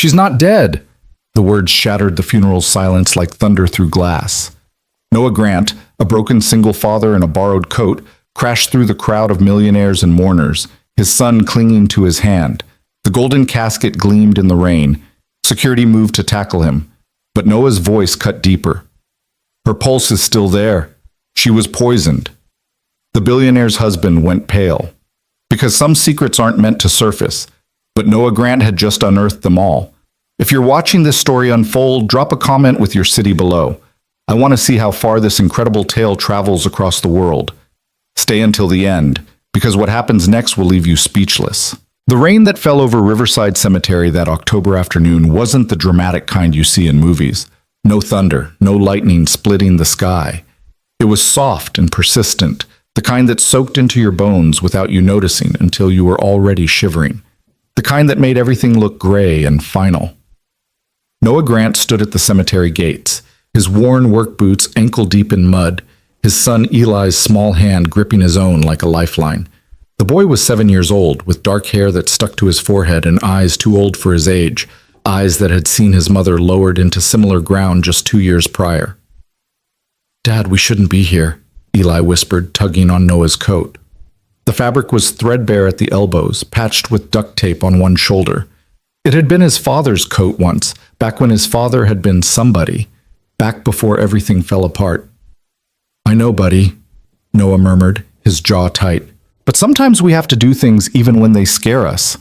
She's not dead. The words shattered the funeral's silence like thunder through glass. Noah Grant, a broken single father in a borrowed coat, crashed through the crowd of millionaires and mourners, his son clinging to his hand. The golden casket gleamed in the rain. Security moved to tackle him, but Noah's voice cut deeper. Her pulse is still there. She was poisoned. The billionaire's husband went pale. Because some secrets aren't meant to surface, but Noah Grant had just unearthed them all. If you're watching this story unfold, drop a comment with your city below. I want to see how far this incredible tale travels across the world. Stay until the end, because what happens next will leave you speechless. The rain that fell over Riverside Cemetery that October afternoon wasn't the dramatic kind you see in movies. No thunder, no lightning splitting the sky. It was soft and persistent, the kind that soaked into your bones without you noticing until you were already shivering. The kind that made everything look gray and final. Noah Grant stood at the cemetery gates, his worn work boots ankle-deep in mud, his son Eli's small hand gripping his own like a lifeline. The boy was 7 years old, with dark hair that stuck to his forehead and eyes too old for his age, eyes that had seen his mother lowered into similar ground just 2 years prior. "Dad, we shouldn't be here," Eli whispered, tugging on Noah's coat. The fabric was threadbare at the elbows, patched with duct tape on one shoulder. It had been his father's coat once, back when his father had been somebody, back before everything fell apart. "I know, buddy," Noah murmured, his jaw tight. "But sometimes we have to do things even when they scare us."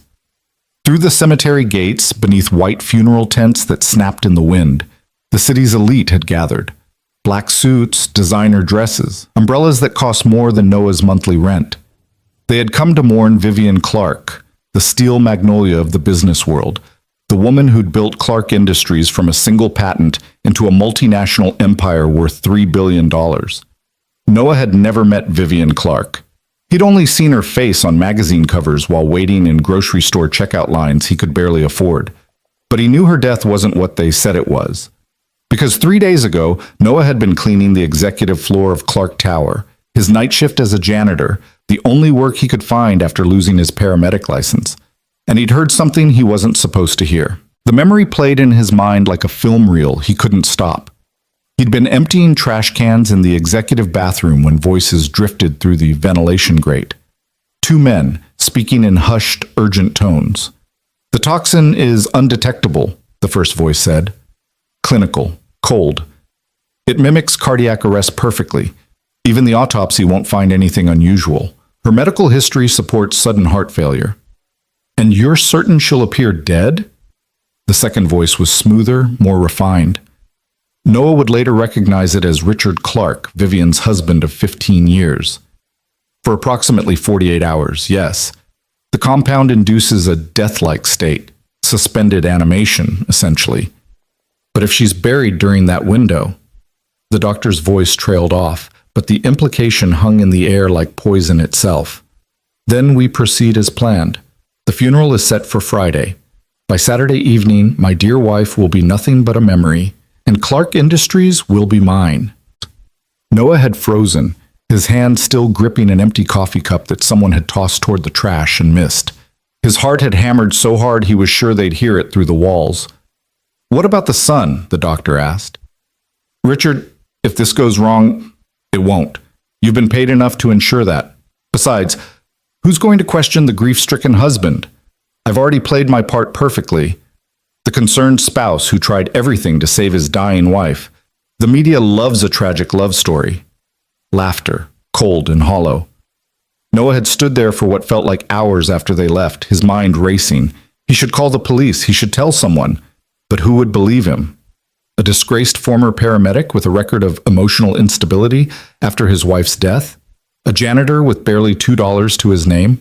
Through the cemetery gates, beneath white funeral tents that snapped in the wind, the city's elite had gathered. Black suits, designer dresses, umbrellas that cost more than Noah's monthly rent. They had come to mourn Vivian Clark, the steel magnolia of the business world, the woman who'd built Clark Industries from a single patent into a multinational empire worth $3 billion. Noah had never met Vivian Clark. He'd only seen her face on magazine covers while waiting in grocery store checkout lines he could barely afford. But he knew her death wasn't what they said it was. Because 3 days ago, Noah had been cleaning the executive floor of Clark Tower, his night shift as a janitor, the only work he could find after losing his paramedic license. And he'd heard something he wasn't supposed to hear. The memory played in his mind like a film reel he couldn't stop. He'd been emptying trash cans in the executive bathroom when voices drifted through the ventilation grate. Two men, speaking in hushed, urgent tones. "The toxin is undetectable," the first voice said. "Clinical, cold. It mimics cardiac arrest perfectly. Even the autopsy won't find anything unusual. Her medical history supports sudden heart failure." "And you're certain she'll appear dead?" The second voice was smoother, more refined. Noah would later recognize it as Richard Clark, Vivian's husband of 15 years. "For approximately 48 hours, yes. The compound induces a death-like state, suspended animation, essentially. But if she's buried during that window..." The doctor's voice trailed off, but the implication hung in the air like poison itself. "Then we proceed as planned. The funeral is set for Friday. By Saturday evening, my dear wife will be nothing but a memory, and Clark Industries will be mine." Noah had frozen, his hand still gripping an empty coffee cup that someone had tossed toward the trash and missed. His heart had hammered so hard he was sure they'd hear it through the walls. "What about the son?" the doctor asked. "Richard, if this goes wrong, it won't. You've been paid enough to ensure that. Besides, who's going to question the grief-stricken husband? I've already played my part perfectly. The concerned spouse who tried everything to save his dying wife. The media loves a tragic love story." Laughter, cold and hollow. Noah had stood there for what felt like hours after they left, his mind racing. He should call the police, he should tell someone. But who would believe him? A disgraced former paramedic with a record of emotional instability after his wife's death? A janitor with barely $2 to his name?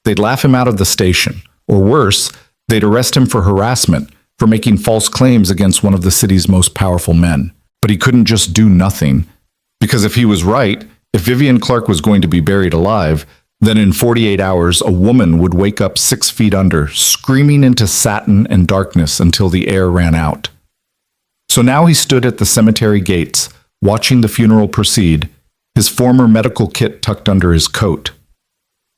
They'd laugh him out of the station. Or worse, they'd arrest him for harassment, for making false claims against one of the city's most powerful men. But he couldn't just do nothing. Because if he was right, if Vivian Clark was going to be buried alive, then in 48 hours a woman would wake up 6 feet under, screaming into satin and darkness until the air ran out. So now he stood at the cemetery gates, watching the funeral proceed, his former medical kit tucked under his coat.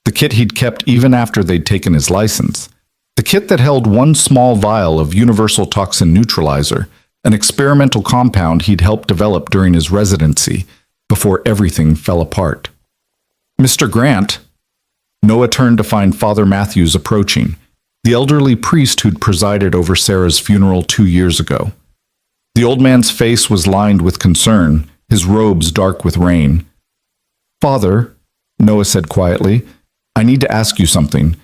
The kit he'd kept even after they'd taken his license. The kit that held one small vial of universal toxin neutralizer, an experimental compound he'd helped develop during his residency, before everything fell apart. Mr. Grant. Noah turned to find Father Matthews approaching, the elderly priest who'd presided over Sarah's funeral 2 years ago. The old man's face was lined with concern, his robes dark with rain. "Father," Noah said quietly, "I need to ask you something.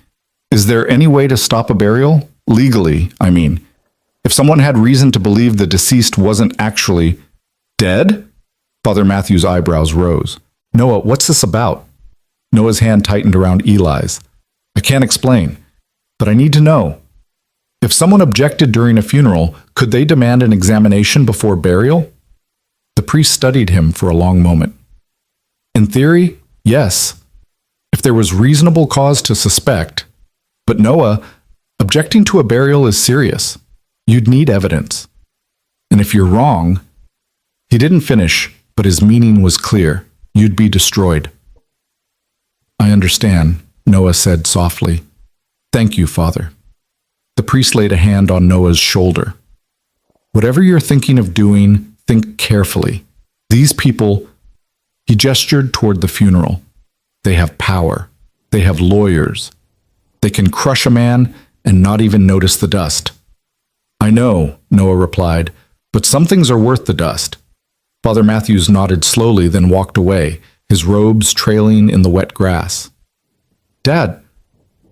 Is there any way to stop a burial? Legally, I mean. If someone had reason to believe the deceased wasn't actually dead?" Father Matthew's eyebrows rose. "Noah, what's this about?" Noah's hand tightened around Eli's. "I can't explain, but I need to know. If someone objected during a funeral, could they demand an examination before burial?" The priest studied him for a long moment. "In theory, yes, if there was reasonable cause to suspect. But Noah, objecting to a burial is serious. You'd need evidence. And if you're wrong..." He didn't finish, but his meaning was clear. "You'd be destroyed." "I understand," Noah said softly. "Thank you, Father." The priest laid a hand on Noah's shoulder. "Whatever you're thinking of doing, think carefully. These people..." He gestured toward the funeral. "They have power. They have lawyers. They can crush a man and not even notice the dust." "I know," Noah replied, "but some things are worth the dust." Father Matthews nodded slowly, then walked away, his robes trailing in the wet grass. "Dad,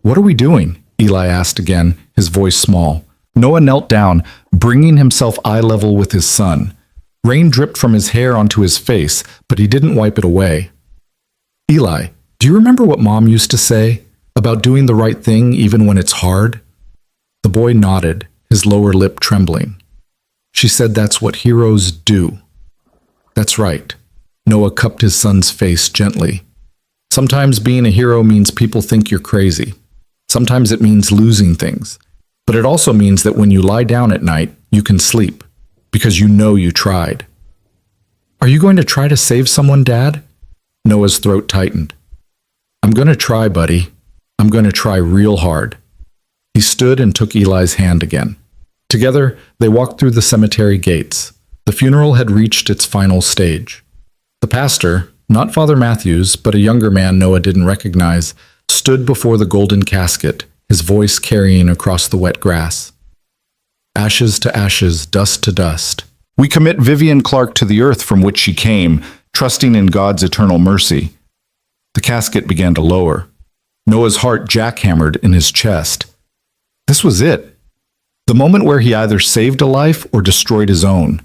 what are we doing?" Eli asked again, his voice small. Noah knelt down, bringing himself eye level with his son. Rain dripped from his hair onto his face, but he didn't wipe it away. "Eli, do you remember what Mom used to say about doing the right thing even when it's hard?" The boy nodded, his lower lip trembling. "She said that's what heroes do." "That's right." Noah cupped his son's face gently. "Sometimes being a hero means people think you're crazy. Sometimes it means losing things. But it also means that when you lie down at night, you can sleep, because you know you tried." "Are you going to try to save someone, Dad?" Noah's throat tightened. "I'm going to try, buddy. I'm going to try real hard." He stood and took Eli's hand again. Together, they walked through the cemetery gates. The funeral had reached its final stage. The pastor, not Father Matthews, but a younger man Noah didn't recognize, stood before the golden casket, his voice carrying across the wet grass. "Ashes to ashes, dust to dust. We commit Vivian Clark to the earth from which she came, trusting in God's eternal mercy." The casket began to lower. Noah's heart jackhammered in his chest. This was it. The moment where he either saved a life or destroyed his own.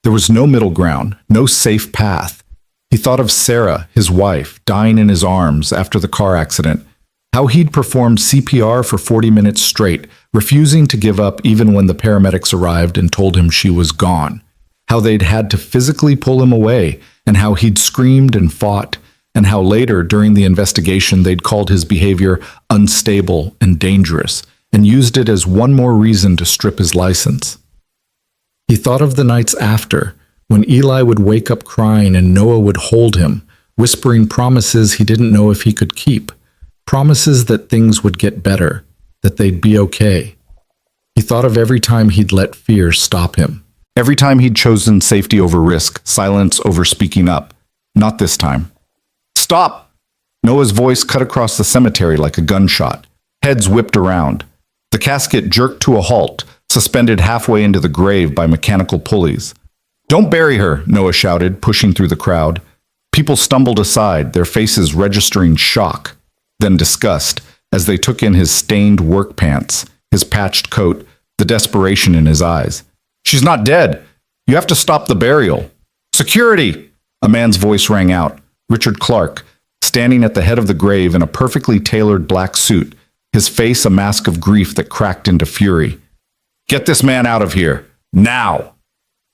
There was no middle ground, no safe path. He thought of Sarah, his wife, dying in his arms after the car accident, how he'd performed CPR for 40 minutes straight, refusing to give up even when the paramedics arrived and told him she was gone, how they'd had to physically pull him away, and how he'd screamed and fought, and how later, during the investigation, they'd called his behavior unstable and dangerous, and used it as one more reason to strip his license. He thought of the nights after, when Eli would wake up crying and Noah would hold him, whispering promises he didn't know if he could keep, promises that things would get better, that they'd be okay. He thought of every time he'd let fear stop him. Every time he'd chosen safety over risk, silence over speaking up. Not this time. "Stop!" Noah's voice cut across the cemetery like a gunshot. Heads whipped around. The casket jerked to a halt, suspended halfway into the grave by mechanical pulleys. "Don't bury her," Noah shouted, pushing through the crowd. People stumbled aside, their faces registering shock, then disgust, as they took in his stained work pants, his patched coat, the desperation in his eyes. "She's not dead. You have to stop the burial." "Security!" A man's voice rang out. Richard Clark, standing at the head of the grave in a perfectly tailored black suit, his face a mask of grief that cracked into fury. "Get this man out of here. Now!"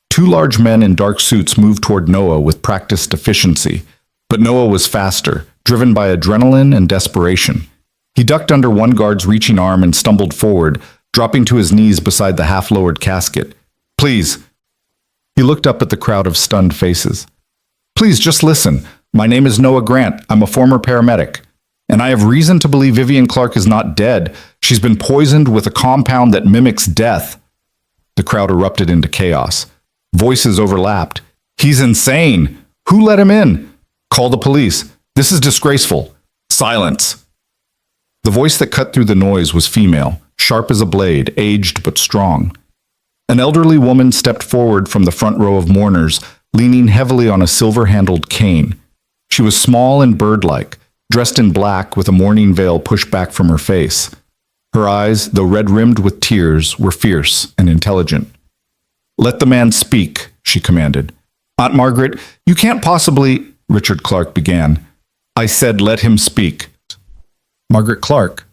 Two large men in dark suits moved toward Noah with practiced efficiency, but Noah was faster, driven by adrenaline and desperation. He ducked under one guard's reaching arm and stumbled forward, dropping to his knees beside the half-lowered casket. "Please." He looked up at the crowd of stunned faces. "Please, just listen. My name is Noah Grant. I'm a former paramedic." And I have reason to believe Vivian Clark is not dead. She's been poisoned with a compound that mimics death. The crowd erupted into chaos. Voices overlapped. He's insane. Who let him in? Call the police. This is disgraceful. Silence. The voice that cut through the noise was female, sharp as a blade, aged but strong. An elderly woman stepped forward from the front row of mourners, leaning heavily on a silver-handled cane. She was small and bird-like, dressed in black with a mourning veil pushed back from her face. Her eyes, though red-rimmed with tears, were fierce and intelligent. "Let the man speak," she commanded. "Aunt Margaret, you can't possibly—" Richard Clark began. "I said let him speak." Margaret Clark.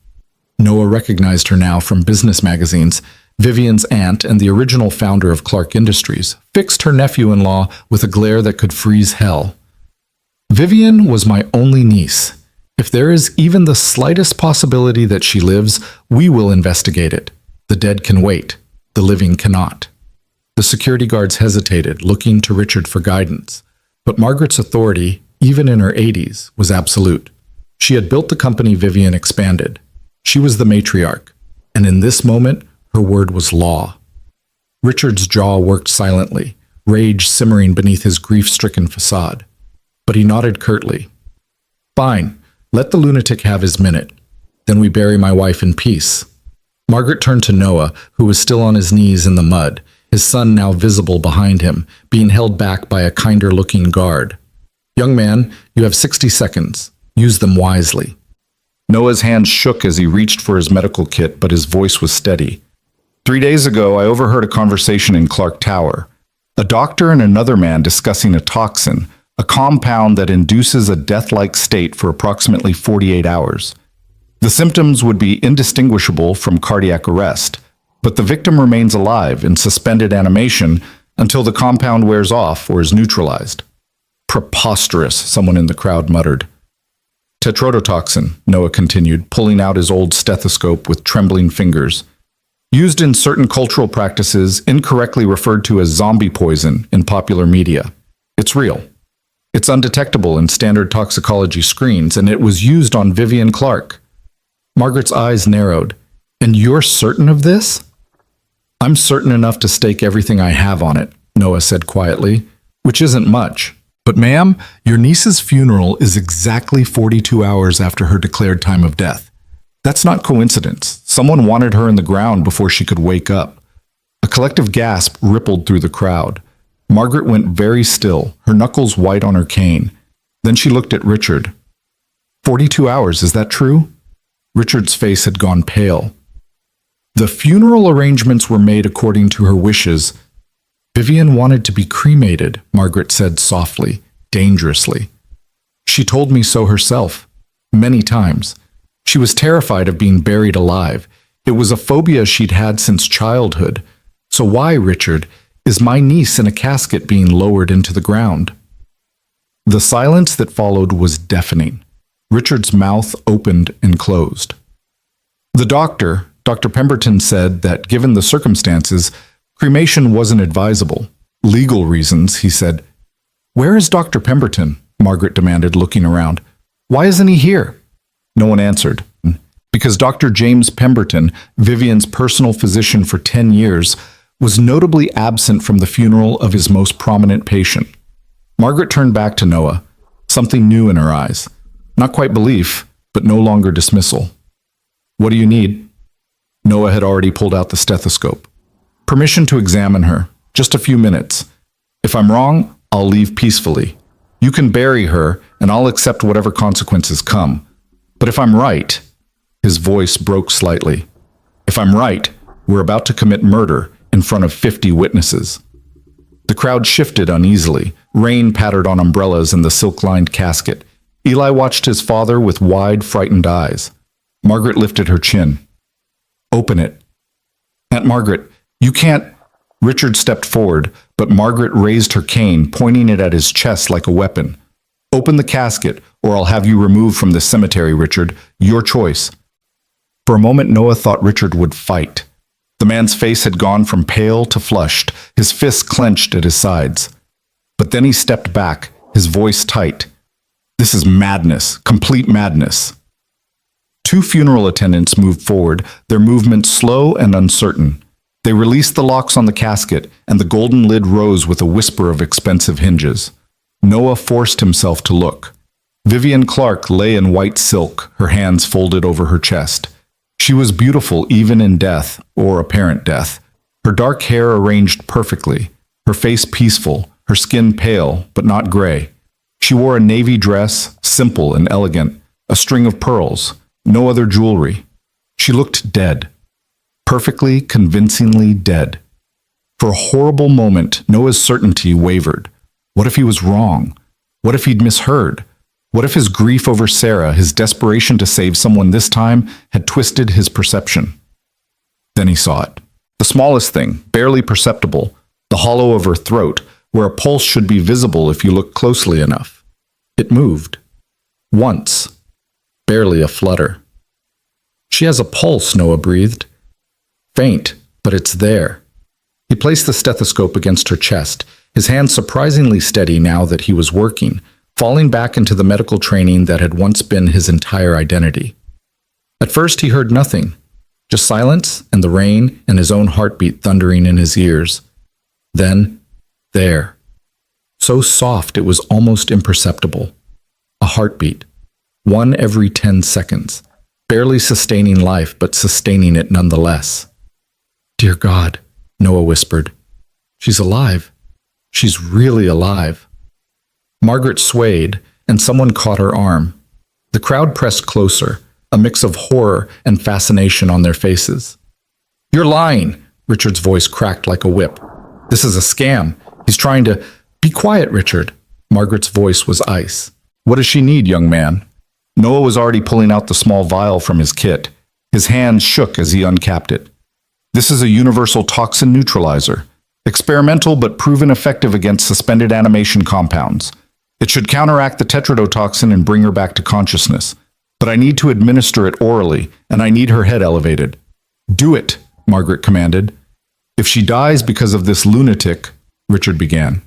Noah recognized her now from business magazines. Vivian's aunt and the original founder of Clark Industries fixed her nephew-in-law with a glare that could freeze hell. "Vivian was my only niece. If there is even the slightest possibility that she lives, we will investigate it. The dead can wait. The living cannot." The security guards hesitated, looking to Richard for guidance. But Margaret's authority, even in her 80s, was absolute. She had built the company Vivian expanded. She was the matriarch, and in this moment, her word was law. Richard's jaw worked silently, rage simmering beneath his grief-stricken facade. But he nodded curtly. "Fine, let the lunatic have his minute. Then we bury my wife in peace." Margaret turned to Noah, who was still on his knees in the mud, his son now visible behind him, being held back by a kinder-looking guard. "Young man, you have 60 seconds. Use them wisely." Noah's hands shook as he reached for his medical kit, but his voice was steady. 3 days ago, I overheard a conversation in Clark Tower. A doctor and another man discussing a toxin, a compound that induces a death-like state for approximately 48 hours. The symptoms would be indistinguishable from cardiac arrest, but the victim remains alive in suspended animation until the compound wears off or is neutralized. "Preposterous," someone in the crowd muttered. "Tetrodotoxin," Noah continued, pulling out his old stethoscope with trembling fingers. "Used in certain cultural practices, incorrectly referred to as zombie poison in popular media. It's real. It's undetectable in standard toxicology screens, and it was used on Vivian Clark." Margaret's eyes narrowed. "And you're certain of this?" "I'm certain enough to stake everything I have on it," Noah said quietly, "which isn't much. But ma'am, your niece's funeral is exactly 42 hours after her declared time of death. That's not coincidence. Someone wanted her in the ground before she could wake up." A collective gasp rippled through the crowd. Margaret went very still, her knuckles white on her cane. Then she looked at Richard. 42 hours, is that true?" Richard's face had gone pale. "The funeral arrangements were made according to her wishes. Vivian wanted to be cremated," Margaret said softly, dangerously. "She told me so herself, many times. She was terrified of being buried alive. It was a phobia she'd had since childhood. So why, Richard, is my niece in a casket being lowered into the ground?" The silence that followed was deafening. Richard's mouth opened and closed. The doctor, Dr. Pemberton, said that given the circumstances, cremation wasn't advisable. "Legal reasons," he said. "Where is Dr. Pemberton?" Margaret demanded, looking around. "Why isn't he here?" No one answered. Because Dr. James Pemberton, Vivian's personal physician for 10 years, was notably absent from the funeral of his most prominent patient. Margaret turned back to Noah, something new in her eyes. Not quite belief, but no longer dismissal. "What do you need?" Noah had already pulled out the stethoscope. "Permission to examine her. Just a few minutes. If I'm wrong, I'll leave peacefully. You can bury her, and I'll accept whatever consequences come. But if I'm right," his voice broke slightly, "if I'm right, we're about to commit murder in front of 50 witnesses." The crowd shifted uneasily. Rain pattered on umbrellas in the silk-lined casket. Eli watched his father with wide, frightened eyes. Margaret lifted her chin. "Open it." "Aunt Margaret, you can't—" Richard stepped forward, but Margaret raised her cane, pointing it at his chest like a weapon. "Open the casket, or I'll have you removed from the cemetery, Richard. Your choice." For a moment, Noah thought Richard would fight. The man's face had gone from pale to flushed, his fists clenched at his sides. But then he stepped back, his voice tight. "This is madness, complete madness." Two funeral attendants moved forward, their movements slow and uncertain. They released the locks on the casket, and the golden lid rose with a whisper of expensive hinges. Noah forced himself to look. Vivian Clark lay in white silk, her hands folded over her chest. She was beautiful even in death, or apparent death. Her dark hair arranged perfectly, her face peaceful, her skin pale, but not gray. She wore a navy dress, simple and elegant, a string of pearls, no other jewelry. She looked dead. Perfectly, convincingly dead. For a horrible moment, Noah's certainty wavered. What if he was wrong? What if he'd misheard? What if his grief over Sarah, his desperation to save someone this time, had twisted his perception? Then he saw it. The smallest thing, barely perceptible, the hollow of her throat, where a pulse should be visible if you look closely enough. It moved. Once. Barely a flutter. She has a pulse, Noah breathed. Faint, but it's there. He placed the stethoscope against her chest, his hand surprisingly steady now that he was working, falling back into the medical training that had once been his entire identity. At first he heard nothing, just silence and the rain and his own heartbeat thundering in his ears. Then, there. So soft it was almost imperceptible. A heartbeat. One every 10 seconds. Barely sustaining life, but sustaining it nonetheless. Dear God, Noah whispered. She's alive. She's really alive. Margaret swayed, and someone caught her arm. The crowd pressed closer, a mix of horror and fascination on their faces. You're lying, Richard's voice cracked like a whip. This is a scam. He's trying to... Be quiet, Richard. Margaret's voice was ice. What does she need, young man? Noah was already pulling out the small vial from his kit. His hand shook as he uncapped it. This is a universal toxin neutralizer. Experimental but proven effective against suspended animation compounds. It should counteract the tetrodotoxin and bring her back to consciousness. But I need to administer it orally, and I need her head elevated. Do it, Margaret commanded. If she dies because of this lunatic, Richard began.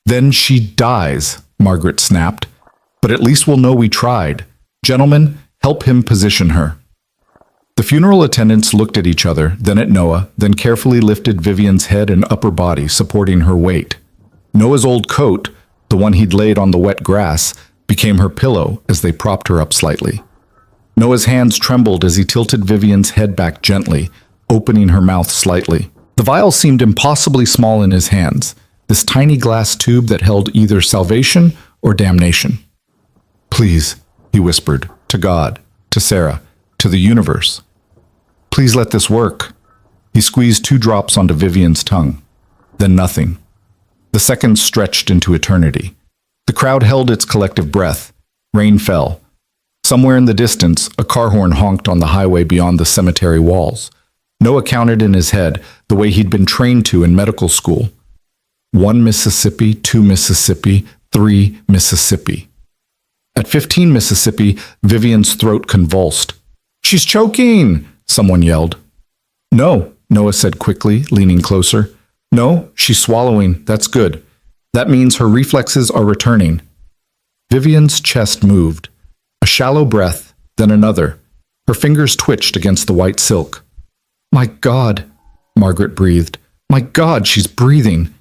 Then she dies, Margaret snapped. But at least we'll know we tried. Gentlemen, help him position her. The funeral attendants looked at each other, then at Noah, then carefully lifted Vivian's head and upper body, supporting her weight. Noah's old coat, the one he'd laid on the wet grass, became her pillow as they propped her up slightly. Noah's hands trembled as he tilted Vivian's head back gently, opening her mouth slightly. The vial seemed impossibly small in his hands, this tiny glass tube that held either salvation or damnation. Please, he whispered, to God, to Sarah, to the universe. Please let this work. He squeezed 2 drops onto Vivian's tongue. Then nothing. The seconds stretched into eternity. The crowd held its collective breath. Rain fell. Somewhere in the distance, a car horn honked on the highway beyond the cemetery walls. Noah counted in his head, the way he'd been trained to in medical school. 1 Mississippi, 2 Mississippi, 3 Mississippi. At 15 Mississippi, Vivian's throat convulsed. She's choking, someone yelled. No, Noah said quickly, leaning closer. No, she's swallowing. That's good. That means her reflexes are returning. Vivian's chest moved. A shallow breath, then another. Her fingers twitched against the white silk. My God, Margaret breathed. My God, she's breathing.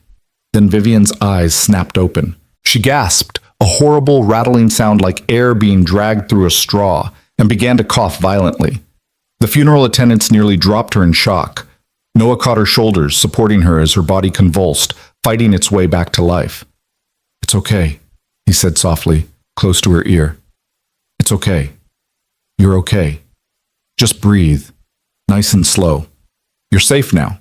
Then Vivian's eyes snapped open. She gasped, a horrible rattling sound like air being dragged through a straw, and began to cough violently. The funeral attendants nearly dropped her in shock. Noah caught her shoulders, supporting her as her body convulsed, fighting its way back to life. It's okay, he said softly, close to her ear. It's okay. You're okay. Just breathe, nice and slow. You're safe now.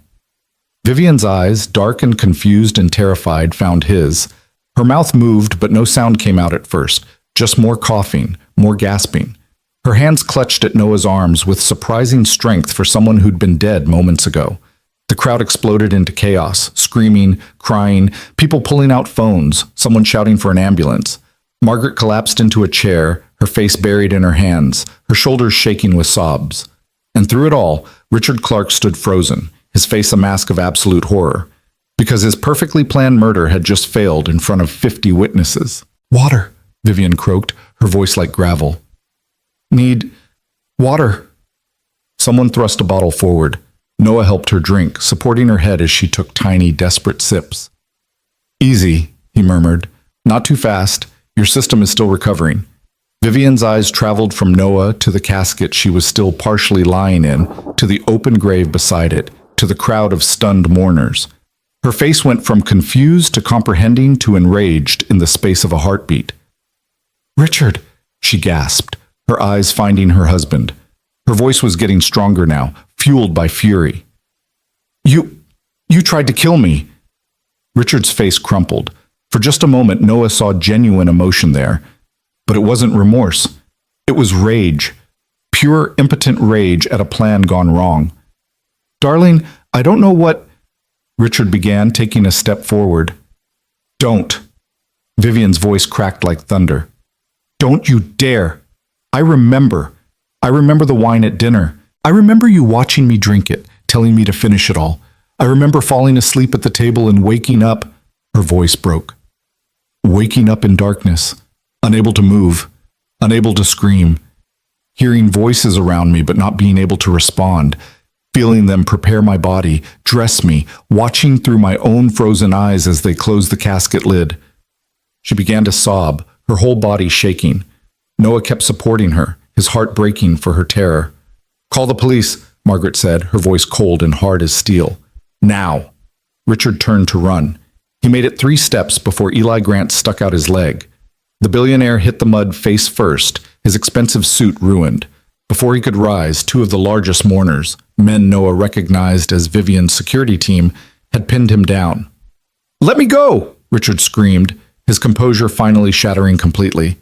Vivian's eyes, dark and confused and terrified, found his. Her mouth moved, but no sound came out at first, just more coughing, more gasping. Her hands clutched at Noah's arms with surprising strength for someone who'd been dead moments ago. The crowd exploded into chaos, screaming, crying, people pulling out phones, someone shouting for an ambulance. Margaret collapsed into a chair, her face buried in her hands, her shoulders shaking with sobs. And through it all, Richard Clark stood frozen, his face a mask of absolute horror, because his perfectly planned murder had just failed in front of 50 witnesses. Water, Vivian croaked, her voice like gravel. Need Water. Someone thrust a bottle forward. Noah helped her drink, supporting her head as she took tiny, desperate sips. Easy, he murmured. Not too fast. Your system is still recovering. Vivian's eyes traveled from Noah to the casket she was still partially lying in, to the open grave beside it, to the crowd of stunned mourners. Her face went from confused to comprehending to enraged in the space of a heartbeat. "Richard," she gasped, her eyes finding her husband. Her voice was getting stronger now, fueled by fury. You tried to kill me." Richard's face crumpled. For just a moment, Noah saw genuine emotion there. But it wasn't remorse. It was rage. Pure, impotent rage at a plan gone wrong. "Darling, I don't know what—" Richard began, taking a step forward. "Don't." Vivian's voice cracked like thunder. "Don't you dare. I remember the wine at dinner. I remember you watching me drink it, telling me to finish it all. I remember falling asleep at the table and waking up." Her voice broke. "Waking up in darkness, unable to move, unable to scream, hearing voices around me but not being able to respond, feeling them prepare my body, dress me, watching through my own frozen eyes as they closed the casket lid." She began to sob, her whole body shaking. Noah kept supporting her, his heart breaking for her terror. "Call the police," Margaret said, her voice cold and hard as steel. "Now." Richard turned to run. He made it 3 steps before Eli Grant stuck out his leg. The billionaire hit the mud face first, his expensive suit ruined. Before he could rise, 2 of the largest mourners, men Noah recognized as Vivian's security team, had pinned him down. "Let me go!" Richard screamed, his composure finally shattering completely.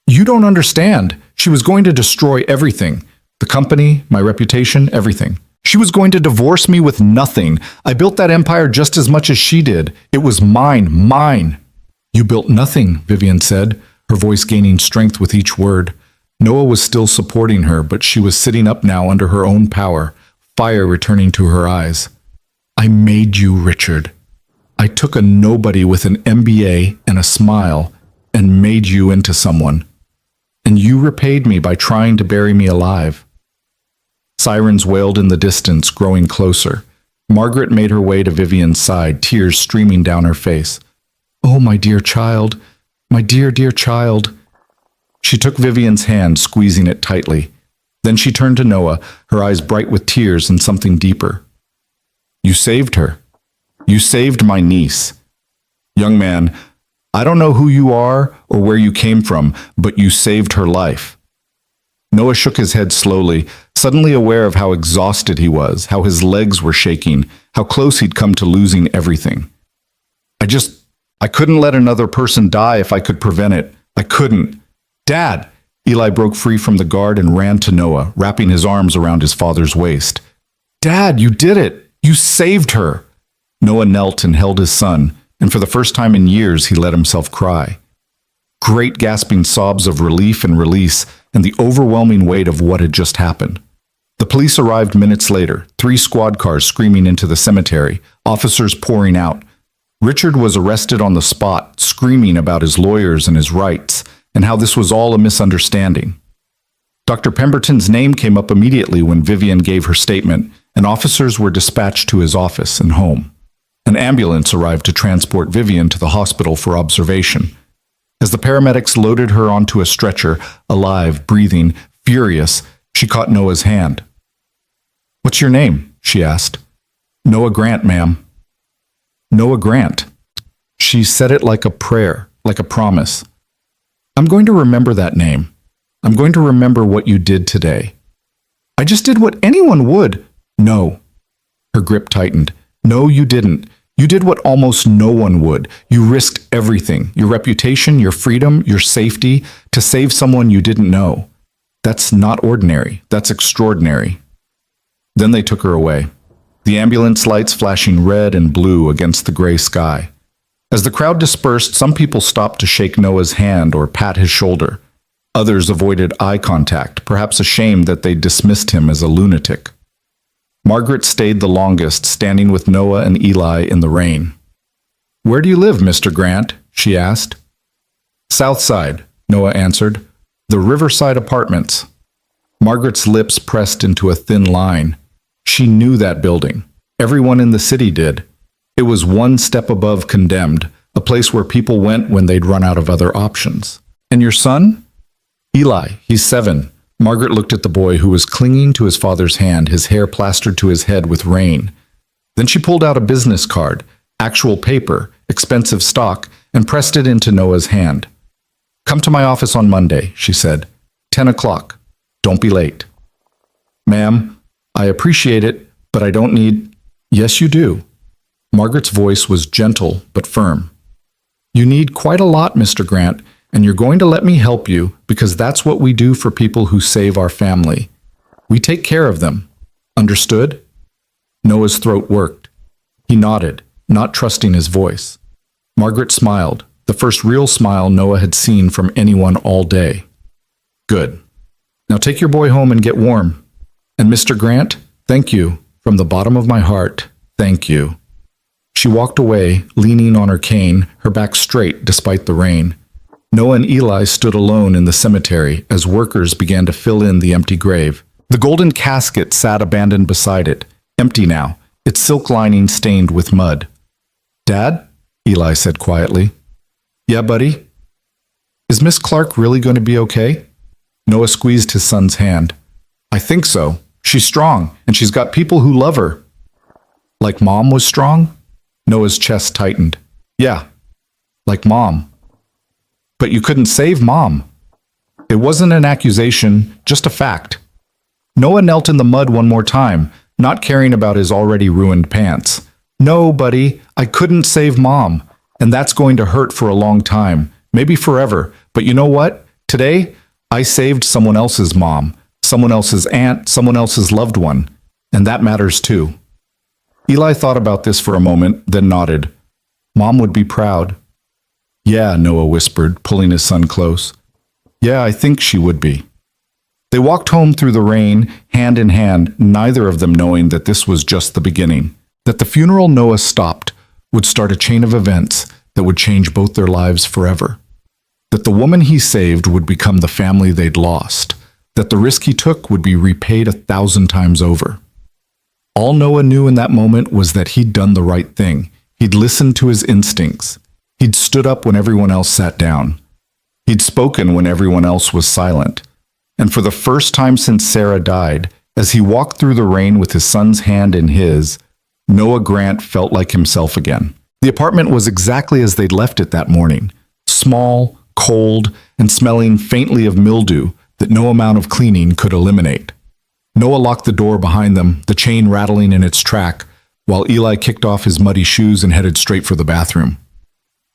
"You don't understand. She was going to destroy everything. The company, my reputation, everything. She was going to divorce me with nothing. I built that empire just as much as she did. It was mine. "You built nothing," Vivian said, her voice gaining strength with each word. Noah was still supporting her, but she was sitting up now under her own power, fire returning to her eyes. "I made you, Richard. I took a nobody with an MBA and a smile and made you into someone. And you repaid me by trying to bury me alive." Sirens wailed in the distance, growing closer. Margaret made her way to Vivian's side, tears streaming down her face. "Oh, my dear child, my dear, dear child." She took Vivian's hand, squeezing it tightly. Then she turned to Noah, her eyes bright with tears and something deeper. "You saved her. You saved my niece. Young man, I don't know who you are or where you came from, but you saved her life." Noah shook his head slowly, suddenly aware of how exhausted he was, how his legs were shaking, how close he'd come to losing everything. I couldn't let another person die if I could prevent it. I couldn't. Dad!" Eli broke free from the guard and ran to Noah, wrapping his arms around his father's waist. "Dad, you did it! You saved her!" Noah knelt and held his son, and for the first time in years he let himself cry. Great gasping sobs of relief and release, and the overwhelming weight of what had just happened. The police arrived minutes later, 3 squad cars screaming into the cemetery, officers pouring out. Richard was arrested on the spot, screaming about his lawyers and his rights, and how this was all a misunderstanding. Dr. Pemberton's name came up immediately when Vivian gave her statement, and officers were dispatched to his office and home. An ambulance arrived to transport Vivian to the hospital for observation. As the paramedics loaded her onto a stretcher, alive, breathing, furious, she caught Noah's hand. "What's your name?" she asked. "Noah Grant, ma'am." "Noah Grant." She said it like a prayer, like a promise. "I'm going to remember that name. I'm going to remember what you did today." "I just did what anyone would." "No." Her grip tightened. "No, you didn't. You did what almost no one would. You risked everything, your reputation, your freedom, your safety, to save someone you didn't know. That's not ordinary. That's extraordinary." Then they took her away, the ambulance lights flashing red and blue against the gray sky. As the crowd dispersed, some people stopped to shake Noah's hand or pat his shoulder. Others avoided eye contact, perhaps ashamed that they dismissed him as a lunatic. Margaret stayed the longest, standing with Noah and Eli in the rain. "Where do you live, Mr. Grant?" she asked. "South Side," Noah answered. "The Riverside Apartments." Margaret's lips pressed into a thin line. She knew that building. Everyone in the city did. It was one step above condemned, a place where people went when they'd run out of other options. And your son? Eli, he's 7. Margaret looked at the boy who was clinging to his father's hand, his hair plastered to his head with rain. Then she pulled out a business card, actual paper, expensive stock, and pressed it into Noah's hand. Come to my office on Monday, she said. 10 o'clock. Don't be late. Ma'am, I appreciate it, but I don't need... Yes, you do. Margaret's voice was gentle but firm. You need quite a lot, Mr. Grant, and you're going to let me help you because that's what we do for people who save our family. We take care of them. Understood? Noah's throat worked. He nodded, not trusting his voice. Margaret smiled, the first real smile Noah had seen from anyone all day. Good. Now take your boy home and get warm. And Mr. Grant, thank you. From the bottom of my heart, thank you. She walked away, leaning on her cane, her back straight despite the rain. Noah and Eli stood alone in the cemetery as workers began to fill in the empty grave. The golden casket sat abandoned beside it, empty now, its silk lining stained with mud. Dad? Eli said quietly. Yeah, buddy? Is Miss Clark really going to be okay? Noah squeezed his son's hand. I think so. She's strong, and she's got people who love her. Like Mom was strong? Noah's chest tightened. Yeah, like Mom. But you couldn't save Mom. It wasn't an accusation, just a fact. Noah knelt in the mud one more time, not caring about his already ruined pants. No, buddy, I couldn't save Mom, and that's going to hurt for a long time, maybe forever. But you know what? Today, I saved someone else's mom, someone else's aunt, someone else's loved one, and that matters too. Eli thought about this for a moment, then nodded. Mom would be proud. Yeah, Noah whispered, pulling his son close. Yeah, I think she would be. They walked home through the rain, hand in hand, neither of them knowing that this was just the beginning, that the funeral Noah stopped would start a chain of events that would change both their lives forever, that the woman he saved would become the family they'd lost, that the risk he took would be repaid 1,000 times over. All Noah knew in that moment was that he'd done the right thing. He'd listened to his instincts. He'd stood up when everyone else sat down. He'd spoken when everyone else was silent. And for the first time since Sarah died, as he walked through the rain with his son's hand in his, Noah Grant felt like himself again. The apartment was exactly as they'd left it that morning, small, cold, and smelling faintly of mildew that no amount of cleaning could eliminate. Noah locked the door behind them, the chain rattling in its track, while Eli kicked off his muddy shoes and headed straight for the bathroom.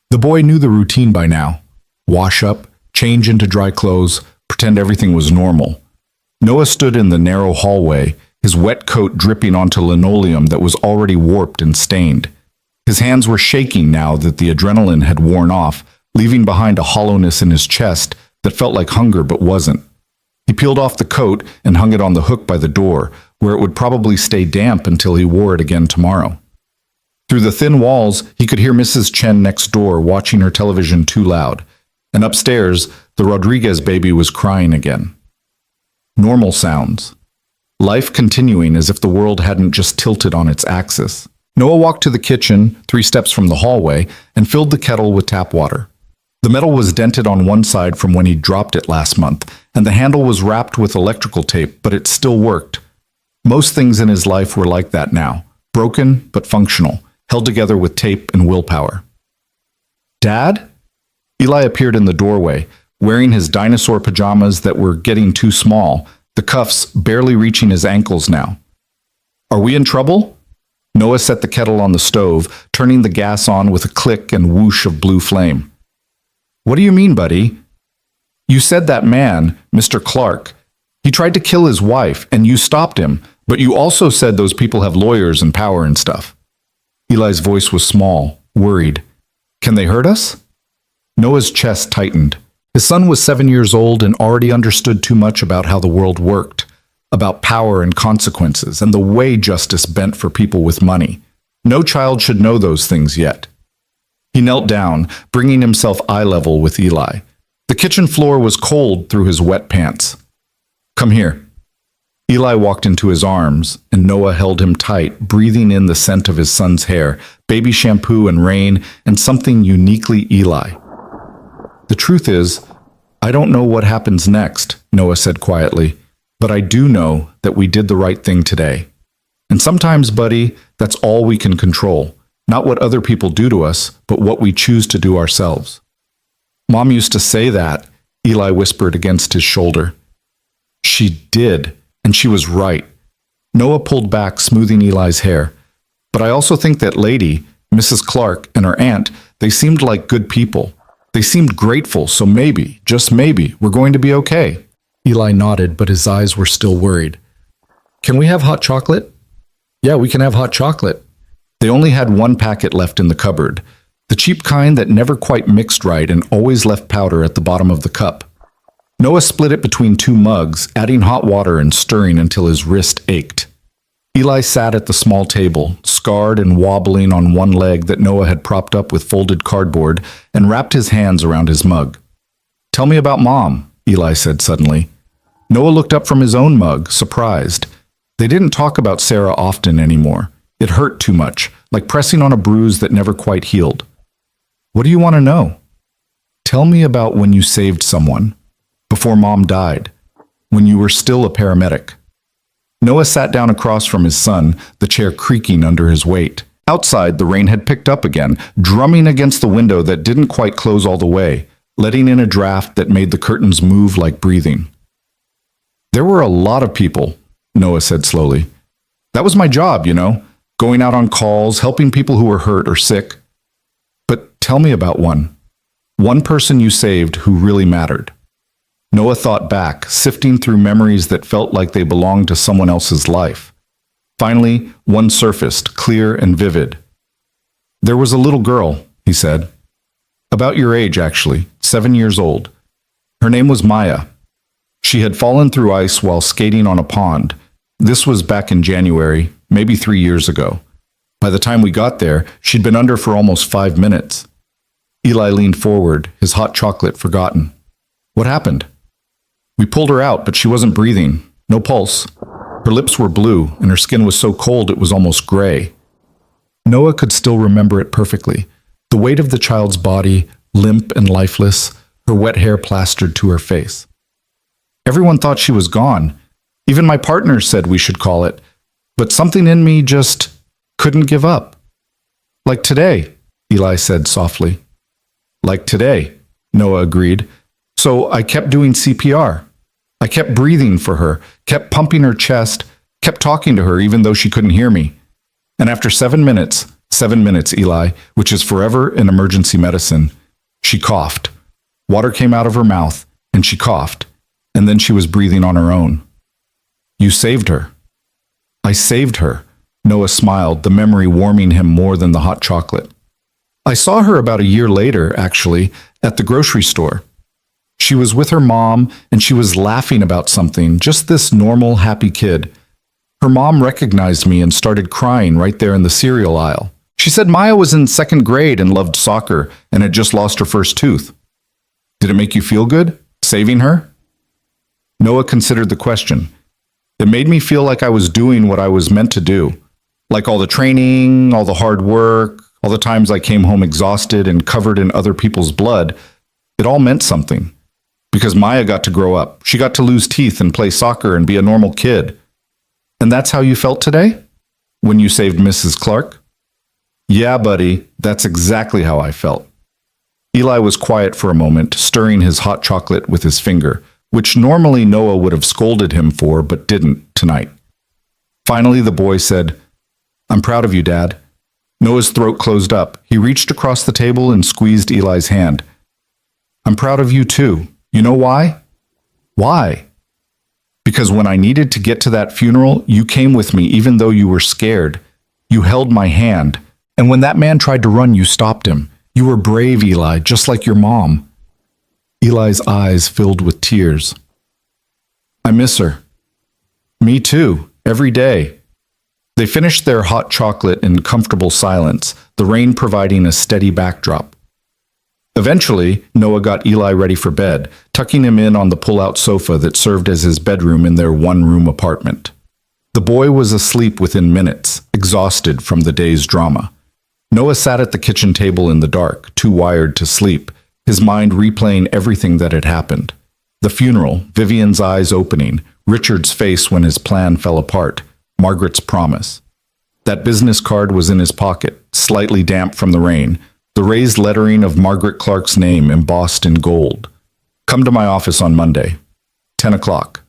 The boy knew the routine by now. Wash up, change into dry clothes, pretend everything was normal. Noah stood in the narrow hallway, his wet coat dripping onto linoleum that was already warped and stained. His hands were shaking now that the adrenaline had worn off, leaving behind a hollowness in his chest that felt like hunger but wasn't. He peeled off the coat and hung it on the hook by the door, where it would probably stay damp until he wore it again tomorrow. Through the thin walls, he could hear Mrs. Chen next door watching her television too loud, and upstairs, the Rodriguez baby was crying again. Normal sounds. Life continuing as if the world hadn't just tilted on its axis. Noah walked to the kitchen, 3 steps from the hallway, and filled the kettle with tap water. The metal was dented on one side from when he dropped it last month, and the handle was wrapped with electrical tape, but it still worked. Most things in his life were like that now, broken but functional, held together with tape and willpower. Dad? Eli appeared in the doorway, wearing his dinosaur pajamas that were getting too small, the cuffs barely reaching his ankles now. Are we in trouble? Noah set the kettle on the stove, turning the gas on with a click and whoosh of blue flame. What do you mean, buddy? You said that man, Mr. Clark, he tried to kill his wife, and you stopped him, but you also said those people have lawyers and power and stuff. Eli's voice was small, worried. Can they hurt us? Noah's chest tightened. His son was 7 years old and already understood too much about how the world worked, about power and consequences, and the way justice bent for people with money. No child should know those things yet. He knelt down, bringing himself eye level with Eli. The kitchen floor was cold through his wet pants. Come here. Eli walked into his arms, and Noah held him tight, breathing in the scent of his son's hair, baby shampoo and rain, and something uniquely Eli. The truth is, I don't know what happens next, Noah said quietly, but I do know that we did the right thing today. And sometimes, buddy, that's all we can control. Not what other people do to us, but what we choose to do ourselves. Mom used to say that, Eli whispered against his shoulder. She did, and she was right. Noah pulled back, smoothing Eli's hair. But I also think that lady, Mrs. Clark, and her aunt, they seemed like good people. They seemed grateful, so maybe, just maybe, we're going to be okay. Eli nodded, but his eyes were still worried. Can we have hot chocolate? Yeah, we can have hot chocolate. They only had one packet left in the cupboard, the cheap kind that never quite mixed right and always left powder at the bottom of the cup. Noah split it between two mugs, adding hot water and stirring until his wrist ached. Eli sat at the small table, scarred and wobbling on one leg that Noah had propped up with folded cardboard, and wrapped his hands around his mug. Tell me about Mom, Eli said suddenly. Noah looked up from his own mug, surprised. They didn't talk about Sarah often anymore. It hurt too much, like pressing on a bruise that never quite healed. What do you want to know? Tell me about when you saved someone, before Mom died, when you were still a paramedic. Noah sat down across from his son, the chair creaking under his weight. Outside, the rain had picked up again, drumming against the window that didn't quite close all the way, letting in a draft that made the curtains move like breathing. There were a lot of people, Noah said slowly. That was my job, going out on calls, helping people who were hurt or sick. But tell me about one person you saved who really mattered. Noah thought back, sifting through memories that felt like they belonged to someone else's life. Finally, one surfaced, clear and vivid. There was a little girl, he said. About your age, actually, 7 years old. Her name was Maya. She had fallen through ice while skating on a pond. This was back in January, maybe 3 years ago. By the time we got there, she'd been under for almost 5 minutes. Eli leaned forward, his hot chocolate forgotten. What happened? We pulled her out, but she wasn't breathing. No pulse. Her lips were blue, and her skin was so cold it was almost gray. Noah could still remember it perfectly. The weight of the child's body, limp and lifeless, her wet hair plastered to her face. Everyone thought she was gone. Even my partner said we should call it. But something in me just couldn't give up. Like today, Eli said softly. Like today, Noah agreed. So I kept doing CPR. I kept breathing for her, kept pumping her chest, kept talking to her even though she couldn't hear me. And after 7 minutes, 7 minutes, Eli, which is forever in emergency medicine, she coughed. Water came out of her mouth, and she coughed, and then she was breathing on her own. You saved her. I saved her. Noah smiled, the memory warming him more than the hot chocolate. I saw her about a year later, actually, at the grocery store. She was with her mom, and she was laughing about something, just this normal, happy kid. Her mom recognized me and started crying right there in the cereal aisle. She said Maya was in 2nd grade and loved soccer and had just lost her first tooth. Did it make you feel good, saving her? Noah considered the question. It made me feel like I was doing what I was meant to do. Like all the training, all the hard work, all the times I came home exhausted and covered in other people's blood. It all meant something. Because Maya got to grow up. She got to lose teeth and play soccer and be a normal kid. And that's how you felt today? When you saved Mrs. Clark? Yeah, buddy, that's exactly how I felt. Eli was quiet for a moment, stirring his hot chocolate with his finger, which normally Noah would have scolded him for, but didn't tonight. Finally, the boy said, I'm proud of you, Dad. Noah's throat closed up. He reached across the table and squeezed Eli's hand. I'm proud of you too. You know why? Why? Because when I needed to get to that funeral, you came with me even though you were scared. You held my hand. And when that man tried to run, you stopped him. You were brave, Eli, just like your mom. Eli's eyes filled with tears. I miss her. Me too, every day. They finished their hot chocolate in comfortable silence, the rain providing a steady backdrop. Eventually, Noah got Eli ready for bed, tucking him in on the pull-out sofa that served as his bedroom in their one-room apartment. The boy was asleep within minutes, exhausted from the day's drama. Noah sat at the kitchen table in the dark, too wired to sleep, his mind replaying everything that had happened. The funeral, Vivian's eyes opening, Richard's face when his plan fell apart, Margaret's promise. That business card was in his pocket, slightly damp from the rain, the raised lettering of Margaret Clark's name embossed in gold. Come to my office on Monday, 10 o'clock.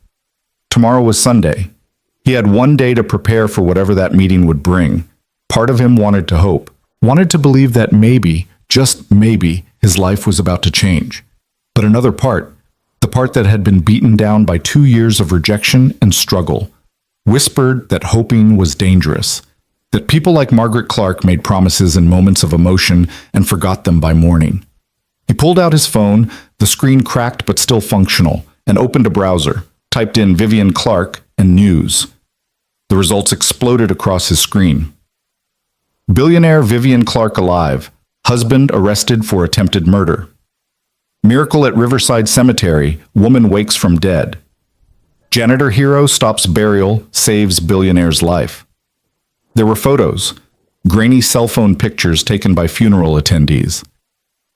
Tomorrow was Sunday. He had one day to prepare for whatever that meeting would bring. Part of him wanted to hope, wanted to believe that maybe, just maybe, his life was about to change. But another part, the part that had been beaten down by 2 years of rejection and struggle, whispered that hoping was dangerous, that people like Margaret Clark made promises in moments of emotion and forgot them by morning. He pulled out his phone, the screen cracked but still functional, and opened a browser, typed in Vivian Clark and news. The results exploded across his screen. Billionaire Vivian Clark alive, husband arrested for attempted murder. Miracle at Riverside Cemetery, woman wakes from dead. Janitor hero stops burial, saves billionaire's life. There were photos, grainy cell phone pictures taken by funeral attendees.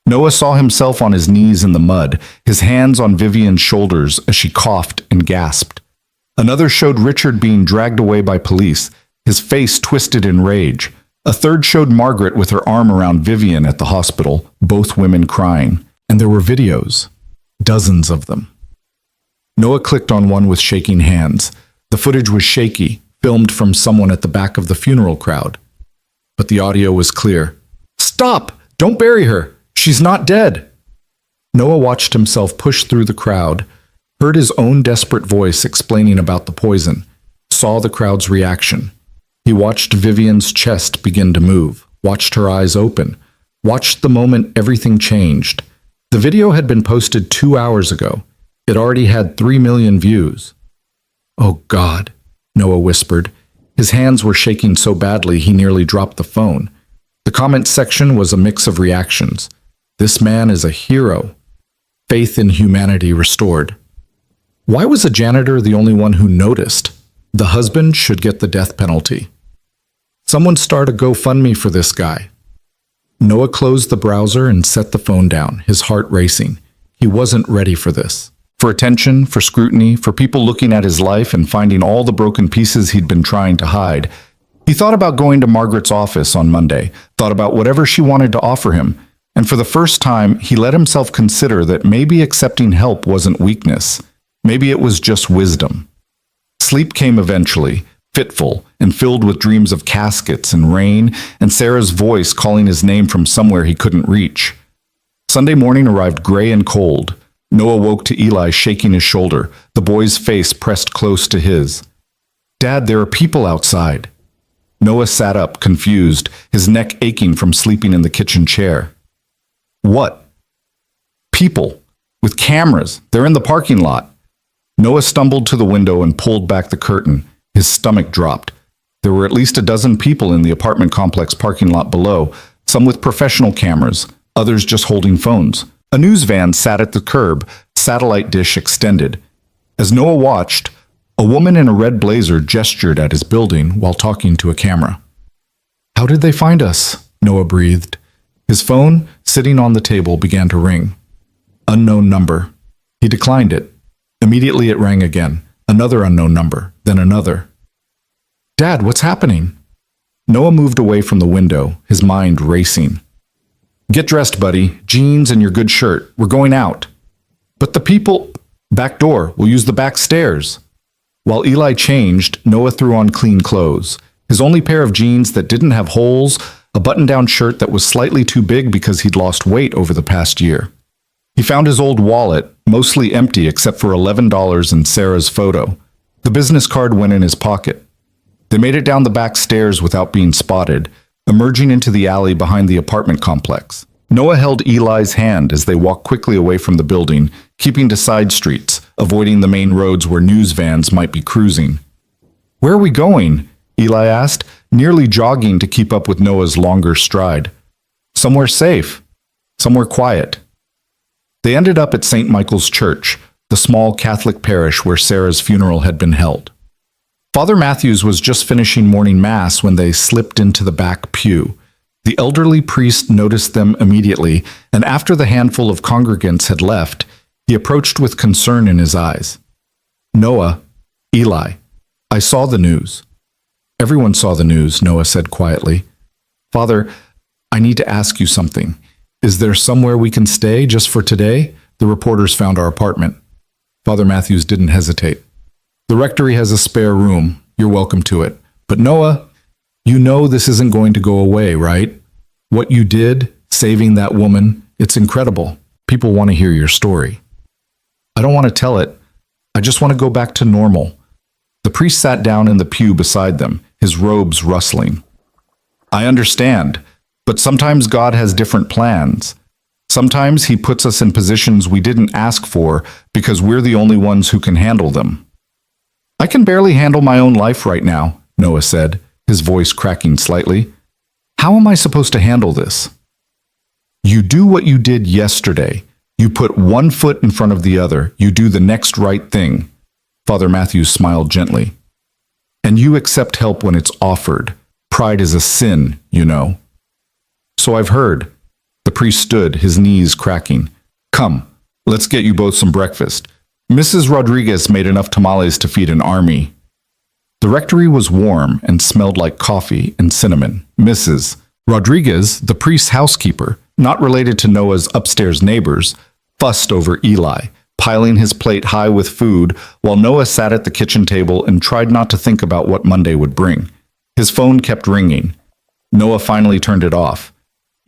Noah saw himself on his knees in the mud, his hands on Vivian's shoulders as she coughed and gasped. Another showed Richard being dragged away by police, his face twisted in rage. A third showed Margaret with her arm around Vivian at the hospital, both women crying. And there were videos, dozens of them. Noah clicked on one with shaking hands. The footage was shaky, filmed from someone at the back of the funeral crowd. But the audio was clear. Stop! Don't bury her! She's not dead! Noah watched himself push through the crowd, heard his own desperate voice explaining about the poison, saw the crowd's reaction. He watched Vivian's chest begin to move, watched her eyes open, watched the moment everything changed. The video had been posted 2 hours ago. It already had 3 million views. Oh God, Noah whispered. His hands were shaking so badly he nearly dropped the phone. The comment section was a mix of reactions. This man is a hero. Faith in humanity restored. Why was a janitor the only one who noticed? The husband should get the death penalty. Someone start a GoFundMe for this guy. Noah closed the browser and set the phone down, his heart racing. He wasn't ready for this. For attention, for scrutiny, for people looking at his life and finding all the broken pieces he'd been trying to hide. He thought about going to Margaret's office on Monday, thought about whatever she wanted to offer him, and for the first time, he let himself consider that maybe accepting help wasn't weakness. Maybe it was just wisdom. Sleep came eventually, fitful and filled with dreams of caskets and rain and Sarah's voice calling his name from somewhere he couldn't reach. Sunday morning arrived gray and cold. Noah woke to Eli shaking his shoulder, the boy's face pressed close to his. Dad, there are people outside. Noah sat up, confused, his neck aching from sleeping in the kitchen chair. What? People. With cameras. They're in the parking lot. Noah stumbled to the window and pulled back the curtain. His stomach dropped. There were at least a dozen people in the apartment complex parking lot below, some with professional cameras, others just holding phones. A news van sat at the curb, satellite dish extended. As Noah watched, a woman in a red blazer gestured at his building while talking to a camera. How did they find us? Noah breathed. His phone, sitting on the table, began to ring. Unknown number. He declined it. Immediately it rang again. Another unknown number, then another. Dad, what's happening? Noah moved away from the window, his mind racing. Get dressed, buddy. Jeans and your good shirt. We're going out. But the people... Back door. We'll use the back stairs. While Eli changed, Noah threw on clean clothes. His only pair of jeans that didn't have holes, a button-down shirt that was slightly too big because he'd lost weight over the past year. He found his old wallet, mostly empty except for $11 in Sarah's photo. The business card went in his pocket. They made it down the back stairs without being spotted, emerging into the alley behind the apartment complex. Noah held Eli's hand as they walked quickly away from the building, keeping to side streets, avoiding the main roads where news vans might be cruising. Where are we going? Eli asked, nearly jogging to keep up with Noah's longer stride. Somewhere safe. Somewhere quiet. They ended up at St. Michael's Church, the small Catholic parish where Sarah's funeral had been held. Father Matthews was just finishing morning mass when they slipped into the back pew. The elderly priest noticed them immediately, and after the handful of congregants had left, he approached with concern in his eyes. "Noah, Eli, I saw the news." "Everyone saw the news," Noah said quietly. "Father, I need to ask you something. Is there somewhere we can stay just for today? The reporters found our apartment." Father Matthews didn't hesitate. "The rectory has a spare room. You're welcome to it. But Noah, you know this isn't going to go away, right? What you did, saving that woman, it's incredible. People want to hear your story." "I don't want to tell it. I just want to go back to normal." The priest sat down in the pew beside them, his robes rustling. "I understand, but sometimes God has different plans. Sometimes he puts us in positions we didn't ask for because we're the only ones who can handle them." "I can barely handle my own life right now," Noah said, his voice cracking slightly. "How am I supposed to handle this?" "You do what you did yesterday. You put one foot in front of the other. You do the next right thing." Father Matthews smiled gently. "And you accept help when it's offered. Pride is a sin, you know." "So I've heard." The priest stood, his knees cracking. "Come, let's get you both some breakfast. Mrs. Rodriguez made enough tamales to feed an army." The rectory was warm and smelled like coffee and cinnamon. Mrs. Rodriguez, the priest's housekeeper, not related to Noah's upstairs neighbors, fussed over Eli, piling his plate high with food while Noah sat at the kitchen table and tried not to think about what Monday would bring. His phone kept ringing. Noah finally turned it off.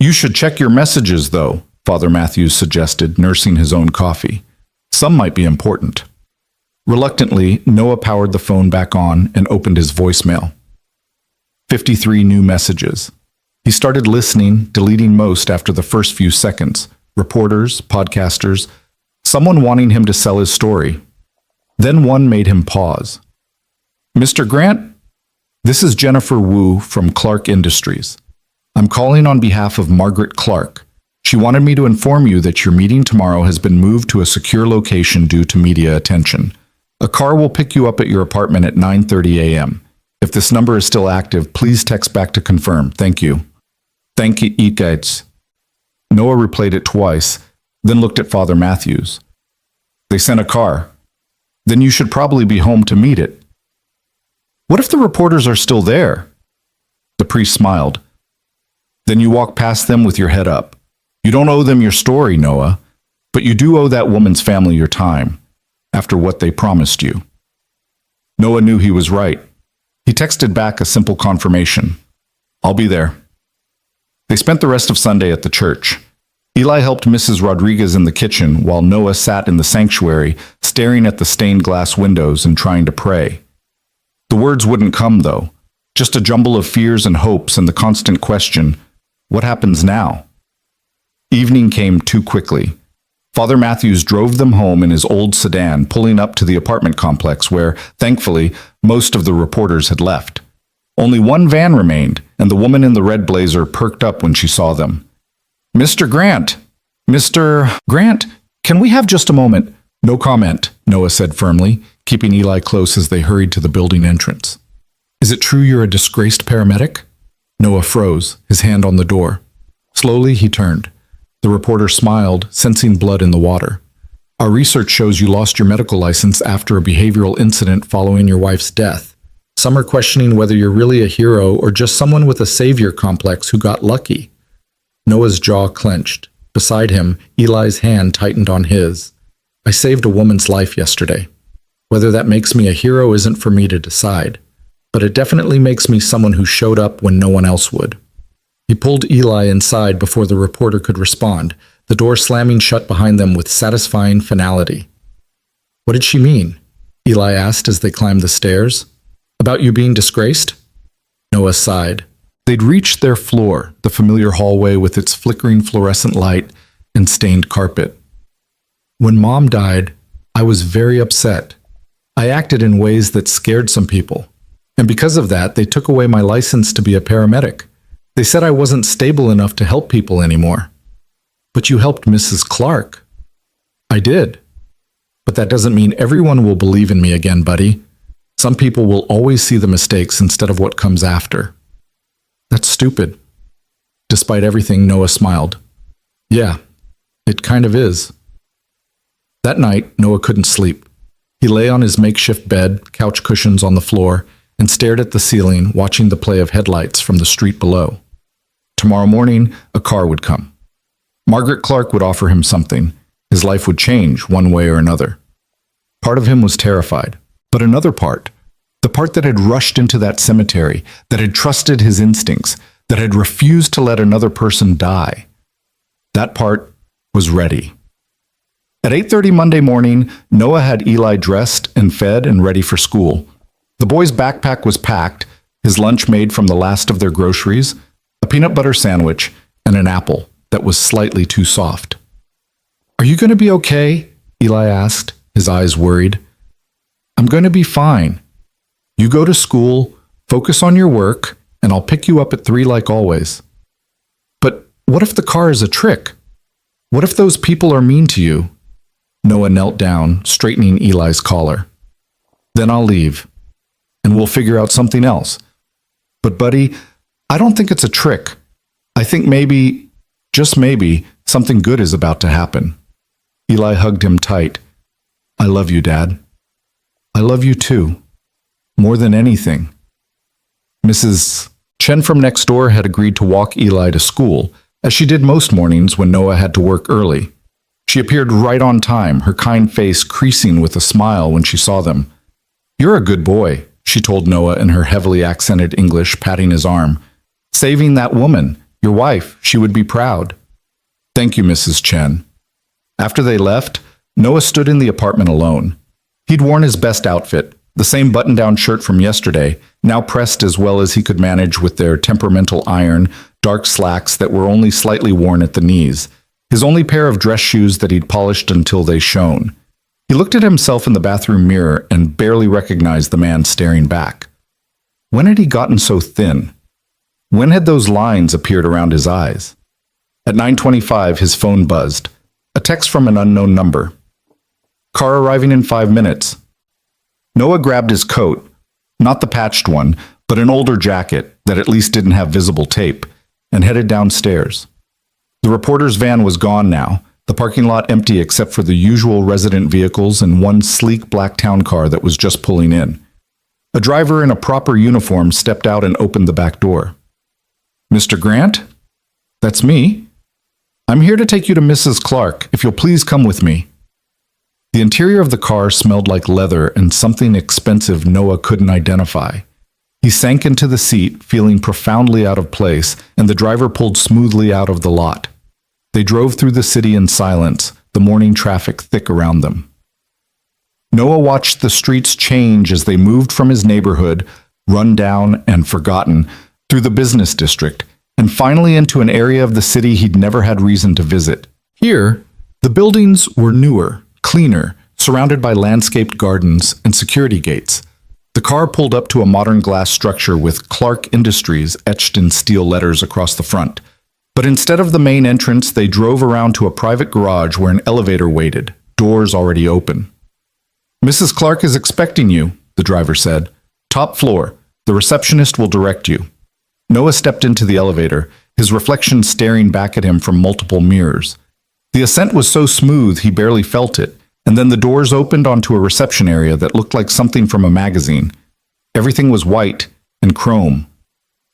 "You should check your messages, though," Father Matthews suggested, nursing his own coffee. "Some might be important." Reluctantly, Noah powered the phone back on and opened his voicemail. 53 new messages. He started listening, deleting most after the first few seconds. Reporters, podcasters, someone wanting him to sell his story. Then one made him pause. "Mr. Grant, this is Jennifer Wu from Clark Industries. I'm calling on behalf of Margaret Clark. She wanted me to inform you that your meeting tomorrow has been moved to a secure location due to media attention. A car will pick you up at your apartment at 9:30 a.m. If this number is still active, please text back to confirm. Thank you." "Thank you, Eatgates." Noah replayed it twice, then looked at Father Matthews. "They sent a car. Then you should probably be home to meet it." "What if the reporters are still there?" The priest smiled. "Then you walk past them with your head up. You don't owe them your story, Noah, but you do owe that woman's family your time, after what they promised you." Noah knew he was right. He texted back a simple confirmation. "I'll be there." They spent the rest of Sunday at the church. Eli helped Mrs. Rodriguez in the kitchen while Noah sat in the sanctuary, staring at the stained glass windows and trying to pray. The words wouldn't come, though, just a jumble of fears and hopes and the constant question, what happens now? Evening came too quickly. Father Matthews drove them home in his old sedan, pulling up to the apartment complex where, thankfully, most of the reporters had left. Only one van remained, and the woman in the red blazer perked up when she saw them. "Mr. Grant! Mr. Grant, can we have just a moment?" "No comment," Noah said firmly, keeping Eli close as they hurried to the building entrance. "Is it true you're a disgraced paramedic?" Noah froze, his hand on the door. Slowly, he turned. The reporter smiled, sensing blood in the water. "Our research shows you lost your medical license after a behavioral incident following your wife's death. Some are questioning whether you're really a hero or just someone with a savior complex who got lucky." Noah's jaw clenched. Beside him, Eli's hand tightened on his. "I saved a woman's life yesterday. Whether that makes me a hero isn't for me to decide, but it definitely makes me someone who showed up when no one else would." He pulled Eli inside before the reporter could respond, the door slamming shut behind them with satisfying finality. "What did she mean?" Eli asked as they climbed the stairs. "About you being disgraced?" Noah sighed. They'd reached their floor, the familiar hallway with its flickering fluorescent light and stained carpet. "When Mom died, I was very upset. I acted in ways that scared some people, and because of that, they took away my license to be a paramedic. They said I wasn't stable enough to help people anymore." "But you helped Mrs. Clark." I did. But that doesn't mean everyone will believe in me again, buddy. Some people will always see the mistakes instead of what comes after. That's stupid. Despite everything, Noah smiled. Yeah, it kind of is. That night, Noah couldn't sleep. He lay on his makeshift bed, couch cushions on the floor, and stared at the ceiling, watching the play of headlights from the street below. Tomorrow morning, a car would come. Margaret Clark would offer him something. His life would change one way or another. Part of him was terrified, but another part, the part that had rushed into that cemetery, that had trusted his instincts, that had refused to let another person die, that part was ready. At 8:30 Monday morning, Noah had Eli dressed and fed and ready for school. The boy's backpack was packed, his lunch made from the last of their groceries, a peanut butter sandwich, and an apple that was slightly too soft. Are you going to be okay? Eli asked, his eyes worried. I'm going to be fine. You go to school, focus on your work, and I'll pick you up at 3 like always. But what if the car is a trick? What if those people are mean to you? Noah knelt down, straightening Eli's collar. Then I'll leave, and we'll figure out something else. But buddy, I don't think it's a trick. I think maybe, just maybe, something good is about to happen. Eli hugged him tight. I love you, Dad. I love you too. More than anything. Mrs. Chen from next door had agreed to walk Eli to school, as she did most mornings when Noah had to work early. She appeared right on time, her kind face creasing with a smile when she saw them. You're a good boy, she told Noah in her heavily accented English, patting his arm. Saving that woman, your wife, she would be proud. Thank you, Mrs. Chen. After they left, Noah stood in the apartment alone. He'd worn his best outfit, the same button-down shirt from yesterday, now pressed as well as he could manage with their temperamental iron, dark slacks that were only slightly worn at the knees, his only pair of dress shoes that he'd polished until they shone. He looked at himself in the bathroom mirror and barely recognized the man staring back. When had he gotten so thin? When had those lines appeared around his eyes? At 9:25, his phone buzzed. A text from an unknown number. Car arriving in 5 minutes. Noah grabbed his coat, not the patched one, but an older jacket that at least didn't have visible tape, and headed downstairs. The reporter's van was gone now, the parking lot empty except for the usual resident vehicles and one sleek black town car that was just pulling in. A driver in a proper uniform stepped out and opened the back door. Mr. Grant? That's me. I'm here to take you to Mrs. Clark, if you'll please come with me. The interior of the car smelled like leather and something expensive Noah couldn't identify. He sank into the seat, feeling profoundly out of place, and the driver pulled smoothly out of the lot. They drove through the city in silence, the morning traffic thick around them. Noah watched the streets change as they moved from his neighborhood, run down and forgotten, through the business district, and finally into an area of the city he'd never had reason to visit. Here, the buildings were newer, cleaner, surrounded by landscaped gardens and security gates. The car pulled up to a modern glass structure with Clark Industries etched in steel letters across the front. But instead of the main entrance, they drove around to a private garage where an elevator waited, doors already open. Mrs. Clark is expecting you, the driver said. Top floor. The receptionist will direct you. Noah stepped into the elevator, his reflection staring back at him from multiple mirrors. The ascent was so smooth he barely felt it, and then the doors opened onto a reception area that looked like something from a magazine. Everything was white and chrome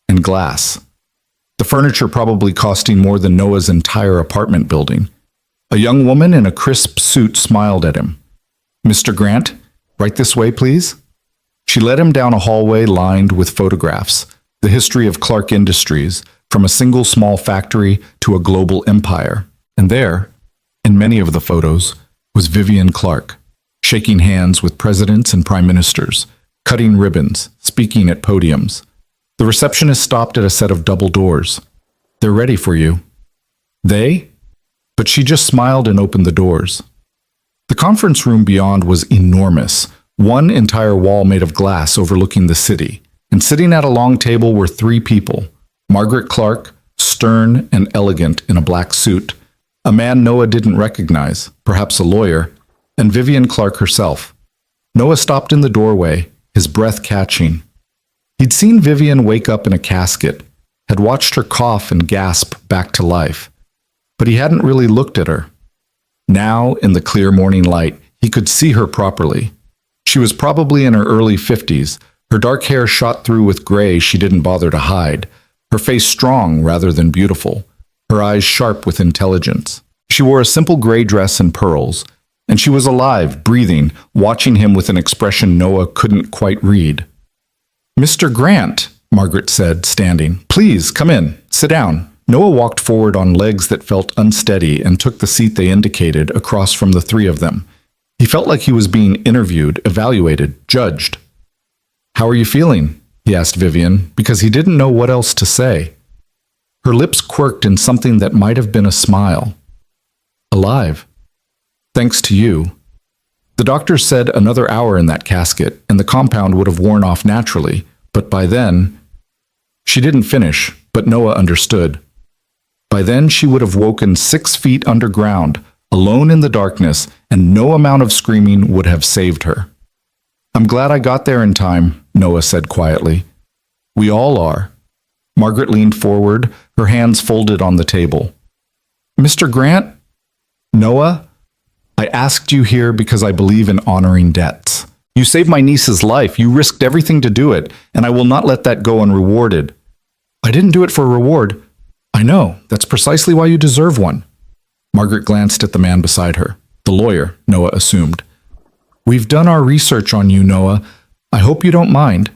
and glass. The furniture probably costing more than Noah's entire apartment building. A young woman in a crisp suit smiled at him. Mr. Grant, right this way, please. She led him down a hallway lined with photographs, the history of Clark Industries, from a single small factory to a global empire. And there, in many of the photos, was Vivian Clark, shaking hands with presidents and prime ministers, cutting ribbons, speaking at podiums. The receptionist stopped at a set of double doors. They're ready for you. They? But she just smiled and opened the doors. The conference room beyond was enormous, one entire wall made of glass overlooking the city, and sitting at a long table were 3 people, Margaret Clark, stern and elegant in a black suit, A man Noah didn't recognize, perhaps a lawyer, and Vivian Clark herself. Noah stopped in the doorway, his breath catching. He'd seen Vivian wake up in a casket, had watched her cough and gasp back to life, but he hadn't really looked at her. Now, in the clear morning light, he could see her properly. She was probably in her early 50s, her dark hair shot through with gray she didn't bother to hide, her face strong rather than beautiful, her eyes sharp with intelligence. She wore a simple gray dress and pearls, and she was alive, breathing, watching him with an expression Noah couldn't quite read. "Mr. Grant," Margaret said, standing. "Please, come in. Sit down." Noah walked forward on legs that felt unsteady and took the seat they indicated across from the three of them. He felt like he was being interviewed, evaluated, judged. "How are you feeling?" he asked Vivian, because he didn't know what else to say. Her lips quirked in something that might have been a smile. "Alive. Thanks to you." The doctor said another hour in that casket, and the compound would have worn off naturally, but by then... She didn't finish, but Noah understood. By then she would have woken 6 feet underground, alone in the darkness, and no amount of screaming would have saved her. "I'm glad I got there in time," Noah said quietly. "We all are." Margaret leaned forward, her hands folded on the table. "Mr. Grant?" "Noah, I asked you here because I believe in honoring debts. You saved my niece's life, you risked everything to do it, and I will not let that go unrewarded." "I didn't do it for a reward." "I know, that's precisely why you deserve one." Margaret glanced at the man beside her, the lawyer, Noah assumed. "We've done our research on you, Noah. I hope you don't mind.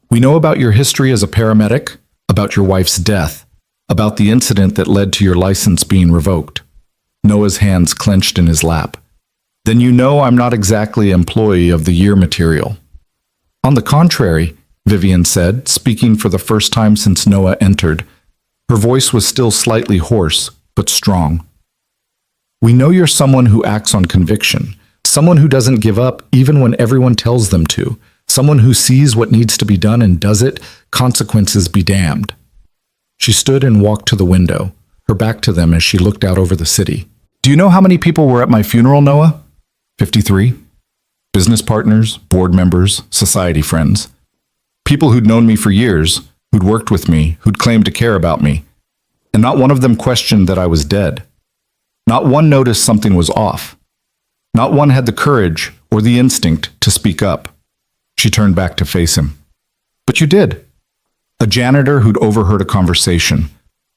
We know about your history as a paramedic, about your wife's death, about the incident that led to your license being revoked." Noah's hands clenched in his lap. "Then you know I'm not exactly employee of the year material." "On the contrary," Vivian said, speaking for the first time since Noah entered. Her voice was still slightly hoarse, but strong. "We know you're someone who acts on conviction, someone who doesn't give up even when everyone tells them to, someone who sees what needs to be done and does it, consequences be damned." She stood and walked to the window, her back to them as she looked out over the city. "Do you know how many people were at my funeral, Noah?" 53. Business partners, board members, society friends. People who'd known me for years, who'd worked with me, who'd claimed to care about me. And not one of them questioned that I was dead. Not one noticed something was off. Not one had the courage or the instinct to speak up. She turned back to face him. "But you did." A janitor who'd overheard a conversation.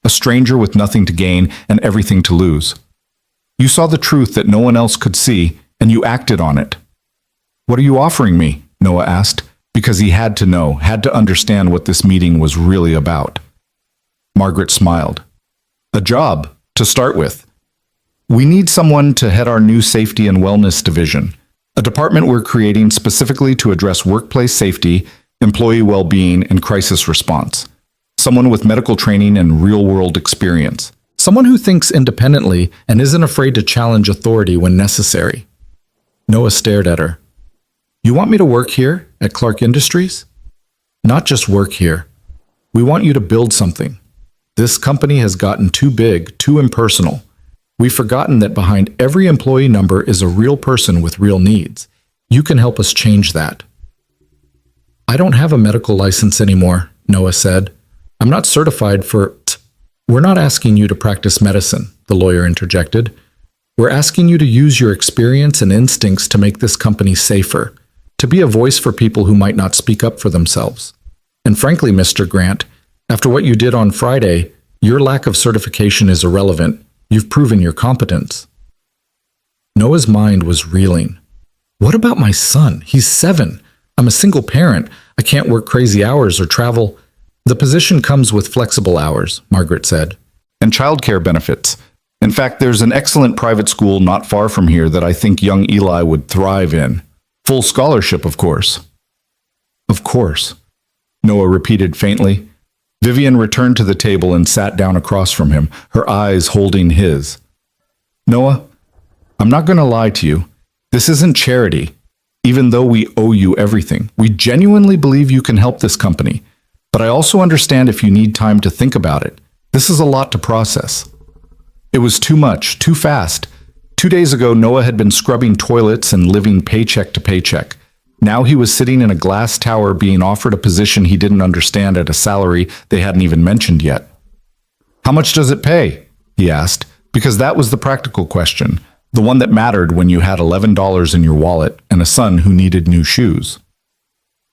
A stranger with nothing to gain and everything to lose. You saw the truth that no one else could see, and you acted on it. "What are you offering me?" Noah asked, because he had to know, had to understand what this meeting was really about. Margaret smiled. "A job, to start with. We need someone to head our new safety and wellness division, a department we're creating specifically to address workplace safety, employee well-being, and crisis response. Someone with medical training and real-world experience. Someone who thinks independently and isn't afraid to challenge authority when necessary." Noah stared at her. "You want me to work here, at Clark Industries?" "Not just work here. We want you to build something. This company has gotten too big, too impersonal. We've forgotten that behind every employee number is a real person with real needs. You can help us change that." "I don't have a medical license anymore," Noah said. "I'm not certified for..." "We're not asking you to practice medicine," the lawyer interjected. "We're asking you to use your experience and instincts to make this company safer, to be a voice for people who might not speak up for themselves. And frankly, Mr. Grant, after what you did on Friday, your lack of certification is irrelevant. You've proven your competence." Noah's mind was reeling. "What about my son? He's 7. I'm a single parent. I can't work crazy hours or travel." "The position comes with flexible hours," Margaret said. "And childcare benefits. In fact, there's an excellent private school not far from here that I think young Eli would thrive in. Full scholarship, of course." "Of course," Noah repeated faintly. Vivian returned to the table and sat down across from him, her eyes holding his. "Noah, I'm not going to lie to you. This isn't charity. Even though we owe you everything, we genuinely believe you can help this company. But I also understand if you need time to think about it. This is a lot to process." It was too much, too fast. 2 days ago, Noah had been scrubbing toilets and living paycheck to paycheck. Now he was sitting in a glass tower being offered a position he didn't understand at a salary they hadn't even mentioned yet. "How much does it pay?" he asked, because that was the practical question, the one that mattered when you had $11 in your wallet and a son who needed new shoes.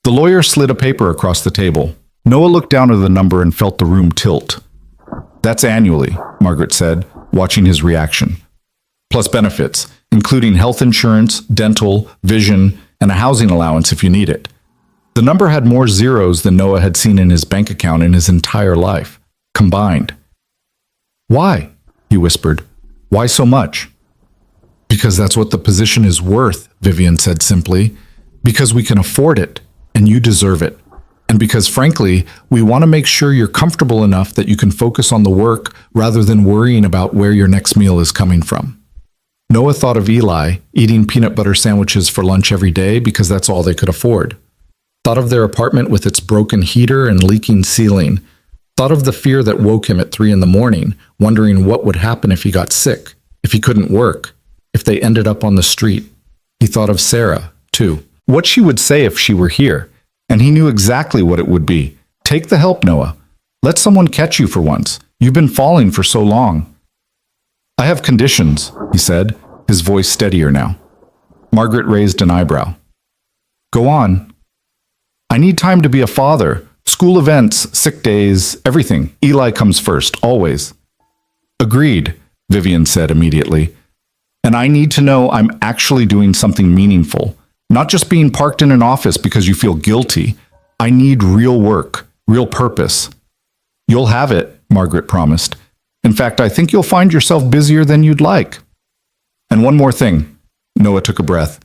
The lawyer slid a paper across the table. Noah looked down at the number and felt the room tilt. "That's annually," Margaret said, watching his reaction. "Plus benefits, including health insurance, dental, vision, and a housing allowance if you need it." The number had more zeros than Noah had seen in his bank account in his entire life, combined. "Why?" he whispered. "Why so much?" "Because that's what the position is worth," Vivian said simply. "Because we can afford it, and you deserve it. And because, frankly, we want to make sure you're comfortable enough that you can focus on the work rather than worrying about where your next meal is coming from." Noah thought of Eli, eating peanut butter sandwiches for lunch every day because that's all they could afford. Thought of their apartment with its broken heater and leaking ceiling. Thought of the fear that woke him at 3 a.m, wondering what would happen if he got sick, if he couldn't work, if they ended up on the street. He thought of Sarah, too. What she would say if she were here. And he knew exactly what it would be. Take the help, Noah. Let someone catch you for once. You've been falling for so long. "I have conditions," he said, his voice steadier now. Margaret raised an eyebrow. "Go on." "I need time to be a father. School events, sick days, everything. Eli comes first, always." "Agreed," Vivian said immediately. "And I need to know I'm actually doing something meaningful. Not just being parked in an office because you feel guilty. I need real work, real purpose." "You'll have it," Margaret promised. "In fact, I think you'll find yourself busier than you'd like." "And one more thing," Noah took a breath.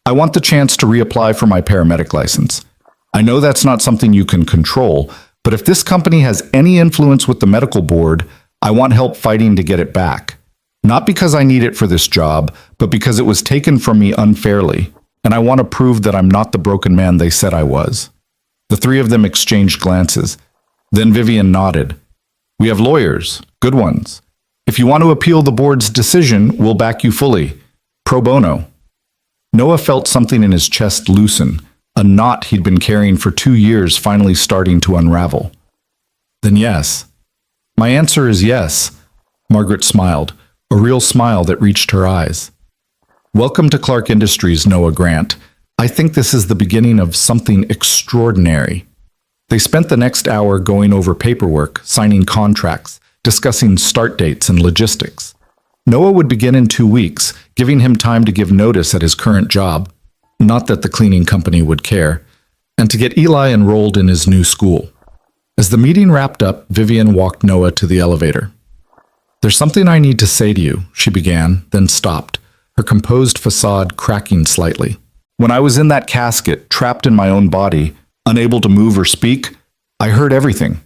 "I want the chance to reapply for my paramedic license. I know that's not something you can control, but if this company has any influence with the medical board, I want help fighting to get it back. Not because I need it for this job, but because it was taken from me unfairly. And I want to prove that I'm not the broken man they said I was." The three of them exchanged glances. Then Vivian nodded. "We have lawyers, good ones. If you want to appeal the board's decision, we'll back you fully. Pro bono." Noah felt something in his chest loosen, a knot he'd been carrying for 2 years finally starting to unravel. "Then yes." "My answer is yes." Margaret smiled, a real smile that reached her eyes. "Welcome to Clark Industries, Noah Grant. I think this is the beginning of something extraordinary." They spent the next hour going over paperwork, signing contracts, discussing start dates and logistics. Noah would begin in 2 weeks, giving him time to give notice at his current job. Not that the cleaning company would care. And to get Eli enrolled in his new school. As the meeting wrapped up, Vivian walked Noah to the elevator. "There's something I need to say to you," she began, then stopped, her composed facade cracking slightly. "When I was in that casket, trapped in my own body, unable to move or speak, I heard everything.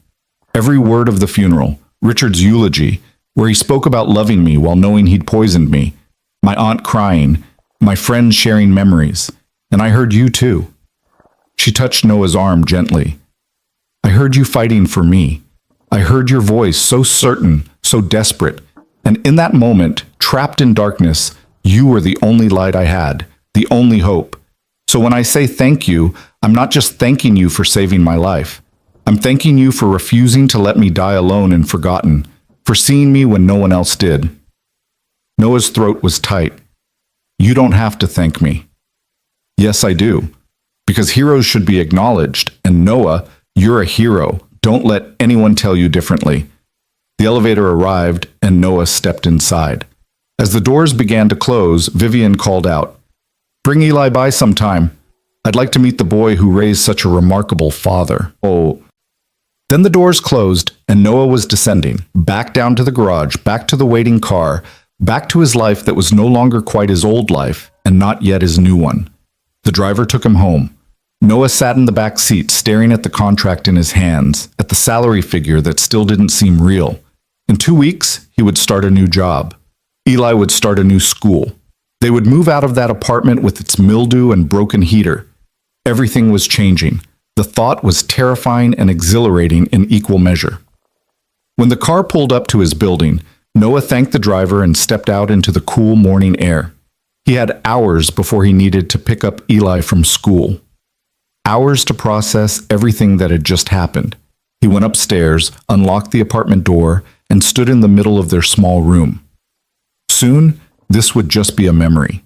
Every word of the funeral, Richard's eulogy, where he spoke about loving me while knowing he'd poisoned me, my aunt crying, my friends sharing memories, and I heard you too." She touched Noah's arm gently. "I heard you fighting for me. I heard your voice so certain, so desperate, and in that moment, trapped in darkness, you were the only light I had, the only hope. So when I say thank you, I'm not just thanking you for saving my life. I'm thanking you for refusing to let me die alone and forgotten, for seeing me when no one else did." Noah's throat was tight. "You don't have to thank me." "Yes, I do. Because heroes should be acknowledged, and Noah, you're a hero. Don't let anyone tell you differently." The elevator arrived, and Noah stepped inside. As the doors began to close, Vivian called out, "Bring Eli by sometime. I'd like to meet the boy who raised such a remarkable father." "Oh." Then the doors closed, and Noah was descending, back down to the garage, back to the waiting car, back to his life that was no longer quite his old life, and not yet his new one. The driver took him home. Noah sat in the back seat, staring at the contract in his hands, at the salary figure that still didn't seem real. In 2 weeks, he would start a new job. Eli would start a new school. They would move out of that apartment with its mildew and broken heater. Everything was changing. The thought was terrifying and exhilarating in equal measure. When the car pulled up to his building, Noah thanked the driver and stepped out into the cool morning air. He had hours before he needed to pick up Eli from school. Hours to process everything that had just happened. He went upstairs, unlocked the apartment door, and stood in the middle of their small room. Soon, this would just be a memory.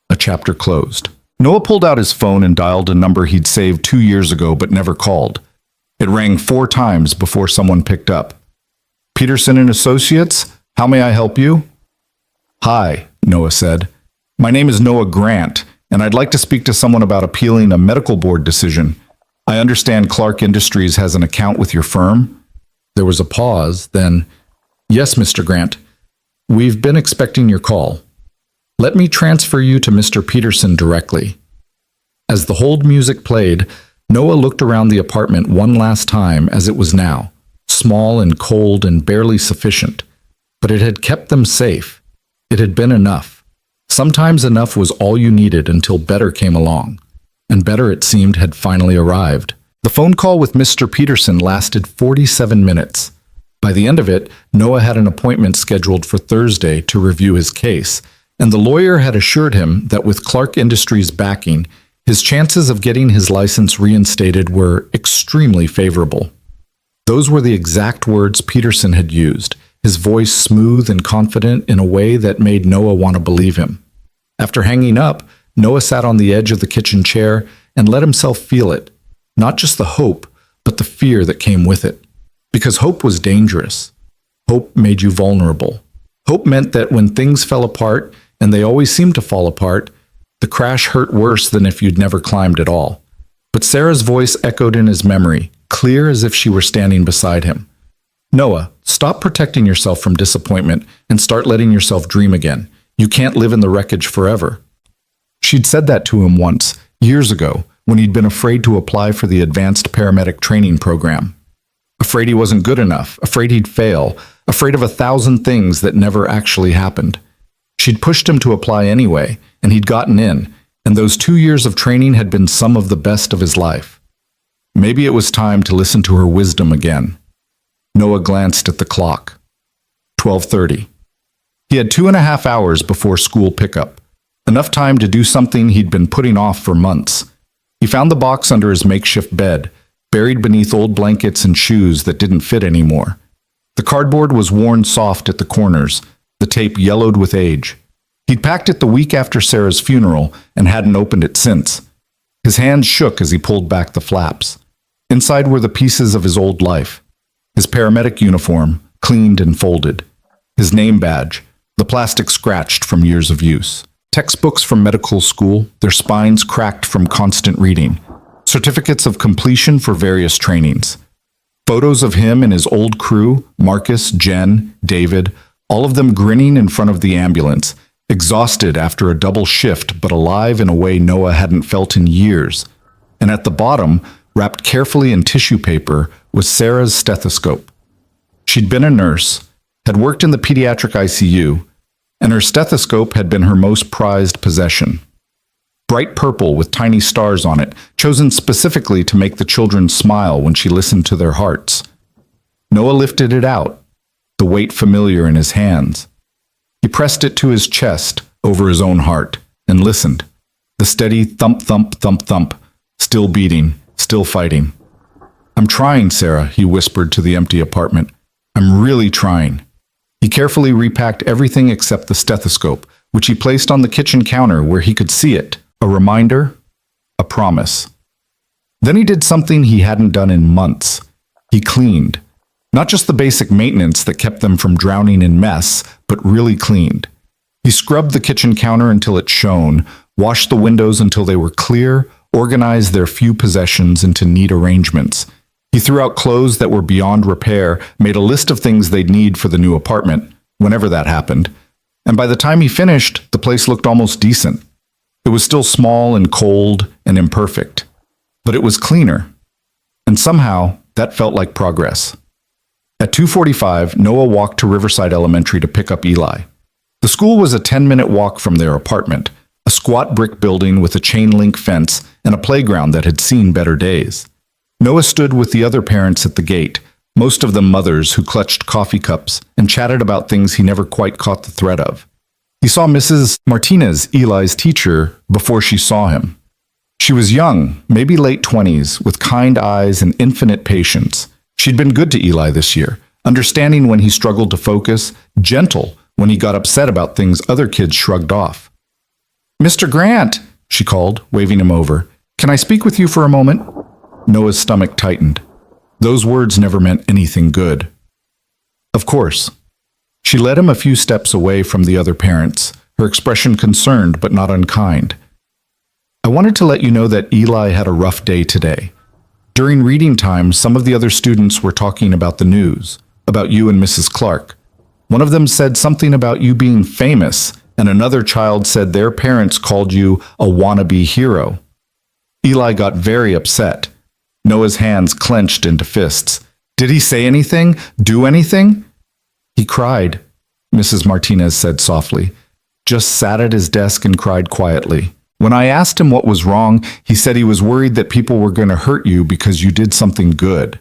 A chapter closed. Noah pulled out his phone and dialed a number he'd saved 2 years ago but never called. It rang 4 times before someone picked up. Peterson and Associates, how may I help you? Hi, Noah said. My name is Noah Grant, and I'd like to speak to someone about appealing a medical board decision. I understand Clark Industries has an account with your firm. There was a pause, then, Yes, Mr. Grant. We've been expecting your call. Let me transfer you to Mr. Peterson directly. As the hold music played, Noah looked around the apartment one last time as it was now, small and cold and barely sufficient. But it had kept them safe. It had been enough. Sometimes enough was all you needed until better came along. And better, it seemed, had finally arrived. The phone call with Mr. Peterson lasted 47 minutes. By the end of it, Noah had an appointment scheduled for Thursday to review his case, and the lawyer had assured him that with Clark Industries' backing, his chances of getting his license reinstated were extremely favorable. Those were the exact words Peterson had used, his voice smooth and confident in a way that made Noah want to believe him. After hanging up, Noah sat on the edge of the kitchen chair and let himself feel it, not just the hope, but the fear that came with it. Because hope was dangerous. Hope made you vulnerable. Hope meant that when things fell apart, and they always seemed to fall apart, the crash hurt worse than if you'd never climbed at all. But Sarah's voice echoed in his memory, clear as if she were standing beside him. Noah, stop protecting yourself from disappointment and start letting yourself dream again. You can't live in the wreckage forever. She'd said that to him once, years ago, when he'd been afraid to apply for the advanced paramedic training program. Afraid he wasn't good enough, afraid he'd fail, afraid of 1,000 things that never actually happened. She'd pushed him to apply anyway, and he'd gotten in, and those 2 years of training had been some of the best of his life. Maybe it was time to listen to her wisdom again. Noah glanced at the clock. 12:30. He had 2.5 hours before school pickup, enough time to do something he'd been putting off for months. He found the box under his makeshift bed, buried beneath old blankets and shoes that didn't fit anymore. The cardboard was worn soft at the corners, the tape yellowed with age. He'd packed it the week after Sarah's funeral and hadn't opened it since. His hands shook as he pulled back the flaps. Inside were the pieces of his old life. His paramedic uniform, cleaned and folded. His name badge, the plastic scratched from years of use. Textbooks from medical school, their spines cracked from constant reading. Certificates of completion for various trainings. Photos of him and his old crew, Marcus, Jen, David, all of them grinning in front of the ambulance, exhausted after a double shift but alive in a way Noah hadn't felt in years. And at the bottom, wrapped carefully in tissue paper, was Sarah's stethoscope. She'd been a nurse, had worked in the pediatric ICU, and her stethoscope had been her most prized possession. Bright purple with tiny stars on it, chosen specifically to make the children smile when she listened to their hearts. Noah lifted it out, the weight familiar in his hands. He pressed it to his chest, over his own heart, and listened. The steady thump, thump, thump, thump, still beating, still fighting. I'm trying, Sarah, he whispered to the empty apartment. I'm really trying. He carefully repacked everything except the stethoscope, which he placed on the kitchen counter where he could see it. A reminder, a promise. Then he did something he hadn't done in months. He cleaned. Not just the basic maintenance that kept them from drowning in mess, but really cleaned. He scrubbed the kitchen counter until it shone, washed the windows until they were clear, organized their few possessions into neat arrangements. He threw out clothes that were beyond repair, made a list of things they'd need for the new apartment, whenever that happened. And by the time he finished, the place looked almost decent. It was still small and cold and imperfect, but it was cleaner. And somehow, that felt like progress. At 2:45, Noah walked to Riverside Elementary to pick up Eli. The school was a 10-minute walk from their apartment, a squat brick building with a chain-link fence and a playground that had seen better days. Noah stood with the other parents at the gate, most of them mothers who clutched coffee cups and chatted about things he never quite caught the thread of. He saw Mrs. Martinez, Eli's teacher, before she saw him. She was young, maybe late 20s, with kind eyes and infinite patience. She'd been good to Eli this year, understanding when he struggled to focus, gentle when he got upset about things other kids shrugged off. "Mr. Grant," she called, waving him over. "Can I speak with you for a moment?" Noah's stomach tightened. Those words never meant anything good. Of course. She led him a few steps away from the other parents, her expression concerned but not unkind. "I wanted to let you know that Eli had a rough day today. During reading time, some of the other students were talking about the news, about you and Mrs. Clark. One of them said something about you being famous, and another child said their parents called you a wannabe hero." Eli got very upset. Noah's hands clenched into fists. "Did he say anything? Do anything?" "He cried," Mrs. Martinez said softly. "Just sat at his desk and cried quietly. When I asked him what was wrong, he said he was worried that people were going to hurt you because you did something good."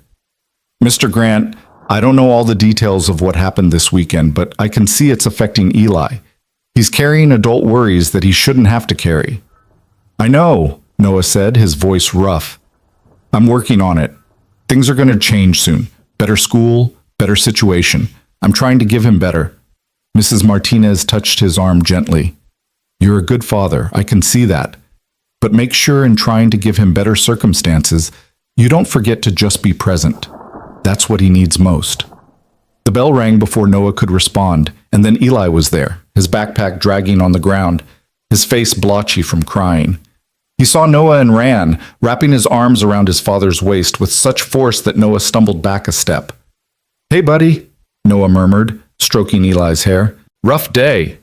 "Mr. Grant, I don't know all the details of what happened this weekend, but I can see it's affecting Eli. He's carrying adult worries that he shouldn't have to carry." "I know," Noah said, his voice rough. "I'm working on it. Things are going to change soon. Better school, better situation. I'm trying to give him better." Mrs. Martinez touched his arm gently. "You're a good father, I can see that. But make sure in trying to give him better circumstances, you don't forget to just be present. That's what he needs most." The bell rang before Noah could respond, and then Eli was there, his backpack dragging on the ground, his face blotchy from crying. He saw Noah and ran, wrapping his arms around his father's waist with such force that Noah stumbled back a step. "Hey, buddy," Noah murmured, stroking Eli's hair. "Rough day."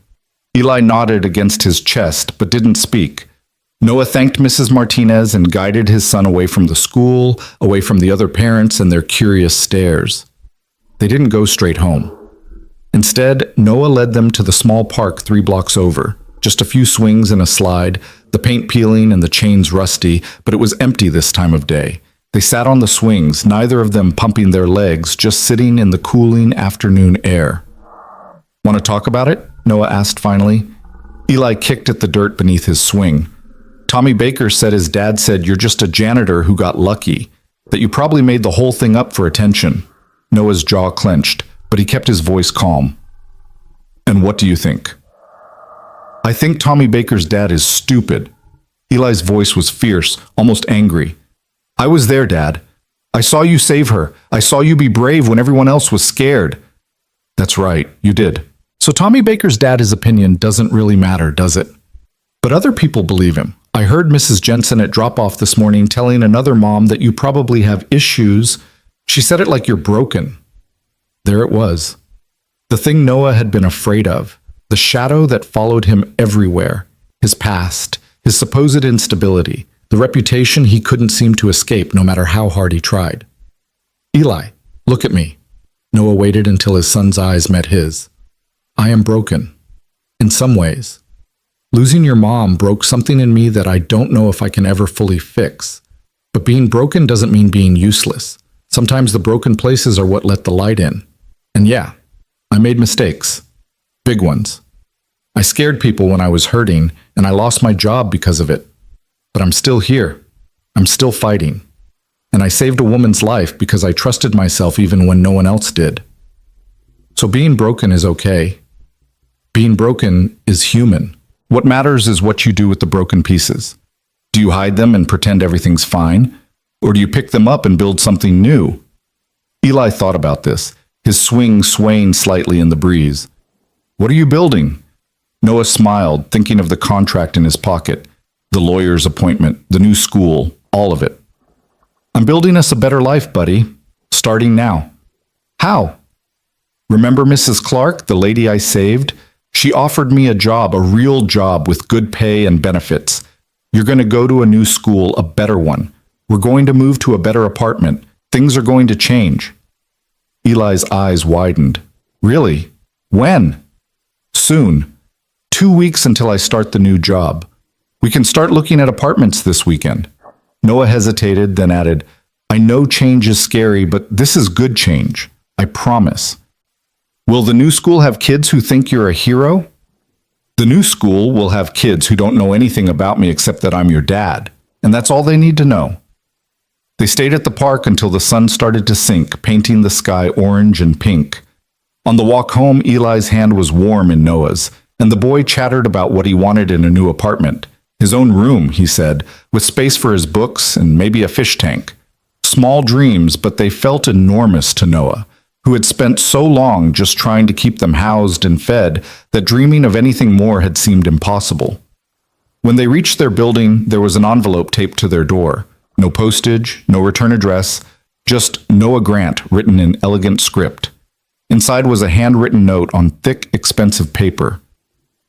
Eli nodded against his chest, but didn't speak. Noah thanked Mrs. Martinez and guided his son away from the school, away from the other parents and their curious stares. They didn't go straight home. Instead, Noah led them to the small park 3 blocks over. Just a few swings and a slide, the paint peeling and the chains rusty, but it was empty this time of day. They sat on the swings, neither of them pumping their legs, just sitting in the cooling afternoon air. "Want to talk about it?" Noah asked finally. Eli kicked at the dirt beneath his swing. "Tommy Baker said his dad said you're just a janitor who got lucky, that you probably made the whole thing up for attention." Noah's jaw clenched, but he kept his voice calm. "And what do you think?" "I think Tommy Baker's dad is stupid." Eli's voice was fierce, almost angry. "I was there, Dad. I saw you save her. I saw you be brave when everyone else was scared." "That's right, you did." "So Tommy Baker's dad's opinion doesn't really matter, does it?" "But other people believe him. I heard Mrs. Jensen at drop-off this morning telling another mom that you probably have issues. She said it like you're broken." There it was. The thing Noah had been afraid of. The shadow that followed him everywhere. His past, his supposed instability, the reputation he couldn't seem to escape no matter how hard he tried. "Eli, look at me." Noah waited until his son's eyes met his. "I am broken. In some ways. Losing your mom broke something in me that I don't know if I can ever fully fix. But being broken doesn't mean being useless. Sometimes the broken places are what let the light in. And yeah, I made mistakes. Big ones. I scared people when I was hurting, and I lost my job because of it. But I'm still here. I'm still fighting. And I saved a woman's life because I trusted myself even when no one else did. So being broken is okay. Being broken is human. What matters is what you do with the broken pieces. Do you hide them and pretend everything's fine? Or do you pick them up and build something new?" Eli thought about this, his swing swaying slightly in the breeze. "What are you building?" Noah smiled, thinking of the contract in his pocket, the lawyer's appointment, the new school, all of it. "I'm building us a better life, buddy, starting now." "How?" "Remember Mrs. Clark, the lady I saved? She offered me a job, a real job with good pay and benefits. You're going to go to a new school, a better one. We're going to move to a better apartment. Things are going to change." Eli's eyes widened. "Really? When?" "Soon. 2 weeks until I start the new job. We can start looking at apartments this weekend." Noah hesitated, then added, I know change is scary, but this is good change. I promise. Will the new school have kids who think you're a hero? The new school will have kids who don't know anything about me except that I'm your dad, and that's all they need to know. They stayed at the park until the sun started to sink, painting the sky orange and pink. On the walk home, Eli's hand was warm in Noah's, and the boy chattered about what he wanted in a new apartment. His own room, he said, with space for his books and maybe a fish tank. Small dreams, but they felt enormous to Noah, who had spent so long just trying to keep them housed and fed that dreaming of anything more had seemed impossible. When they reached their building, there was an envelope taped to their door. No postage, no return address, just Noah Grant written in elegant script. Inside was a handwritten note on thick, expensive paper.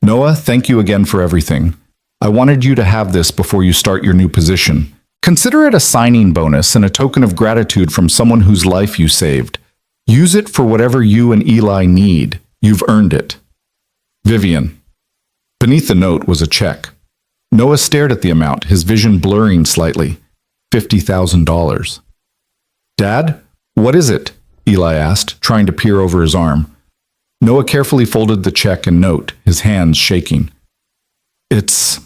Noah, thank you again for everything. I wanted you to have this before you start your new position. Consider it a signing bonus and a token of gratitude from someone whose life you saved. Use it for whatever you and Eli need. You've earned it. Vivian. Beneath the note was a check. Noah stared at the amount, his vision blurring slightly. $50,000. Dad, what is it? Eli asked, trying to peer over his arm. Noah carefully folded the check and note, his hands shaking. It's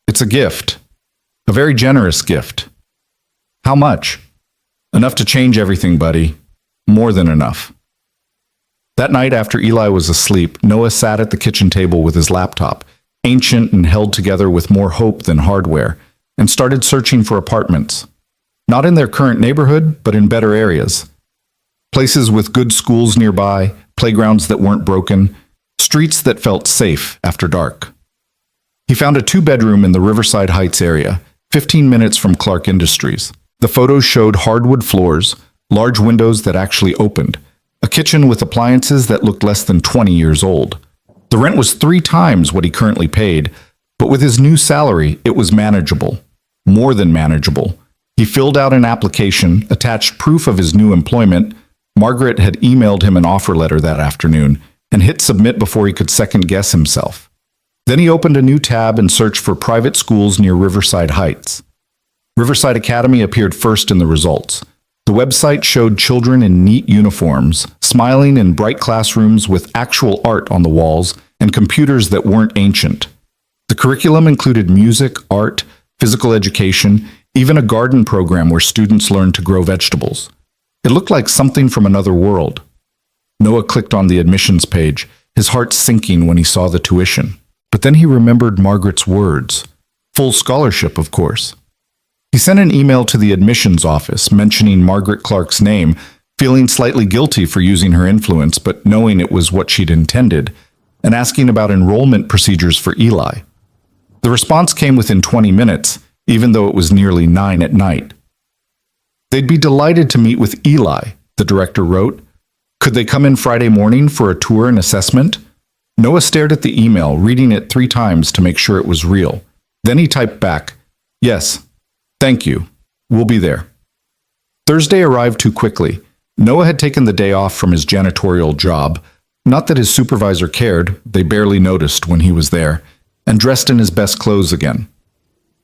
a gift. A very generous gift. How much? Enough to change everything, buddy. More than enough. That night after Eli was asleep, Noah sat at the kitchen table with his laptop, ancient and held together with more hope than hardware, and started searching for apartments. Not in their current neighborhood, but in better areas. Places with good schools nearby, playgrounds that weren't broken, streets that felt safe after dark. He found a 2-bedroom in the Riverside Heights area, 15 minutes from Clark Industries. The photos showed hardwood floors, large windows that actually opened, a kitchen with appliances that looked less than 20 years old. The rent was 3 times what he currently paid, but with his new salary, it was manageable. More than manageable. He filled out an application, attached proof of his new employment. Margaret had emailed him an offer letter that afternoon, and hit submit before he could second-guess himself. Then he opened a new tab and searched for private schools near Riverside Heights. Riverside Academy appeared first in the results. The website showed children in neat uniforms, smiling in bright classrooms with actual art on the walls and computers that weren't ancient. The curriculum included music, art, physical education, even a garden program where students learned to grow vegetables. It looked like something from another world. Noah clicked on the admissions page, his heart sinking when he saw the tuition. But then he remembered Margaret's words. Full scholarship, of course. He sent an email to the admissions office mentioning Margaret Clark's name, feeling slightly guilty for using her influence, but knowing it was what she'd intended, and asking about enrollment procedures for Eli. The response came within 20 minutes, even though it was nearly 9 at night. They'd be delighted to meet with Eli, the director wrote. Could they come in Friday morning for a tour and assessment? Noah stared at the email, reading it 3 times to make sure it was real. Then he typed back, "Yes, thank you. We'll be there." Thursday arrived too quickly. Noah had taken the day off from his janitorial job. Not that his supervisor cared, they barely noticed when he was there, and dressed in his best clothes again.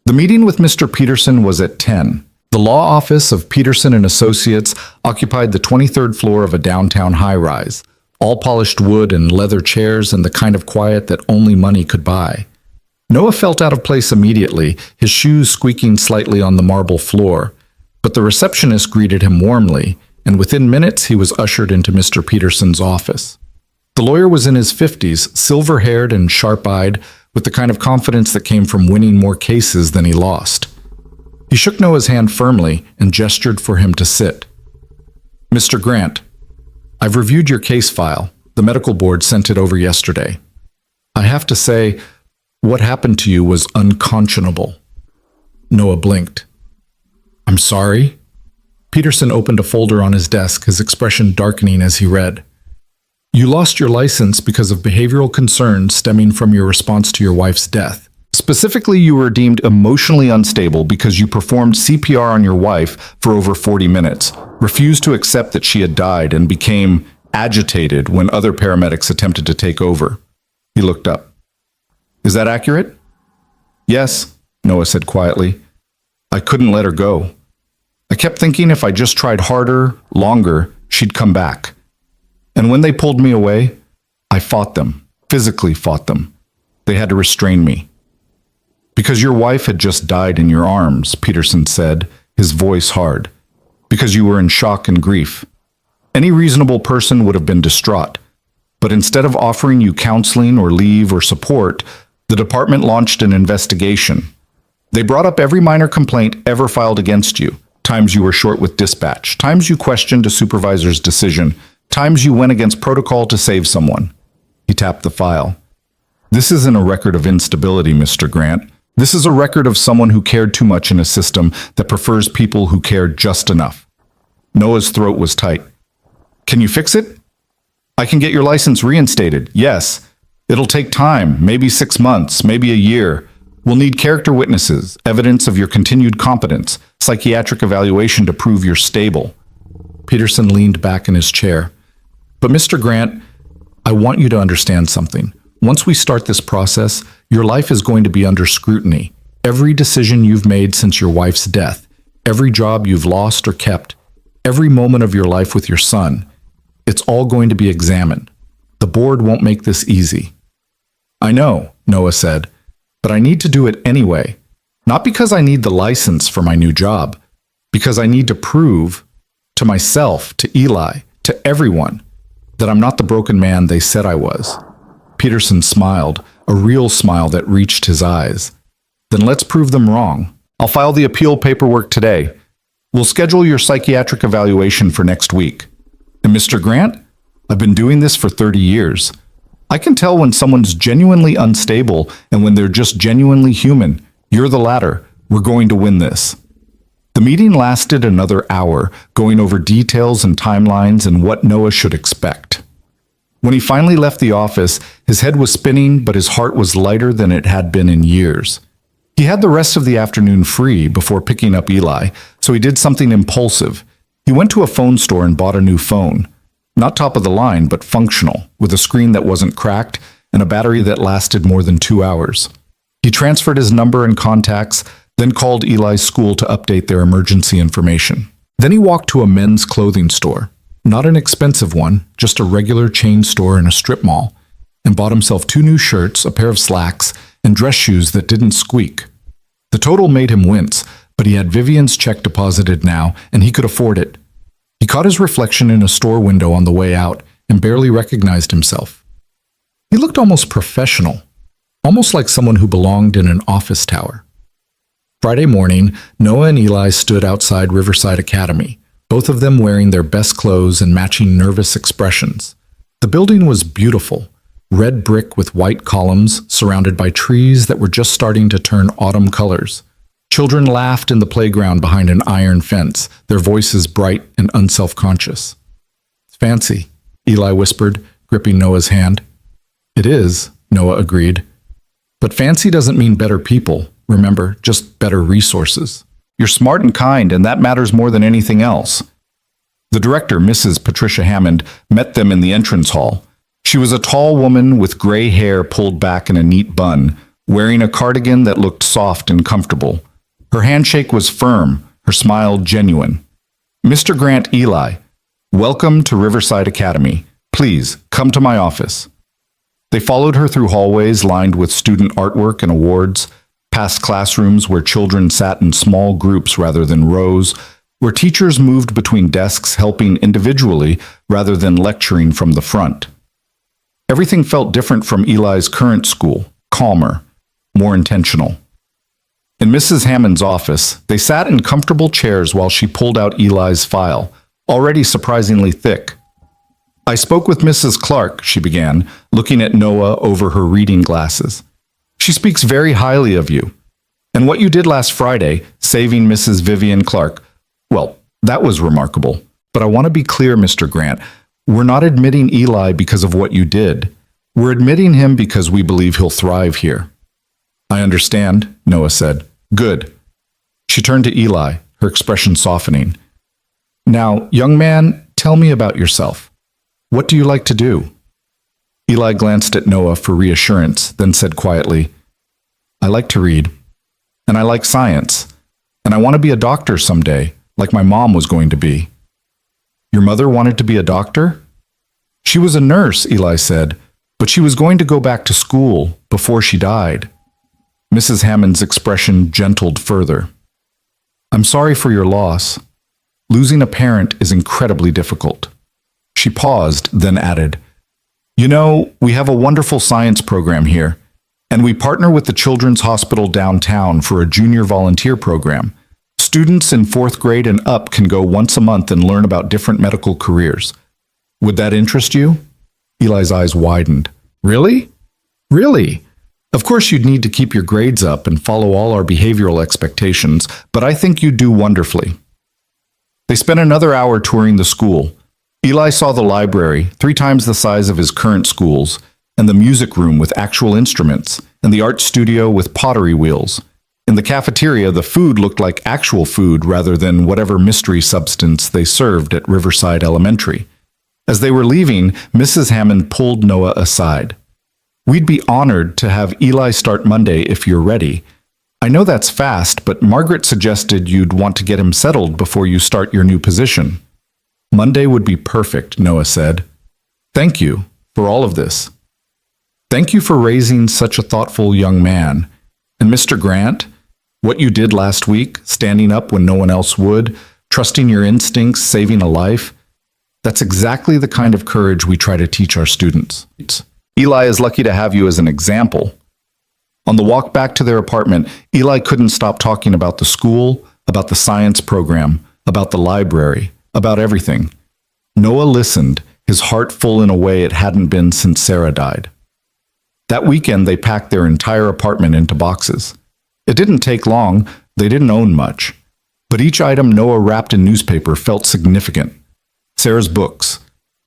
The meeting with Mr. Peterson was at 10. The law office of Peterson and Associates occupied the 23rd floor of a downtown high-rise. All polished wood and leather chairs and the kind of quiet that only money could buy. Noah felt out of place immediately, his shoes squeaking slightly on the marble floor. But the receptionist greeted him warmly, and within minutes he was ushered into Mr. Peterson's office. The lawyer was in his 50s, silver-haired and sharp-eyed, with the kind of confidence that came from winning more cases than he lost. He shook Noah's hand firmly and gestured for him to sit. "Mr. Grant, I've reviewed your case file. The medical board sent it over yesterday. I have to say, what happened to you was unconscionable." Noah blinked. "I'm sorry?" Peterson opened a folder on his desk, his expression darkening as he read. "You lost your license because of behavioral concerns stemming from your response to your wife's death. Specifically, you were deemed emotionally unstable because you performed CPR on your wife for over 40 minutes, refused to accept that she had died, and became agitated when other paramedics attempted to take over." He looked up. "Is that accurate?" "Yes," Noah said quietly. "I couldn't let her go. I kept thinking if I just tried harder, longer, she'd come back. And when they pulled me away, I fought them, physically fought them. They had to restrain me. Because your wife had just died in your arms, Peterson said, his voice hard. Because you were in shock and grief. Any reasonable person would have been distraught. But instead of offering you counseling or leave or support, the department launched an investigation. They brought up every minor complaint ever filed against you. Times you were short with dispatch, times you questioned a supervisor's decision, times you went against protocol to save someone. He tapped the file. This isn't a record of instability, Mr. Grant. This is a record of someone who cared too much in a system that prefers people who care just enough. Noah's throat was tight. Can you fix it? I can get your license reinstated, yes. It'll take time, maybe 6 months, maybe a year. We'll need character witnesses, evidence of your continued competence, psychiatric evaluation to prove you're stable. Peterson leaned back in his chair. But Mr. Grant, I want you to understand something. Once we start this process, your life is going to be under scrutiny. Every decision you've made since your wife's death, every job you've lost or kept, every moment of your life with your son, it's all going to be examined. The board won't make this easy. I know, Noah said, but I need to do it anyway. Not because I need the license for my new job, because I need to prove to myself, to Eli, to everyone, that I'm not the broken man they said I was. Peterson smiled, a real smile that reached his eyes. Then let's prove them wrong. I'll file the appeal paperwork today. We'll schedule your psychiatric evaluation for next week. And Mr. Grant, I've been doing this for 30 years. I can tell when someone's genuinely unstable and when they're just genuinely human. You're the latter. We're going to win this. The meeting lasted another hour, going over details and timelines and what Noah should expect. When he finally left the office, his head was spinning, but his heart was lighter than it had been in years. He had the rest of the afternoon free before picking up Eli, so he did something impulsive. He went to a phone store and bought a new phone. Not top of the line, but functional, with a screen that wasn't cracked and a battery that lasted more than 2 hours. He transferred his number and contacts, then called Eli's school to update their emergency information. Then he walked to a men's clothing store. Not an expensive one, just a regular chain store in a strip mall, and bought himself 2 new shirts, a pair of slacks, and dress shoes that didn't squeak. The total made him wince, but he had Vivian's check deposited now, and he could afford it. He caught his reflection in a store window on the way out and barely recognized himself. He looked almost professional, almost like someone who belonged in an office tower. Friday morning, Noah and Eli stood outside Riverside Academy, both of them wearing their best clothes and matching nervous expressions. The building was beautiful, red brick with white columns surrounded by trees that were just starting to turn autumn colors. Children laughed in the playground behind an iron fence, their voices bright and unselfconscious. "It's fancy," Eli whispered, gripping Noah's hand. "It is," Noah agreed. "But fancy doesn't mean better people, remember, just better resources. You're smart and kind, and that matters more than anything else." The director, Mrs. Patricia Hammond, met them in the entrance hall. She was a tall woman with gray hair pulled back in a neat bun, wearing a cardigan that looked soft and comfortable. Her handshake was firm, her smile genuine. "Mr. Grant, Eli, welcome to Riverside Academy. Please, come to my office." They followed her through hallways lined with student artwork and awards, past classrooms where children sat in small groups rather than rows, where teachers moved between desks helping individually rather than lecturing from the front. Everything felt different from Eli's current school, calmer, more intentional. In Mrs. Hammond's office, they sat in comfortable chairs while she pulled out Eli's file, already surprisingly thick. "I spoke with Mrs. Clark," she began, looking at Noah over her reading glasses. "She speaks very highly of you. And what you did last Friday, saving Mrs. Vivian Clark, well, that was remarkable. But I want to be clear, Mr. Grant, we're not admitting Eli because of what you did. We're admitting him because we believe he'll thrive here." "I understand," Noah said. "Good." She turned to Eli, her expression softening. "Now, young man, tell me about yourself. What do you like to do?" Eli glanced at Noah for reassurance, then said quietly, "I like to read, and I like science, and I want to be a doctor someday, like my mom was going to be. Your mother wanted to be a doctor? She was a nurse, Eli said, but she was going to go back to school before she died. Mrs. Hammond's expression gentled further. I'm sorry for your loss. Losing a parent is incredibly difficult. She paused, then added, You know, we have a wonderful science program here, and we partner with the Children's Hospital downtown for a junior volunteer program. Students in 4th grade and up can go once a month and learn about different medical careers. Would that interest you? Eli's eyes widened. Really? Really? Of course you'd need to keep your grades up and follow all our behavioral expectations, but I think you'd do wonderfully. They spent another hour touring the school. Eli saw the library, 3 times the size of his current schools, and the music room with actual instruments, and the art studio with pottery wheels. In the cafeteria, the food looked like actual food rather than whatever mystery substance they served at Riverside Elementary. As they were leaving, Mrs. Hammond pulled Noah aside. We'd be honored to have Eli start Monday if you're ready. I know that's fast, but Margaret suggested you'd want to get him settled before you start your new position. Monday would be perfect, Noah said. Thank you for all of this. Thank you for raising such a thoughtful young man. And Mr. Grant, what you did last week, standing up when no one else would, trusting your instincts, saving a life, that's exactly the kind of courage we try to teach our students. Eli is lucky to have you as an example. On the walk back to their apartment, Eli couldn't stop talking about the school, about the science program, about the library, about everything. Noah listened, his heart full in a way it hadn't been since Sarah died. That weekend, they packed their entire apartment into boxes. It didn't take long, they didn't own much. But each item Noah wrapped in newspaper felt significant. Sarah's books,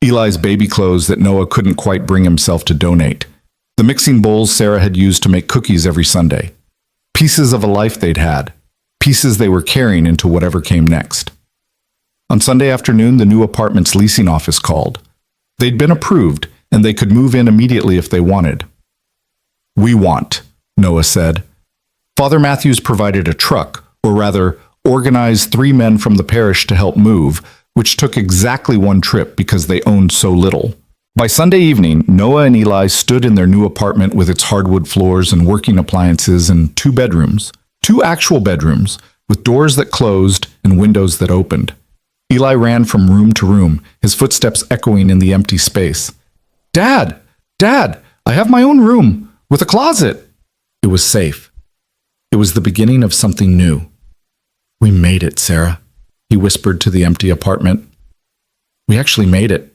Eli's baby clothes that Noah couldn't quite bring himself to donate, the mixing bowls Sarah had used to make cookies every Sunday, pieces of a life they'd had, pieces they were carrying into whatever came next. On Sunday afternoon, the new apartment's leasing office called. They'd been approved, and they could move in immediately if they wanted. We want, Noah said. Father Matthews provided a truck, or rather, organized 3 men from the parish to help move, which took exactly 1 trip because they owned so little. By Sunday evening, Noah and Eli stood in their new apartment with its hardwood floors and working appliances and 2 bedrooms, 2 actual bedrooms, with doors that closed and windows that opened. Eli ran from room to room, his footsteps echoing in the empty space. Dad! Dad! I have my own room, with a closet! It was safe. It was the beginning of something new. We made it, Sarah, he whispered to the empty apartment. We actually made it.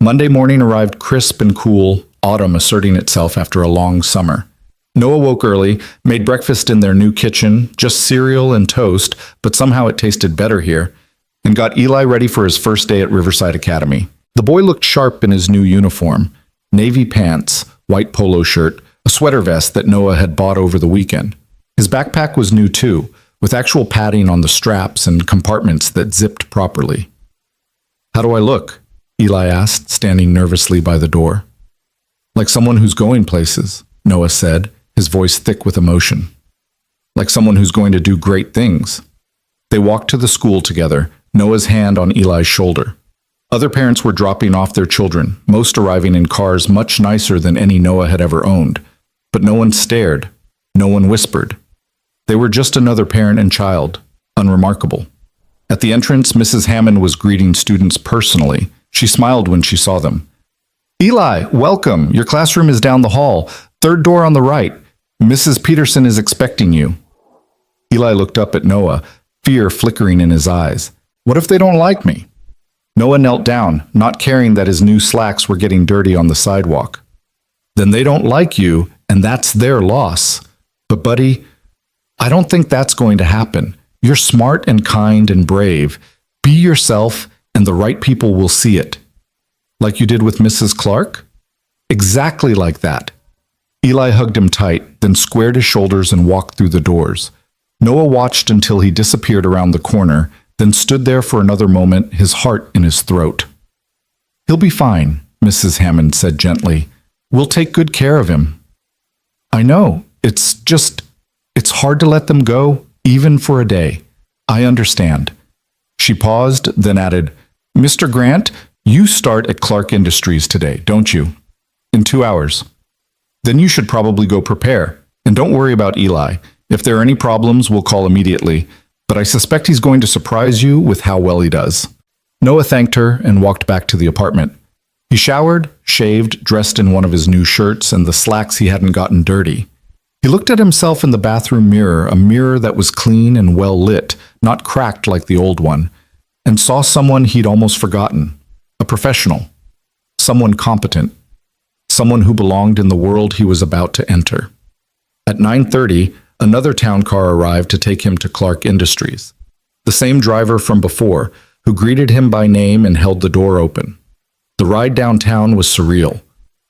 Monday morning arrived crisp and cool, autumn asserting itself after a long summer. Noah woke early, made breakfast in their new kitchen, just cereal and toast, but somehow it tasted better here, and got Eli ready for his first day at Riverside Academy. The boy looked sharp in his new uniform, navy pants, white polo shirt, a sweater vest that Noah had bought over the weekend. His backpack was new too, with actual padding on the straps and compartments that zipped properly. How do I look? Eli asked, standing nervously by the door. Like someone who's going places, Noah said, his voice thick with emotion. Like someone who's going to do great things. They walked to the school together, Noah's hand on Eli's shoulder. Other parents were dropping off their children, most arriving in cars much nicer than any Noah had ever owned. But no one stared, no one whispered. They were just another parent and child, unremarkable. At the entrance, Mrs. Hammond was greeting students personally. She smiled when she saw them. Eli, welcome. Your classroom is down the hall, 3rd door on the right. Mrs. Peterson is expecting you. Eli looked up at Noah, fear flickering in his eyes. What if they don't like me? Noah knelt down, not caring that his new slacks were getting dirty on the sidewalk. Then they don't like you, and that's their loss. But buddy, I don't think that's going to happen. You're smart and kind and brave. Be yourself, and the right people will see it. Like you did with Mrs. Clark? Exactly like that. Eli hugged him tight, then squared his shoulders and walked through the doors. Noah watched until he disappeared around the corner, then stood there for another moment, his heart in his throat. He'll be fine, Mrs. Hammond said gently. We'll take good care of him. I know, it's hard to let them go, even for a day. I understand. She paused, then added, Mr. Grant, you start at Clark Industries today, don't you? In 2 hours. Then you should probably go prepare. And don't worry about Eli. If there are any problems, we'll call immediately. But I suspect he's going to surprise you with how well he does. Noah thanked her and walked back to the apartment. He showered, shaved, dressed in one of his new shirts and the slacks he hadn't gotten dirty. He looked at himself in the bathroom mirror, a mirror that was clean and well lit, not cracked like the old one, and saw someone he'd almost forgotten. A professional. Someone competent. Someone who belonged in the world he was about to enter. At 9:30, another town car arrived to take him to Clark Industries. The same driver from before, who greeted him by name and held the door open. The ride downtown was surreal.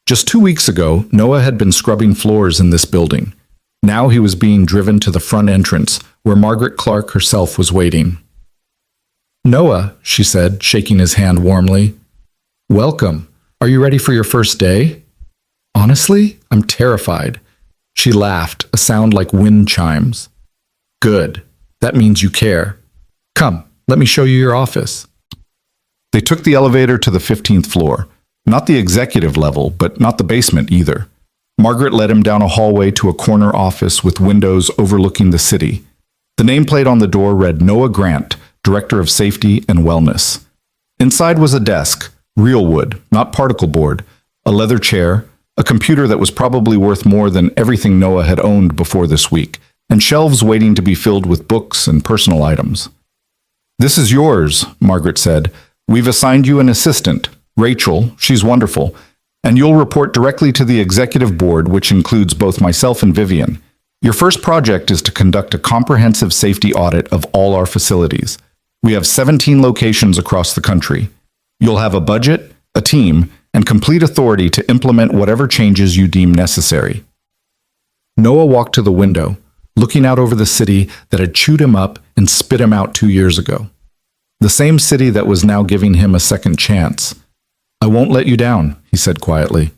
Just 2 weeks ago, Noah had been scrubbing floors in this building. Now he was being driven to the front entrance, where Margaret Clark herself was waiting. Noah, she said, shaking his hand warmly. Welcome. Are you ready for your first day? Honestly, I'm terrified. She laughed, a sound like wind chimes. Good. That means you care. Come, let me show you your office. They took the elevator to the 15th floor. Not the executive level, but not the basement either. Margaret led him down a hallway to a corner office with windows overlooking the city. The nameplate on the door read Noah Grant, Director of Safety and Wellness. Inside was a desk, real wood, not particle board, a leather chair, a computer that was probably worth more than everything Noah had owned before this week, and shelves waiting to be filled with books and personal items. This is yours, Margaret said. We've assigned you an assistant, Rachel. She's wonderful. And you'll report directly to the executive board, which includes both myself and Vivian. Your first project is to conduct a comprehensive safety audit of all our facilities. We have 17 locations across the country. You'll have a budget, a team, and complete authority to implement whatever changes you deem necessary. Noah walked to the window, looking out over the city that had chewed him up and spit him out 2 years ago. The same city that was now giving him a second chance. I won't let you down, he said quietly.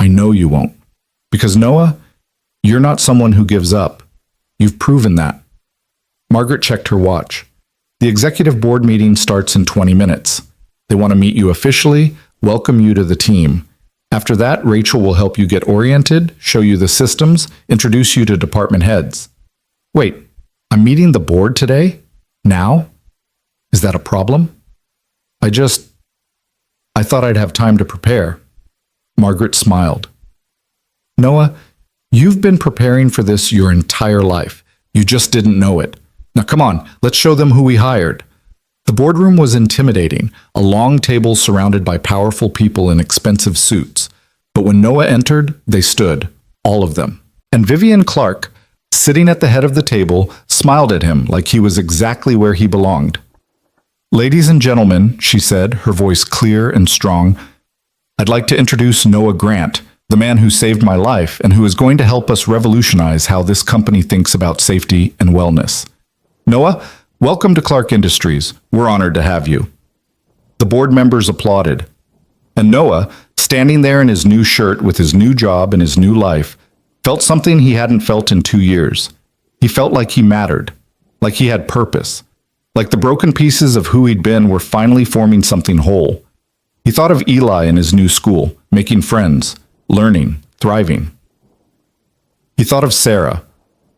I know you won't. Because Noah, you're not someone who gives up. You've proven that. Margaret checked her watch. The executive board meeting starts in 20 minutes. They want to meet you officially, welcome you to the team. After that, Rachel will help you get oriented, show you the systems, introduce you to department heads. Wait, I'm meeting the board today? Now? Is that a problem? I thought I'd have time to prepare. Margaret smiled. Noah, you've been preparing for this your entire life. You just didn't know it. Now come on, let's show them who we hired. The boardroom was intimidating, a long table surrounded by powerful people in expensive suits. But when Noah entered, they stood, all of them. And Vivian Clark, sitting at the head of the table, smiled at him like he was exactly where he belonged. Ladies and gentlemen, she said, her voice clear and strong, I'd like to introduce Noah Grant, the man who saved my life and who is going to help us revolutionize how this company thinks about safety and wellness. Noah, welcome to Clark Industries. We're honored to have you. The board members applauded. And Noah, standing there in his new shirt with his new job and his new life, felt something he hadn't felt in 2 years. He felt like he mattered, like he had purpose. Like the broken pieces of who he'd been were finally forming something whole. He thought of Eli in his new school, making friends, learning, thriving. He thought of Sarah,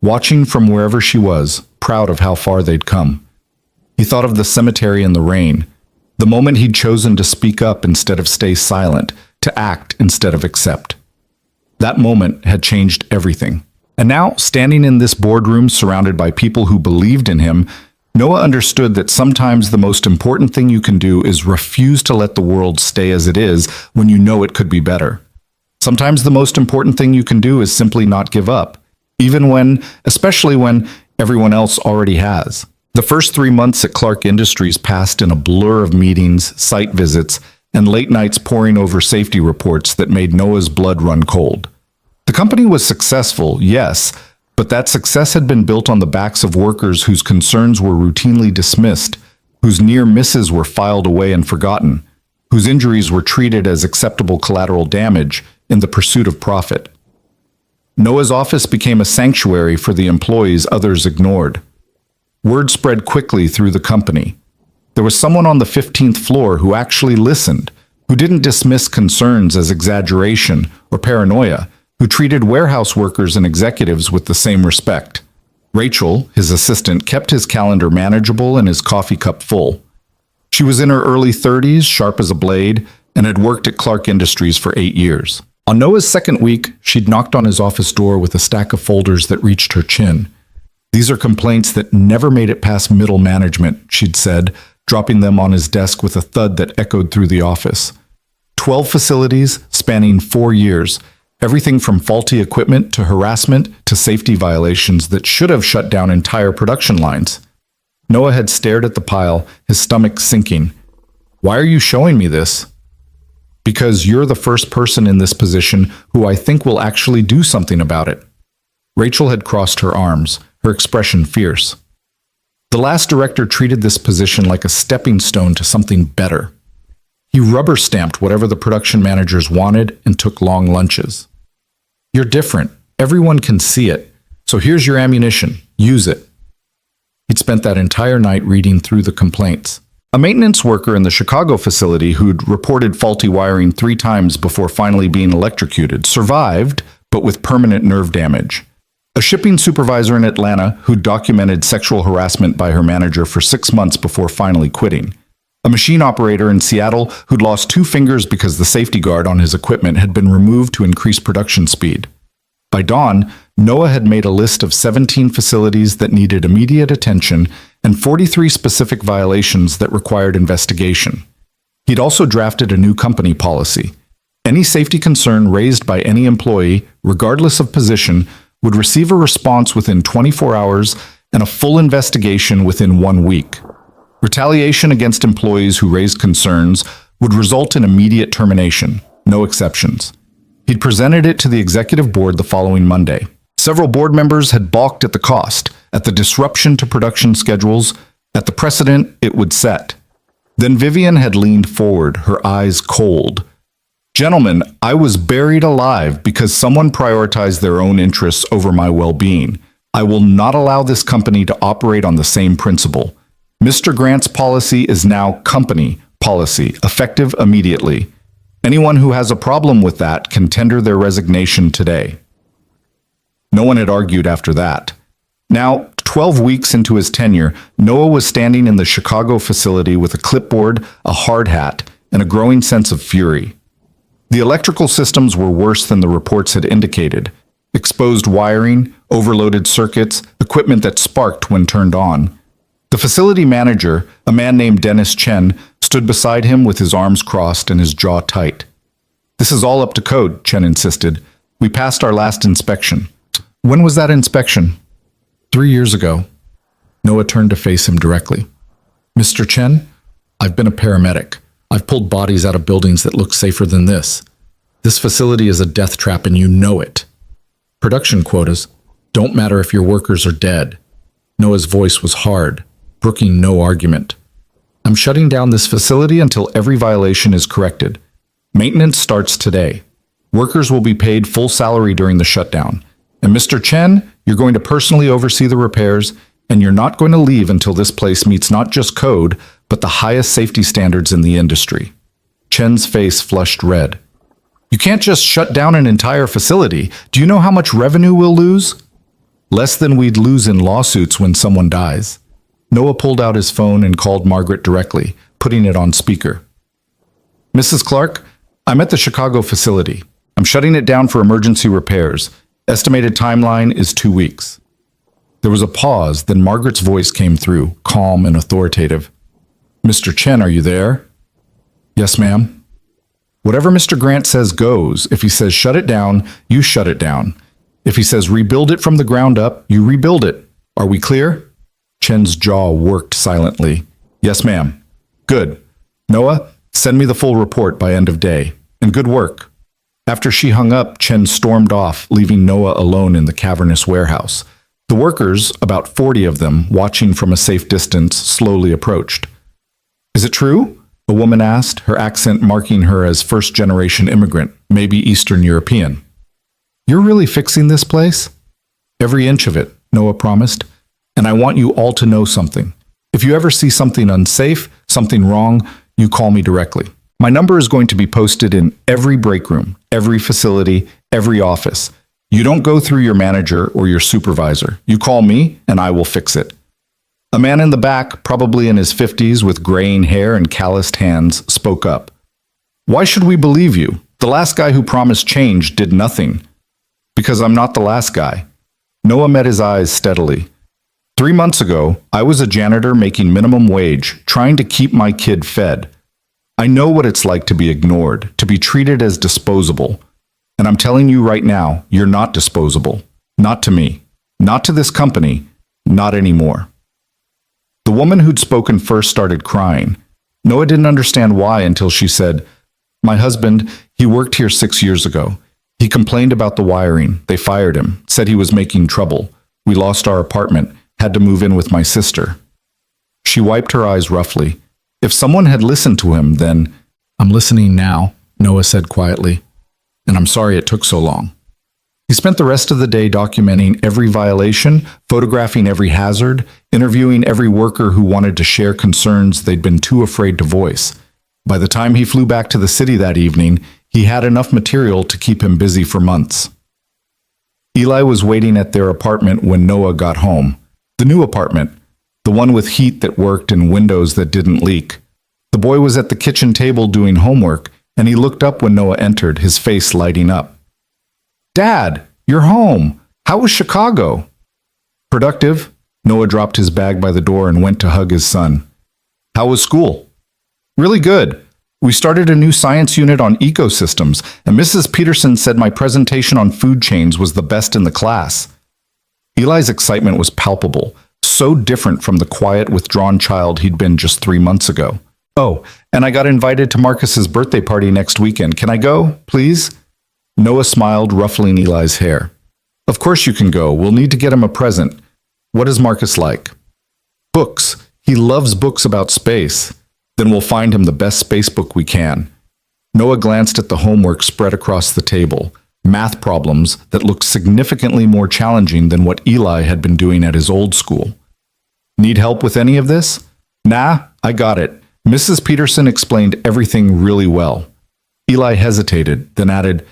watching from wherever she was, proud of how far they'd come. He thought of the cemetery in the rain, the moment he'd chosen to speak up instead of stay silent, to act instead of accept. That moment had changed everything. And now, standing in this boardroom surrounded by people who believed in him, Noah understood that sometimes the most important thing you can do is refuse to let the world stay as it is when you know it could be better. Sometimes the most important thing you can do is simply not give up, especially when everyone else already has. The first 3 months at Clark Industries passed in a blur of meetings, site visits, and late nights poring over safety reports that made Noah's blood run cold. The company was successful, yes, but that success had been built on the backs of workers whose concerns were routinely dismissed, whose near misses were filed away and forgotten, whose injuries were treated as acceptable collateral damage in the pursuit of profit. Noah's office became a sanctuary for the employees others ignored. Word spread quickly through the company. There was someone on the 15th floor who actually listened, who didn't dismiss concerns as exaggeration or paranoia, who treated warehouse workers and executives with the same respect. Rachel, his assistant, kept his calendar manageable and his coffee cup full. She was in her early 30s, sharp as a blade, and had worked at Clark Industries for 8 years. On Noah's second week, she'd knocked on his office door with a stack of folders that reached her chin. "These are complaints that never made it past middle management," she'd said, dropping them on his desk with a thud that echoed through the office. 12 facilities spanning 4 years, everything from faulty equipment to harassment to safety violations that should have shut down entire production lines. Noah had stared at the pile, his stomach sinking. "Why are you showing me this?" "Because you're the first person in this position who I think will actually do something about it." Rachel had crossed her arms, her expression fierce. The last director treated this position like a stepping stone to something better. He rubber-stamped whatever the production managers wanted and took long lunches. "You're different. Everyone can see it. So here's your ammunition. Use it." He'd spent that entire night reading through the complaints. A maintenance worker in the Chicago facility who'd reported faulty wiring 3 times before finally being electrocuted survived, but with permanent nerve damage. A shipping supervisor in Atlanta who'd documented sexual harassment by her manager for 6 months before finally quitting. A machine operator in Seattle who'd lost 2 fingers because the safety guard on his equipment had been removed to increase production speed. By dawn, Noah had made a list of 17 facilities that needed immediate attention and 43 specific violations that required investigation. He'd also drafted a new company policy. Any safety concern raised by any employee, regardless of position, would receive a response within 24 hours and a full investigation within 1 week. Retaliation against employees who raised concerns would result in immediate termination, no exceptions. He'd presented it to the executive board the following Monday. Several board members had balked at the cost, at the disruption to production schedules, at the precedent it would set. Then Vivian had leaned forward, her eyes cold. "Gentlemen, I was buried alive because someone prioritized their own interests over my well-being. I will not allow this company to operate on the same principle. Mr. Grant's policy is now company policy, effective immediately. Anyone who has a problem with that can tender their resignation today." No one had argued after that. Now, 12 weeks into his tenure, Noah was standing in the Chicago facility with a clipboard, a hard hat, and a growing sense of fury. The electrical systems were worse than the reports had indicated. Exposed wiring, overloaded circuits, equipment that sparked when turned on. The facility manager, a man named Dennis Chen, stood beside him with his arms crossed and his jaw tight. "This is all up to code," Chen insisted. "We passed our last inspection." "When was that inspection?" 3 years ago." Noah turned to face him directly. "Mr. Chen, I've been a paramedic. I've pulled bodies out of buildings that look safer than this. This facility is a death trap and you know it. Production quotas don't matter if your workers are dead." Noah's voice was hard, brooking no argument. "I'm shutting down this facility until every violation is corrected. Maintenance starts today. Workers will be paid full salary during the shutdown. And Mr. Chen, you're going to personally oversee the repairs, and you're not going to leave until this place meets not just code, but the highest safety standards in the industry." Chen's face flushed red. "You can't just shut down an entire facility. Do you know how much revenue we'll lose?" "Less than we'd lose in lawsuits when someone dies." Noah pulled out his phone and called Margaret directly, putting it on speaker. "Mrs. Clark, I'm at the Chicago facility. I'm shutting it down for emergency repairs. Estimated timeline is 2 weeks." There was a pause, then Margaret's voice came through, calm and authoritative. "Mr. Chen, are you there?" "Yes, ma'am." "Whatever Mr. Grant says goes. If he says shut it down, you shut it down. If he says rebuild it from the ground up, you rebuild it. Are we clear?" Chen's jaw worked silently. "Yes, ma'am." "Good. Noah, send me the full report by end of day. And good work." After she hung up, Chen stormed off, leaving Noah alone in the cavernous warehouse. The workers, about 40 of them, watching from a safe distance, slowly approached. "Is it true?" a woman asked, her accent marking her as first-generation immigrant, maybe Eastern European. "You're really fixing this place?" "Every inch of it," Noah promised. And I want you all to know something. If you ever see something unsafe, something wrong, you call me directly. My number is going to be posted in every break room, every facility, every office. You don't go through your manager or your supervisor. You call me and I will fix it. A man in the back, probably in his 50s with graying hair and calloused hands, spoke up. Why should we believe you? The last guy who promised change did nothing. Because I'm not the last guy. Noah met his eyes steadily. 3 months ago, I was a janitor making minimum wage, trying to keep my kid fed. I know what it's like to be ignored, to be treated as disposable. And I'm telling you right now, you're not disposable. Not to me. Not to this company. Not anymore. The woman who'd spoken first started crying. Noah didn't understand why until she said, My husband, he worked here 6 years ago. He complained about the wiring. They fired him, said he was making trouble. We lost our apartment, had to move in with my sister. She wiped her eyes roughly. If someone had listened to him, then... I'm listening now, Noah said quietly. And I'm sorry it took so long. He spent the rest of the day documenting every violation, photographing every hazard, interviewing every worker who wanted to share concerns they'd been too afraid to voice. By the time he flew back to the city that evening, he had enough material to keep him busy for months. Eli was waiting at their apartment when Noah got home. The new apartment, the one with heat that worked and windows that didn't leak. The boy was at the kitchen table doing homework, and he looked up when Noah entered, his face lighting up. Dad, you're home. How was Chicago? Productive. Noah dropped his bag by the door and went to hug his son. How was school? Really good. We started a new science unit on ecosystems, and Mrs. Peterson said my presentation on food chains was the best in the class. Eli's excitement was palpable, so different from the quiet, withdrawn child he'd been just 3 months ago. Oh, and I got invited to Marcus's birthday party next weekend. Can I go, please? Noah smiled, ruffling Eli's hair. Of course you can go. We'll need to get him a present. What is Marcus like? Books. He loves books about space. Then we'll find him the best space book we can. Noah glanced at the homework spread across the table, math problems that looked significantly more challenging than what Eli had been doing at his old school. Need help with any of this? Nah, I got it. Mrs. Peterson explained everything really well. Eli hesitated, then added,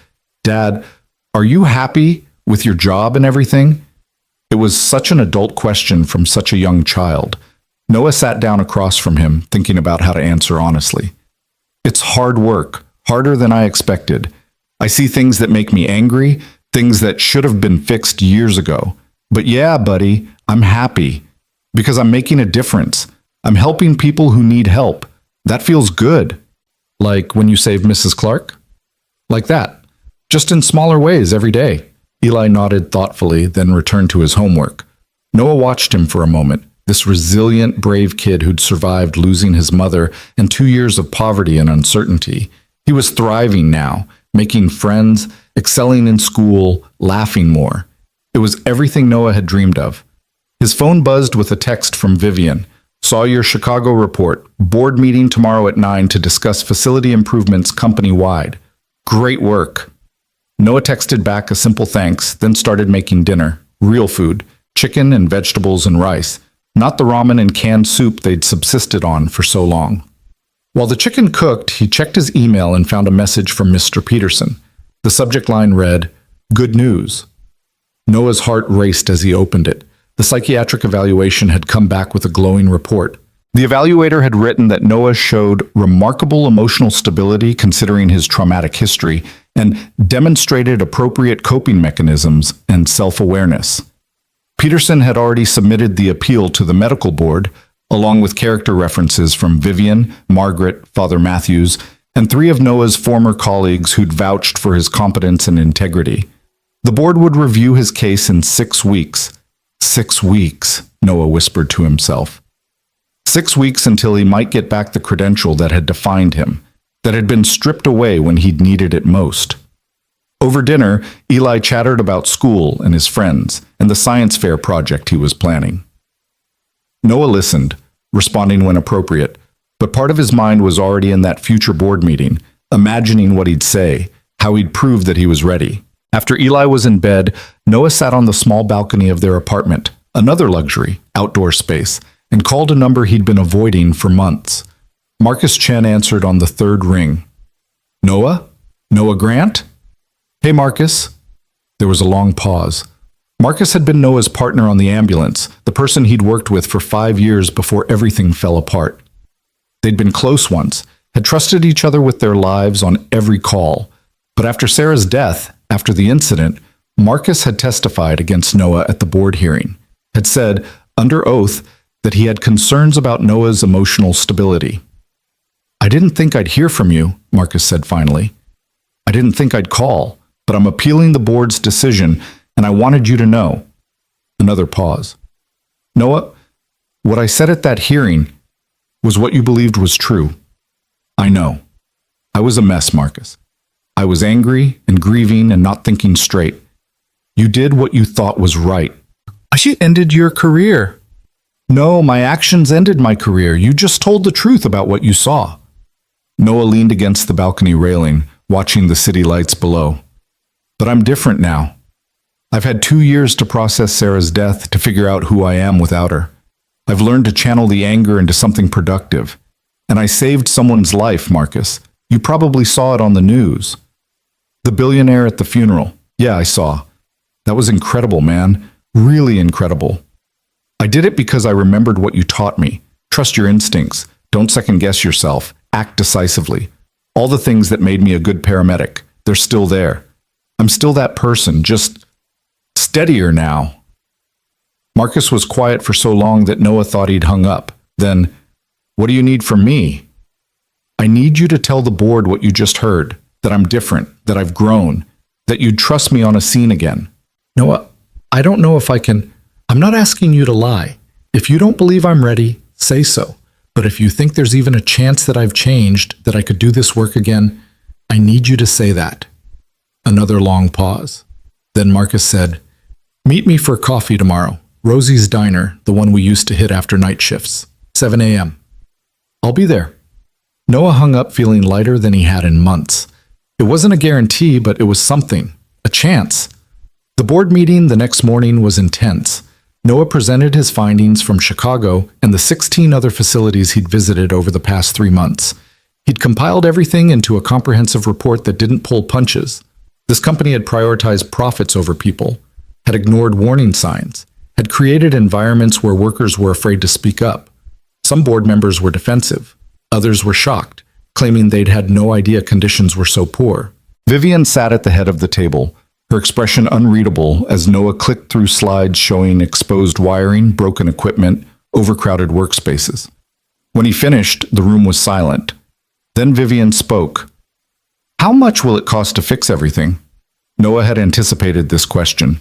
Dad, are you happy with your job and everything? It was such an adult question from such a young child. Noah sat down across from him, thinking about how to answer honestly. It's hard work, harder than I expected. I see things that make me angry, things that should have been fixed years ago. But yeah, buddy, I'm happy. Because I'm making a difference. I'm helping people who need help. That feels good. Like when you saved Mrs. Clark? Like that. Just in smaller ways every day. Eli nodded thoughtfully, then returned to his homework. Noah watched him for a moment. This resilient, brave kid who'd survived losing his mother and 2 years of poverty and uncertainty. He was thriving now, making friends, excelling in school, laughing more. It was everything Noah had dreamed of. His phone buzzed with a text from Vivian. Saw your Chicago report. Board meeting tomorrow at 9 to discuss facility improvements company-wide. Great work. Noah texted back a simple thanks, then started making dinner. Real food. Chicken and vegetables and rice. Not the ramen and canned soup they'd subsisted on for so long. While the chicken cooked, he checked his email and found a message from Mr. Peterson. The subject line read, Good news. Noah's heart raced as he opened it. The psychiatric evaluation had come back with a glowing report. The evaluator had written that Noah showed remarkable emotional stability considering his traumatic history and demonstrated appropriate coping mechanisms and self-awareness. Peterson had already submitted the appeal to the medical board, along with character references from Vivian, Margaret, Father Matthews, and 3 of Noah's former colleagues who'd vouched for his competence and integrity. The board would review his case in 6 weeks. 6 weeks, Noah whispered to himself. 6 weeks until he might get back the credential that had defined him, that had been stripped away when he'd needed it most. Over dinner, Eli chattered about school and his friends and the science fair project he was planning. Noah listened, responding when appropriate, but part of his mind was already in that future board meeting, imagining what he'd say, how he'd prove that he was ready. After Eli was in bed, Noah sat on the small balcony of their apartment, another luxury, outdoor space, and called a number he'd been avoiding for months. Marcus Chen answered on the third ring. Noah? Noah Grant? Hey, Marcus. There was a long pause. Marcus had been Noah's partner on the ambulance, the person he'd worked with for 5 years before everything fell apart. They'd been close once, had trusted each other with their lives on every call. But after Sarah's death, after the incident, Marcus had testified against Noah at the board hearing, had said, under oath, that he had concerns about Noah's emotional stability. I didn't think I'd hear from you, Marcus said finally. I didn't think I'd call, but I'm appealing the board's decision, and I wanted you to know. Another pause. Noah, what I said at that hearing was what you believed was true. I know. I was a mess, Marcus. I was angry and grieving and not thinking straight. You did what you thought was right. You ended your career. No, my actions ended my career. You just told the truth about what you saw. Noah leaned against the balcony railing, watching the city lights below. But I'm different now. I've had 2 years to process Sarah's death, to figure out who I am without her. I've learned to channel the anger into something productive. And I saved someone's life, Marcus. You probably saw it on the news. The billionaire at the funeral. Yeah, I saw. That was incredible, man. Really incredible. I did it because I remembered what you taught me. Trust your instincts. Don't second-guess yourself. Act decisively. All the things that made me a good paramedic, they're still there. I'm still that person, just steadier now. Marcus was quiet for so long that Noah thought he'd hung up. Then, what do you need from me? I need you to tell the board what you just heard, that I'm different, that I've grown, that you'd trust me on a scene again. Noah, I don't know if I can. I'm not asking you to lie. If you don't believe I'm ready, say so. But if you think there's even a chance that I've changed, that I could do this work again, I need you to say that. Another long pause. Then Marcus said, meet me for coffee tomorrow. Rosie's Diner, the one we used to hit after night shifts. 7 a.m. I'll be there. Noah hung up feeling lighter than he had in months. It wasn't a guarantee, but it was something. A chance. The board meeting the next morning was intense. Noah presented his findings from Chicago and the 16 other facilities he'd visited over the past 3 months. He'd compiled everything into a comprehensive report that didn't pull punches. This company had prioritized profits over people, had ignored warning signs, had created environments where workers were afraid to speak up. Some board members were defensive. Others were shocked, claiming they'd had no idea conditions were so poor. Vivian sat at the head of the table, her expression unreadable as Noah clicked through slides showing exposed wiring, broken equipment, overcrowded workspaces. When he finished, the room was silent. Then Vivian spoke. How much will it cost to fix everything? Noah had anticipated this question.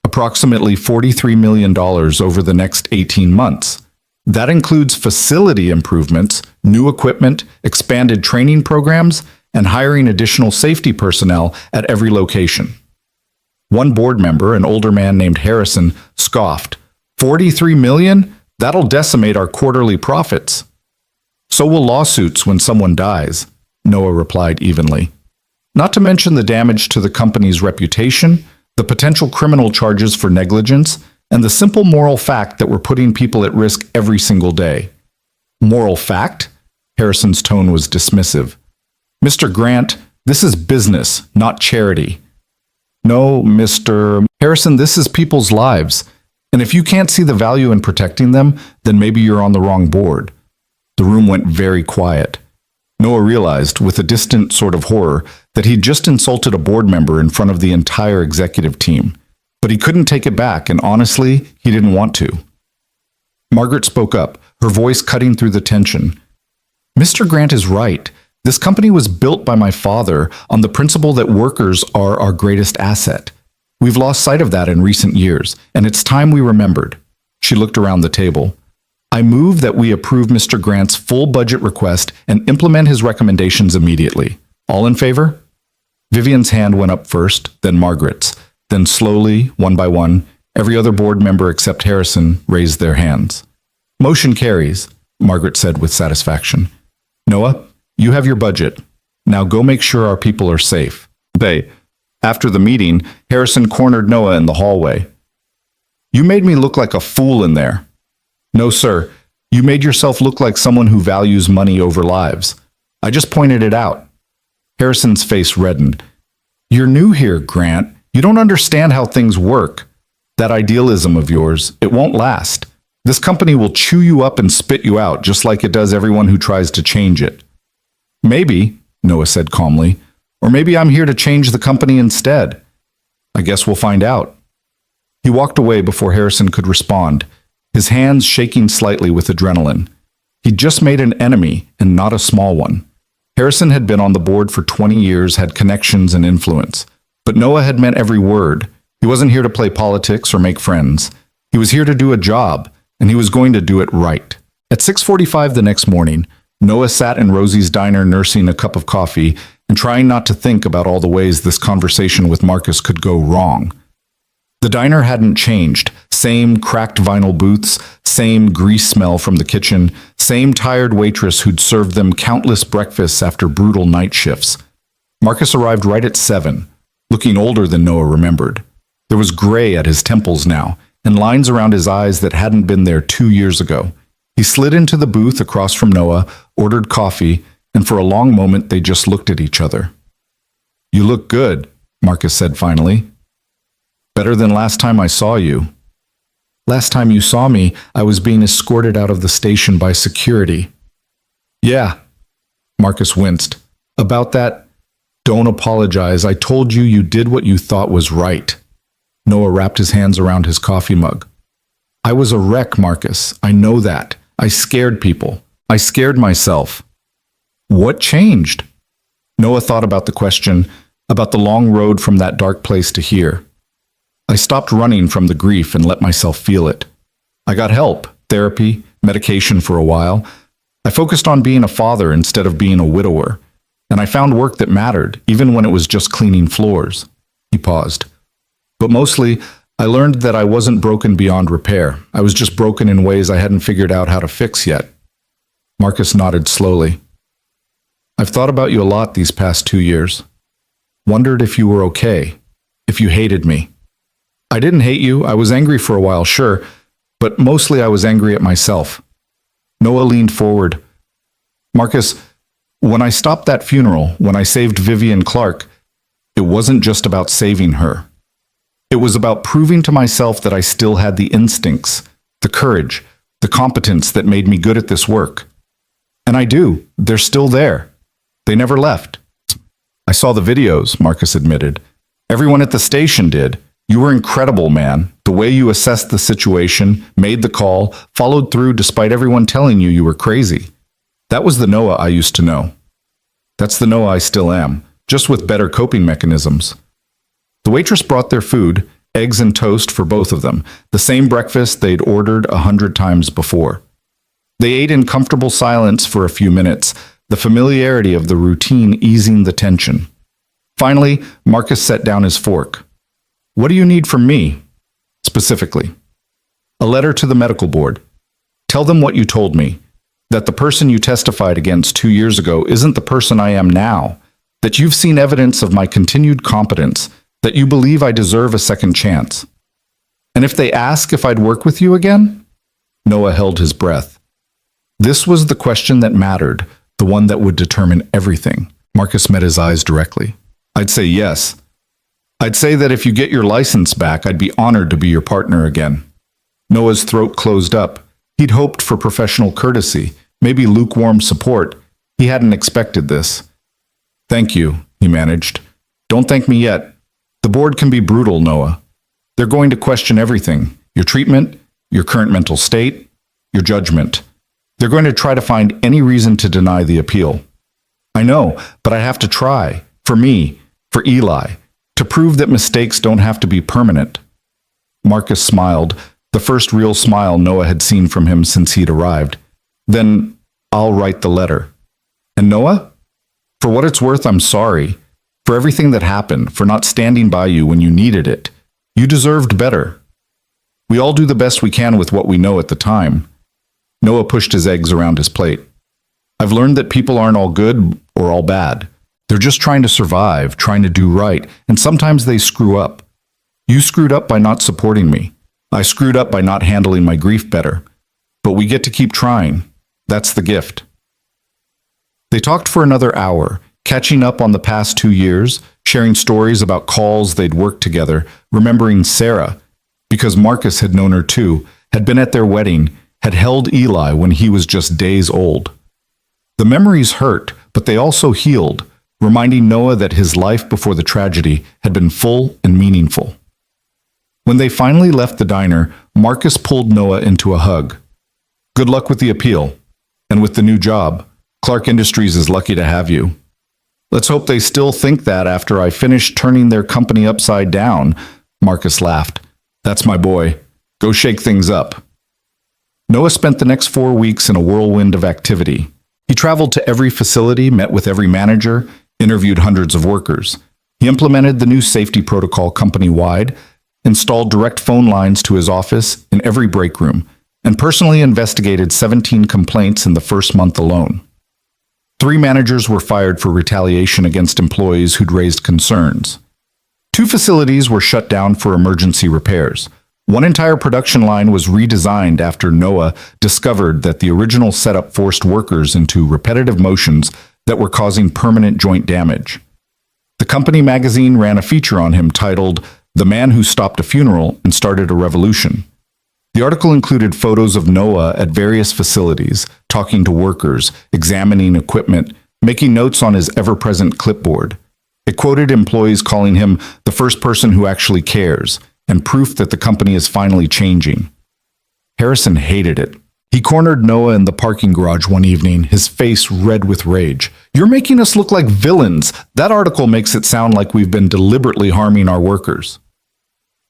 Approximately $43 million over the next 18 months. That includes facility improvements, new equipment, expanded training programs, and hiring additional safety personnel at every location. One board member, an older man named Harrison, scoffed. $43 million? That'll decimate our quarterly profits. So will lawsuits when someone dies, Noah replied evenly. Not to mention the damage to the company's reputation, the potential criminal charges for negligence, and the simple moral fact that we're putting people at risk every single day. Moral fact? Harrison's tone was dismissive. Mr. Grant, this is business, not charity. No, Mr. Harrison, this is people's lives. And if you can't see the value in protecting them, then maybe you're on the wrong board. The room went very quiet. Noah realized, with a distant sort of horror, that he'd just insulted a board member in front of the entire executive team. But he couldn't take it back, and honestly, he didn't want to. Margaret spoke up, her voice cutting through the tension. Mr. Grant is right. This company was built by my father on the principle that workers are our greatest asset. We've lost sight of that in recent years, and it's time we remembered. She looked around the table. I move that we approve Mr. Grant's full budget request and implement his recommendations immediately. All in favor? Vivian's hand went up first, then Margaret's. Then slowly, one by one, every other board member except Harrison raised their hands. Motion carries, Margaret said with satisfaction. Noah, you have your budget. Now go make sure our people are safe. After the meeting, Harrison cornered Noah in the hallway. You made me look like a fool in there. No, sir. You made yourself look like someone who values money over lives. I just pointed it out. Harrison's face reddened. You're new here, Grant. You don't understand how things work. That idealism of yours, it won't last. This company will chew you up and spit you out, just like it does everyone who tries to change it. Maybe, Noah said calmly, or maybe I'm here to change the company instead. I guess we'll find out. He walked away before Harrison could respond, his hands shaking slightly with adrenaline. He'd just made an enemy, and not a small one. Harrison had been on the board for 20 years, had connections and influence. But Noah had meant every word. He wasn't here to play politics or make friends. He was here to do a job, and he was going to do it right. At 6:45 the next morning, Noah sat in Rosie's diner nursing a cup of coffee and trying not to think about all the ways this conversation with Marcus could go wrong. The diner hadn't changed. Same cracked vinyl booths, same grease smell from the kitchen, same tired waitress who'd served them countless breakfasts after brutal night shifts. Marcus arrived right at 7, looking older than Noah remembered. There was gray at his temples now, and lines around his eyes that hadn't been there 2 years ago. He slid into the booth across from Noah, ordered coffee, and for a long moment they just looked at each other. You look good, Marcus said finally. Better than last time I saw you. Last time you saw me, I was being escorted out of the station by security. Yeah, Marcus winced. About that, don't apologize. I told you you did what you thought was right. Noah wrapped his hands around his coffee mug. I was a wreck, Marcus. I know that. I scared people. I scared myself. What changed? Noah thought about the question, about the long road from that dark place to here. I stopped running from the grief and let myself feel it. I got help, therapy, medication for a while. I focused on being a father instead of being a widower. And I found work that mattered, even when it was just cleaning floors. He paused. But mostly, I learned that I wasn't broken beyond repair. I was just broken in ways I hadn't figured out how to fix yet. Marcus nodded slowly. I've thought about you a lot these past 2 years. Wondered if you were okay, if you hated me. I didn't hate you. I was angry for a while, sure, but mostly I was angry at myself. Noah leaned forward. Marcus, when I stopped that funeral, when I saved Vivian Clark, it wasn't just about saving her. It was about proving to myself that I still had the instincts, the courage, the competence that made me good at this work. And I do. They're still there. They never left. I saw the videos, Marcus admitted. Everyone at the station did. You were incredible, man. The way you assessed the situation, made the call, followed through despite everyone telling you were crazy. That was the Noah I used to know. That's the Noah I still am, just with better coping mechanisms. The waitress brought their food, eggs and toast for both of them, the same breakfast they'd ordered 100 times before. They ate in comfortable silence for a few minutes, the familiarity of the routine easing the tension. Finally, Marcus set down his fork. What do you need from me? Specifically. A letter to the medical board. Tell them what you told me, that the person you testified against 2 years ago isn't the person I am now, that you've seen evidence of my continued competence, that you believe I deserve a second chance. And if they ask if I'd work with you again? Noah held his breath. This was the question that mattered, the one that would determine everything. Marcus met his eyes directly. I'd say yes. I'd say that if you get your license back, I'd be honored to be your partner again. Noah's throat closed up. He'd hoped for professional courtesy, maybe lukewarm support. He hadn't expected this. Thank you, he managed. Don't thank me yet. The board can be brutal, Noah. They're going to question everything. Your treatment, your current mental state, your judgment. They're going to try to find any reason to deny the appeal. I know, but I have to try. For me, for Eli. To prove that mistakes don't have to be permanent. Marcus smiled, the first real smile Noah had seen from him since he'd arrived. Then I'll write the letter. And Noah? For what it's worth, I'm sorry. For everything that happened, for not standing by you when you needed it. You deserved better. We all do the best we can with what we know at the time. Noah pushed his eggs around his plate. I've learned that people aren't all good or all bad. They're just trying to survive, trying to do right, and sometimes they screw up. You screwed up by not supporting me. I screwed up by not handling my grief better. But we get to keep trying. That's the gift. They talked for another hour, catching up on the past 2 years, sharing stories about calls they'd worked together, remembering Sarah, because Marcus had known her too, had been at their wedding, had held Eli when he was just days old. The memories hurt, but they also healed, reminding Noah that his life before the tragedy had been full and meaningful. When they finally left the diner, Marcus pulled Noah into a hug. Good luck with the appeal. And with the new job, Clark Industries is lucky to have you. Let's hope they still think that after I finish turning their company upside down, Marcus laughed. That's my boy. Go shake things up. Noah spent the next 4 weeks in a whirlwind of activity. He traveled to every facility, met with every manager, interviewed hundreds of workers. He implemented the new safety protocol company-wide, installed direct phone lines to his office in every break room, and personally investigated 17 complaints in the first month alone. 3 managers were fired for retaliation against employees who'd raised concerns. 2 facilities were shut down for emergency repairs. One entire production line was redesigned after Noah discovered that the original setup forced workers into repetitive motions that were causing permanent joint damage. The company magazine ran a feature on him titled, "The Man Who Stopped a Funeral and Started a Revolution." The article included photos of Noah at various facilities, talking to workers, examining equipment, making notes on his ever-present clipboard. It quoted employees calling him the first person who actually cares, and proof that the company is finally changing. Harrison hated it. He cornered Noah in the parking garage one evening, his face red with rage. "You're making us look like villains. That article makes it sound like we've been deliberately harming our workers."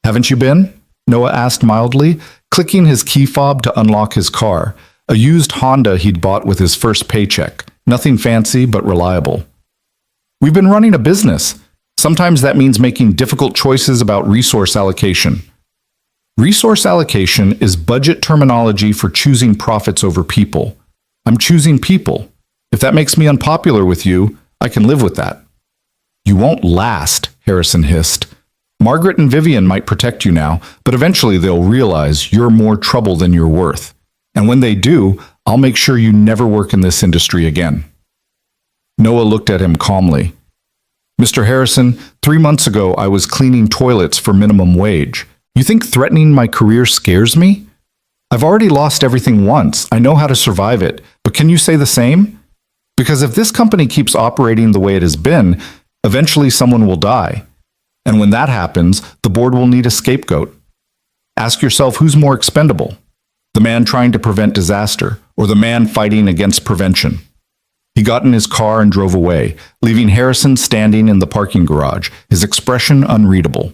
"Haven't you been?" Noah asked mildly, clicking his key fob to unlock his car, a used Honda he'd bought with his first paycheck. Nothing fancy, but reliable. "We've been running a business. Sometimes that means making difficult choices about resource allocation." Resource allocation is budget terminology for choosing profits over people. I'm choosing people. If that makes me unpopular with you, I can live with that. "You won't last," Harrison hissed. "Margaret and Vivian might protect you now, but eventually they'll realize you're more trouble than you're worth. And when they do, I'll make sure you never work in this industry again." Noah looked at him calmly. "Mr. Harrison, 3 months ago I was cleaning toilets for minimum wage. You think threatening my career scares me? I've already lost everything once. I know how to survive it. But can you say the same? Because if this company keeps operating the way it has been, eventually someone will die. And when that happens, the board will need a scapegoat. Ask yourself who's more expendable, the man trying to prevent disaster or the man fighting against prevention." He got in his car and drove away, leaving Harrison standing in the parking garage, his expression unreadable.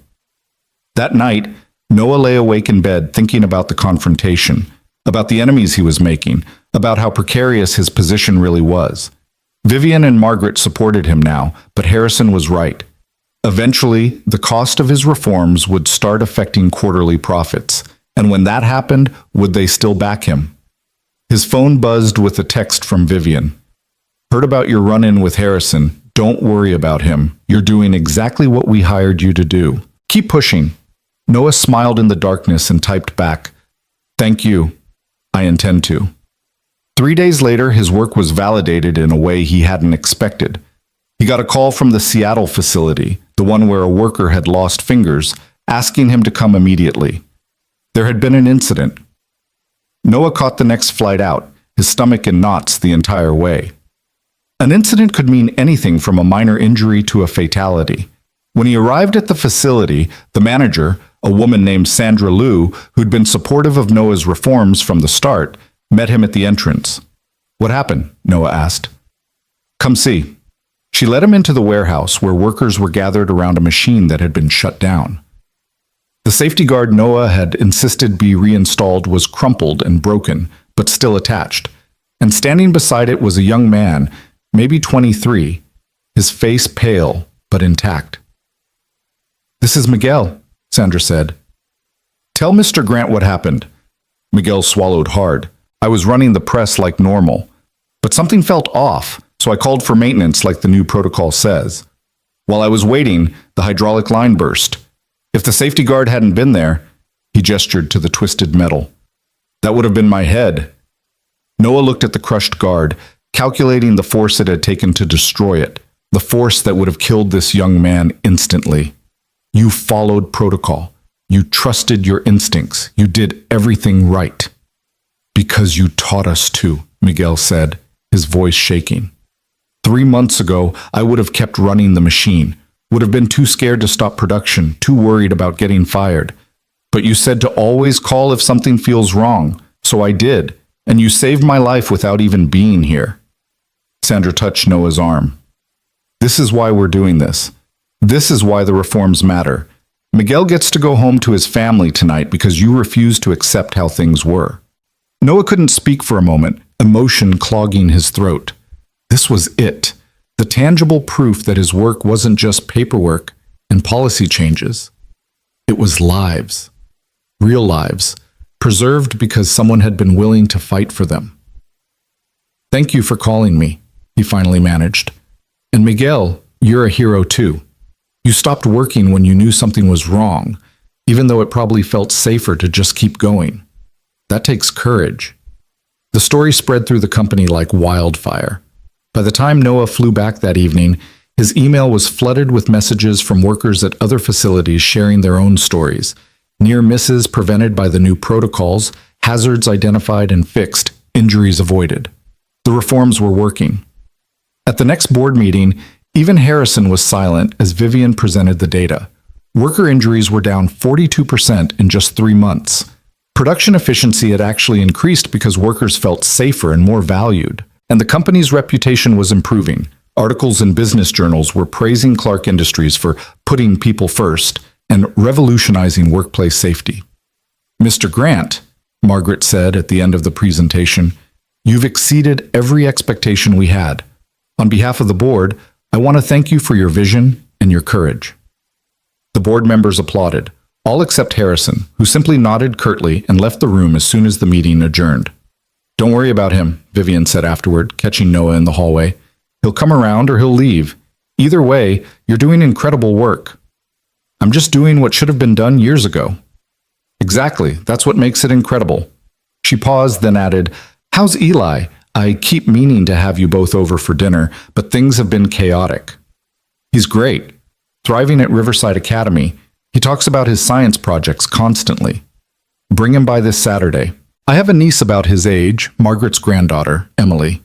That night, Noah lay awake in bed thinking about the confrontation, about the enemies he was making, about how precarious his position really was. Vivian and Margaret supported him now, but Harrison was right. Eventually, the cost of his reforms would start affecting quarterly profits, and when that happened, would they still back him? His phone buzzed with a text from Vivian. "Heard about your run-in with Harrison. Don't worry about him. You're doing exactly what we hired you to do. Keep pushing." Noah smiled in the darkness and typed back, "Thank you. I intend to." 3 days later, his work was validated in a way he hadn't expected. He got a call from the Seattle facility, the one where a worker had lost fingers, asking him to come immediately. There had been an incident. Noah caught the next flight out, his stomach in knots the entire way. An incident could mean anything from a minor injury to a fatality. When he arrived at the facility, the manager, a woman named Sandra Liu, who'd been supportive of Noah's reforms from the start, met him at the entrance. "What happened?" Noah asked. "Come see." She led him into the warehouse where workers were gathered around a machine that had been shut down. The safety guard Noah had insisted be reinstalled was crumpled and broken, but still attached. And standing beside it was a young man, maybe 23, his face pale but intact. "This is Miguel," Sandra said. "Tell Mr. Grant what happened." Miguel swallowed hard. "I was running the press like normal, but something felt off, so I called for maintenance like the new protocol says. While I was waiting, the hydraulic line burst. If the safety guard hadn't been there, He gestured to the twisted metal. That would have been my head. Noah looked at the crushed guard, calculating the force it had taken to destroy it, the force that would have killed this young man instantly. You followed protocol. You trusted your instincts. You did everything right. Because you taught us to, Miguel said, his voice shaking. 3 months ago, I would have kept running the machine, would have been too scared to stop production, too worried about getting fired. But you said to always call if something feels wrong, so I did, and you saved my life without even being here. Sandra touched Noah's arm. This is why we're doing this. This is why the reforms matter. Miguel gets to go home to his family tonight because you refused to accept how things were. Noah couldn't speak for a moment, emotion clogging his throat. This was it, the tangible proof that his work wasn't just paperwork and policy changes. It was lives, real lives, preserved because someone had been willing to fight for them. Thank you for calling me, he finally managed. And Miguel, you're a hero too. You stopped working when you knew something was wrong, even though it probably felt safer to just keep going. That takes courage. The story spread through the company like wildfire. By the time Noah flew back that evening, his email was flooded with messages from workers at other facilities sharing their own stories. Near misses prevented by the new protocols, hazards identified and fixed, injuries avoided. The reforms were working. At the next board meeting, even Harrison was silent as Vivian presented the data. Worker injuries were down 42% in just 3 months. Production efficiency had actually increased because workers felt safer and more valued, and the company's reputation was improving. Articles in business journals were praising Clark Industries for putting people first and revolutionizing workplace safety. Mr. Grant, Margaret said at the end of the presentation, you've exceeded every expectation we had. On behalf of the board, I want to thank you for your vision and your courage. The board members applauded, all except Harrison, who simply nodded curtly and left the room as soon as the meeting adjourned. Don't worry about him, Vivian said afterward, catching Noah in the hallway. He'll come around or he'll leave. Either way, you're doing incredible work. I'm just doing what should have been done years ago. Exactly, that's what makes it incredible. She paused, then added, How's Eli? I keep meaning to have you both over for dinner, but things have been chaotic. He's great. Thriving at Riverside Academy. He talks about his science projects constantly. Bring him by this Saturday. I have a niece about his age, Margaret's granddaughter, Emily.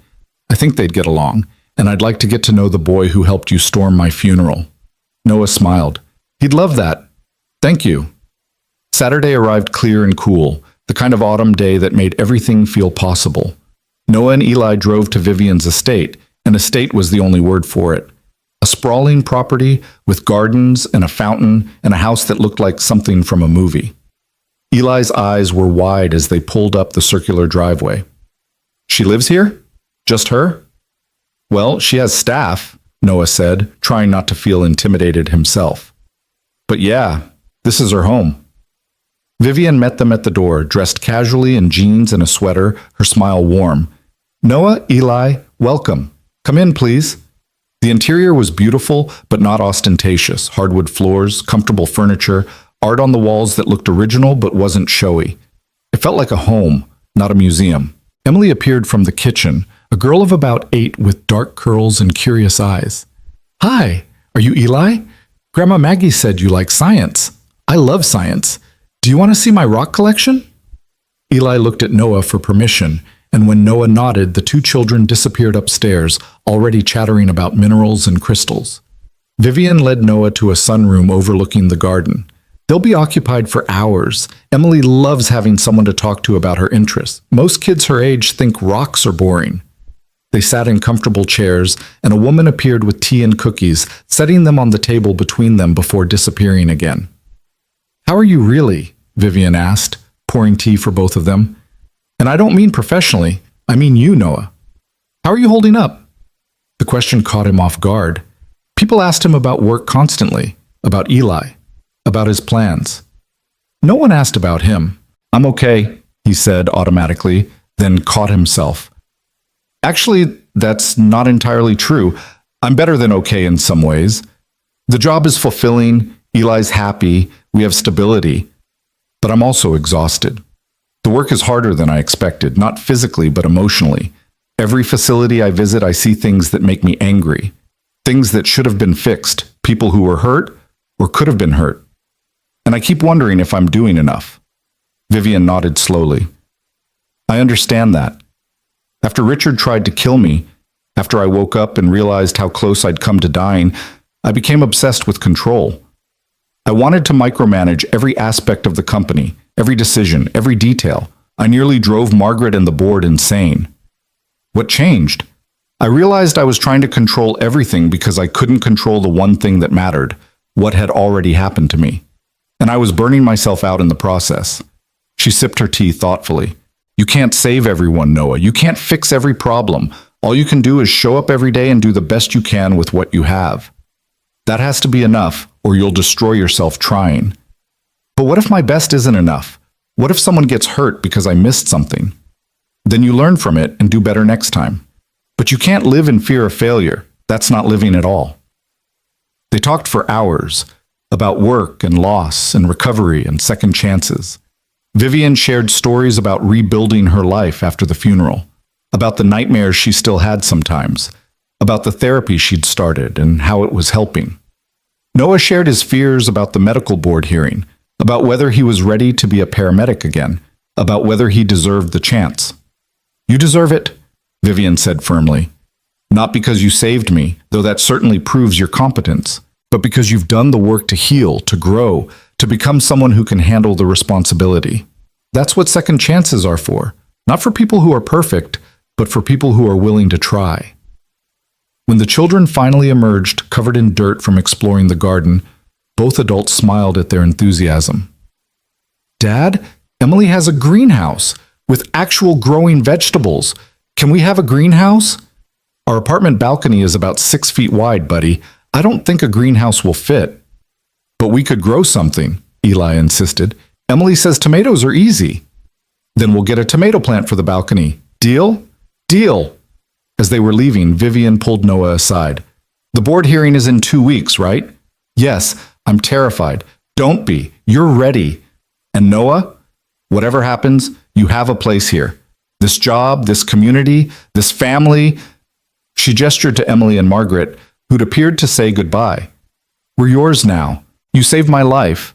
I think they'd get along, and I'd like to get to know the boy who helped you storm my funeral. Noah smiled. He'd love that. Thank you. Saturday arrived clear and cool, the kind of autumn day that made everything feel possible. Noah and Eli drove to Vivian's estate, and estate was the only word for it. A sprawling property with gardens and a fountain and a house that looked like something from a movie. Eli's eyes were wide as they pulled up the circular driveway. She lives here? Just her? Well, she has staff, Noah said, trying not to feel intimidated himself. But yeah, this is her home. Vivian met them at the door, dressed casually in jeans and a sweater, her smile warm. Noah, Eli, welcome. Come in, please. The interior was beautiful, but not ostentatious. Hardwood floors, comfortable furniture, art on the walls that looked original but wasn't showy. It felt like a home, not a museum. Emily appeared from the kitchen, a girl of about 8 with dark curls and curious eyes. Hi, are you Eli? Grandma Maggie said you like science. I love science. Do you want to see my rock collection? Eli looked at Noah for permission, and when Noah nodded, the 2 children disappeared upstairs, already chattering about minerals and crystals. Vivian led Noah to a sunroom overlooking the garden. They'll be occupied for hours. Emily loves having someone to talk to about her interests. Most kids her age think rocks are boring. They sat in comfortable chairs, and a woman appeared with tea and cookies, setting them on the table between them before disappearing again. How are you really? Vivian asked, pouring tea for both of them. And I don't mean professionally, I mean you, Noah. How are you holding up? The question caught him off guard. People asked him about work constantly, about Eli, about his plans. No one asked about him. I'm okay, he said automatically, then caught himself. Actually, that's not entirely true. I'm better than okay in some ways. The job is fulfilling, Eli's happy, we have stability. But I'm also exhausted. The work is harder than I expected, not physically, but emotionally. Every facility I visit, I see things that make me angry. Things that should have been fixed, people who were hurt or could have been hurt. And I keep wondering if I'm doing enough. Vivian nodded slowly. I understand that. After Richard tried to kill me, after I woke up and realized how close I'd come to dying, I became obsessed with control. I wanted to micromanage every aspect of the company, every decision, every detail. I nearly drove Margaret and the board insane. What changed? I realized I was trying to control everything because I couldn't control the one thing that mattered, what had already happened to me. And I was burning myself out in the process. She sipped her tea thoughtfully. You can't save everyone, Noah. You can't fix every problem. All you can do is show up every day and do the best you can with what you have. That has to be enough, or you'll destroy yourself trying. But what if my best isn't enough? What if someone gets hurt because I missed something? Then you learn from it and do better next time. But you can't live in fear of failure. That's not living at all. They talked for hours about work and loss and recovery and second chances. Vivian shared stories about rebuilding her life after the funeral, about the nightmares she still had sometimes, about the therapy she'd started and how it was helping. Noah shared his fears about the medical board hearing, about whether he was ready to be a paramedic again, about whether he deserved the chance. You deserve it, Vivian said firmly. Not because you saved me, though that certainly proves your competence, but because you've done the work to heal, to grow, to become someone who can handle the responsibility. That's what second chances are for. Not for people who are perfect, but for people who are willing to try. When the children finally emerged, covered in dirt from exploring the garden, both adults smiled at their enthusiasm. Dad, Emily has a greenhouse with actual growing vegetables. Can we have a greenhouse? Our apartment balcony is about 6 feet wide, buddy. I don't think a greenhouse will fit. But we could grow something, Eli insisted. Emily says tomatoes are easy. Then we'll get a tomato plant for the balcony. Deal? Deal! As they were leaving, Vivian pulled Noah aside. The board hearing is in 2 weeks, right? Yes, I'm terrified. Don't be. You're ready. And Noah, whatever happens, you have a place here. This job, this community, this family. She gestured to Emily and Margaret, who'd appeared to say goodbye. We're yours now. You saved my life,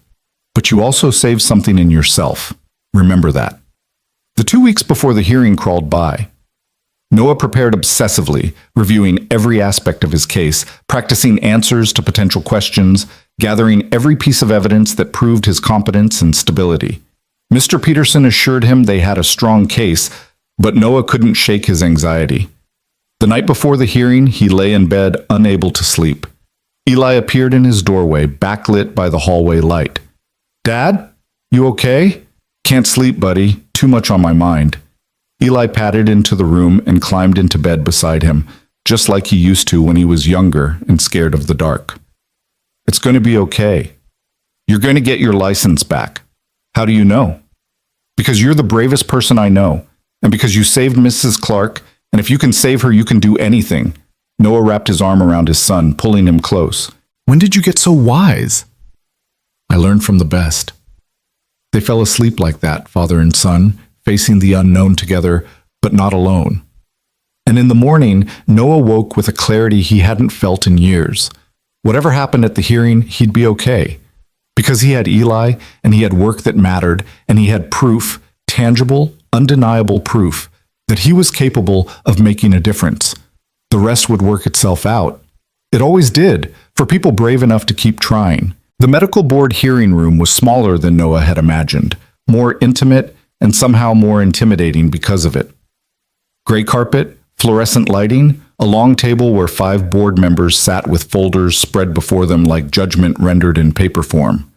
but you also saved something in yourself. Remember that. The 2 weeks before the hearing crawled by. Noah prepared obsessively, reviewing every aspect of his case, practicing answers to potential questions, gathering every piece of evidence that proved his competence and stability. Mr. Peterson assured him they had a strong case, but Noah couldn't shake his anxiety. The night before the hearing, he lay in bed, unable to sleep. Eli appeared in his doorway, backlit by the hallway light. Dad, you okay? Can't sleep, buddy. Too much on my mind. Eli padded into the room and climbed into bed beside him, just like he used to when he was younger and scared of the dark. It's going to be okay. You're going to get your license back. How do you know? Because you're the bravest person I know, and because you saved Mrs. Clark, and if you can save her, you can do anything. Noah wrapped his arm around his son, pulling him close. When did you get so wise? I learned from the best. They fell asleep like that, father and son, facing the unknown together, but not alone. And in the morning, Noah woke with a clarity he hadn't felt in years. Whatever happened at the hearing, he'd be okay. Because he had Eli, and he had work that mattered, and he had proof, tangible, undeniable proof, that he was capable of making a difference. The rest would work itself out. It always did, for people brave enough to keep trying. The medical board hearing room was smaller than Noah had imagined, more intimate, and somehow more intimidating because of it. Gray carpet, fluorescent lighting, a long table where 5 board members sat with folders spread before them like judgment rendered in paper form.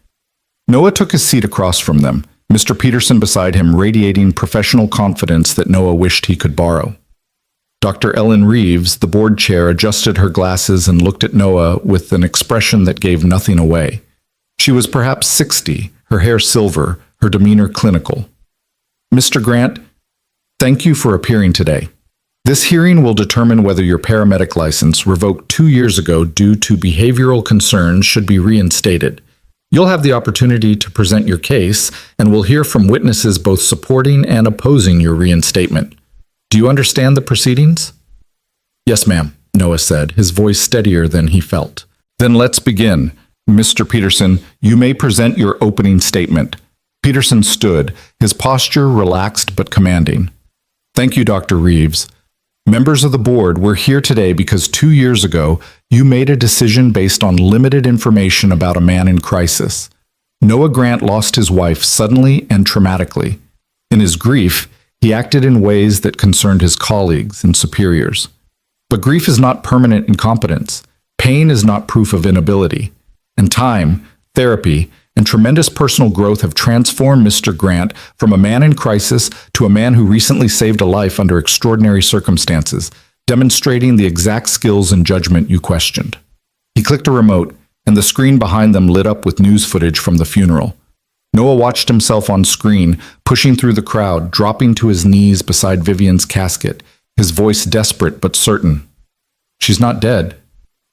Noah took his seat across from them, Mr. Peterson beside him radiating professional confidence that Noah wished he could borrow. Dr. Ellen Reeves, the board chair, adjusted her glasses and looked at Noah with an expression that gave nothing away. She was perhaps 60, her hair silver, her demeanor clinical. Mr. Grant, thank you for appearing today. This hearing will determine whether your paramedic license, revoked 2 years ago due to behavioral concerns, should be reinstated. You'll have the opportunity to present your case, and we'll hear from witnesses both supporting and opposing your reinstatement. Do you understand the proceedings? Yes, ma'am, Noah said, his voice steadier than he felt. Then let's begin. Mr. Peterson, you may present your opening statement. Peterson stood, his posture relaxed but commanding. Thank you, Dr. Reeves. Members of the board, we're here today because 2 years ago, you made a decision based on limited information about a man in crisis. Noah Grant lost his wife suddenly and traumatically. In his grief, he acted in ways that concerned his colleagues and superiors. But grief is not permanent incompetence. Pain is not proof of inability. And time, therapy, and tremendous personal growth have transformed Mr. Grant from a man in crisis to a man who recently saved a life under extraordinary circumstances, demonstrating the exact skills and judgment you questioned. He clicked a remote, and the screen behind them lit up with news footage from the funeral. Noah watched himself on screen, pushing through the crowd, dropping to his knees beside Vivian's casket, his voice desperate but certain. She's not dead.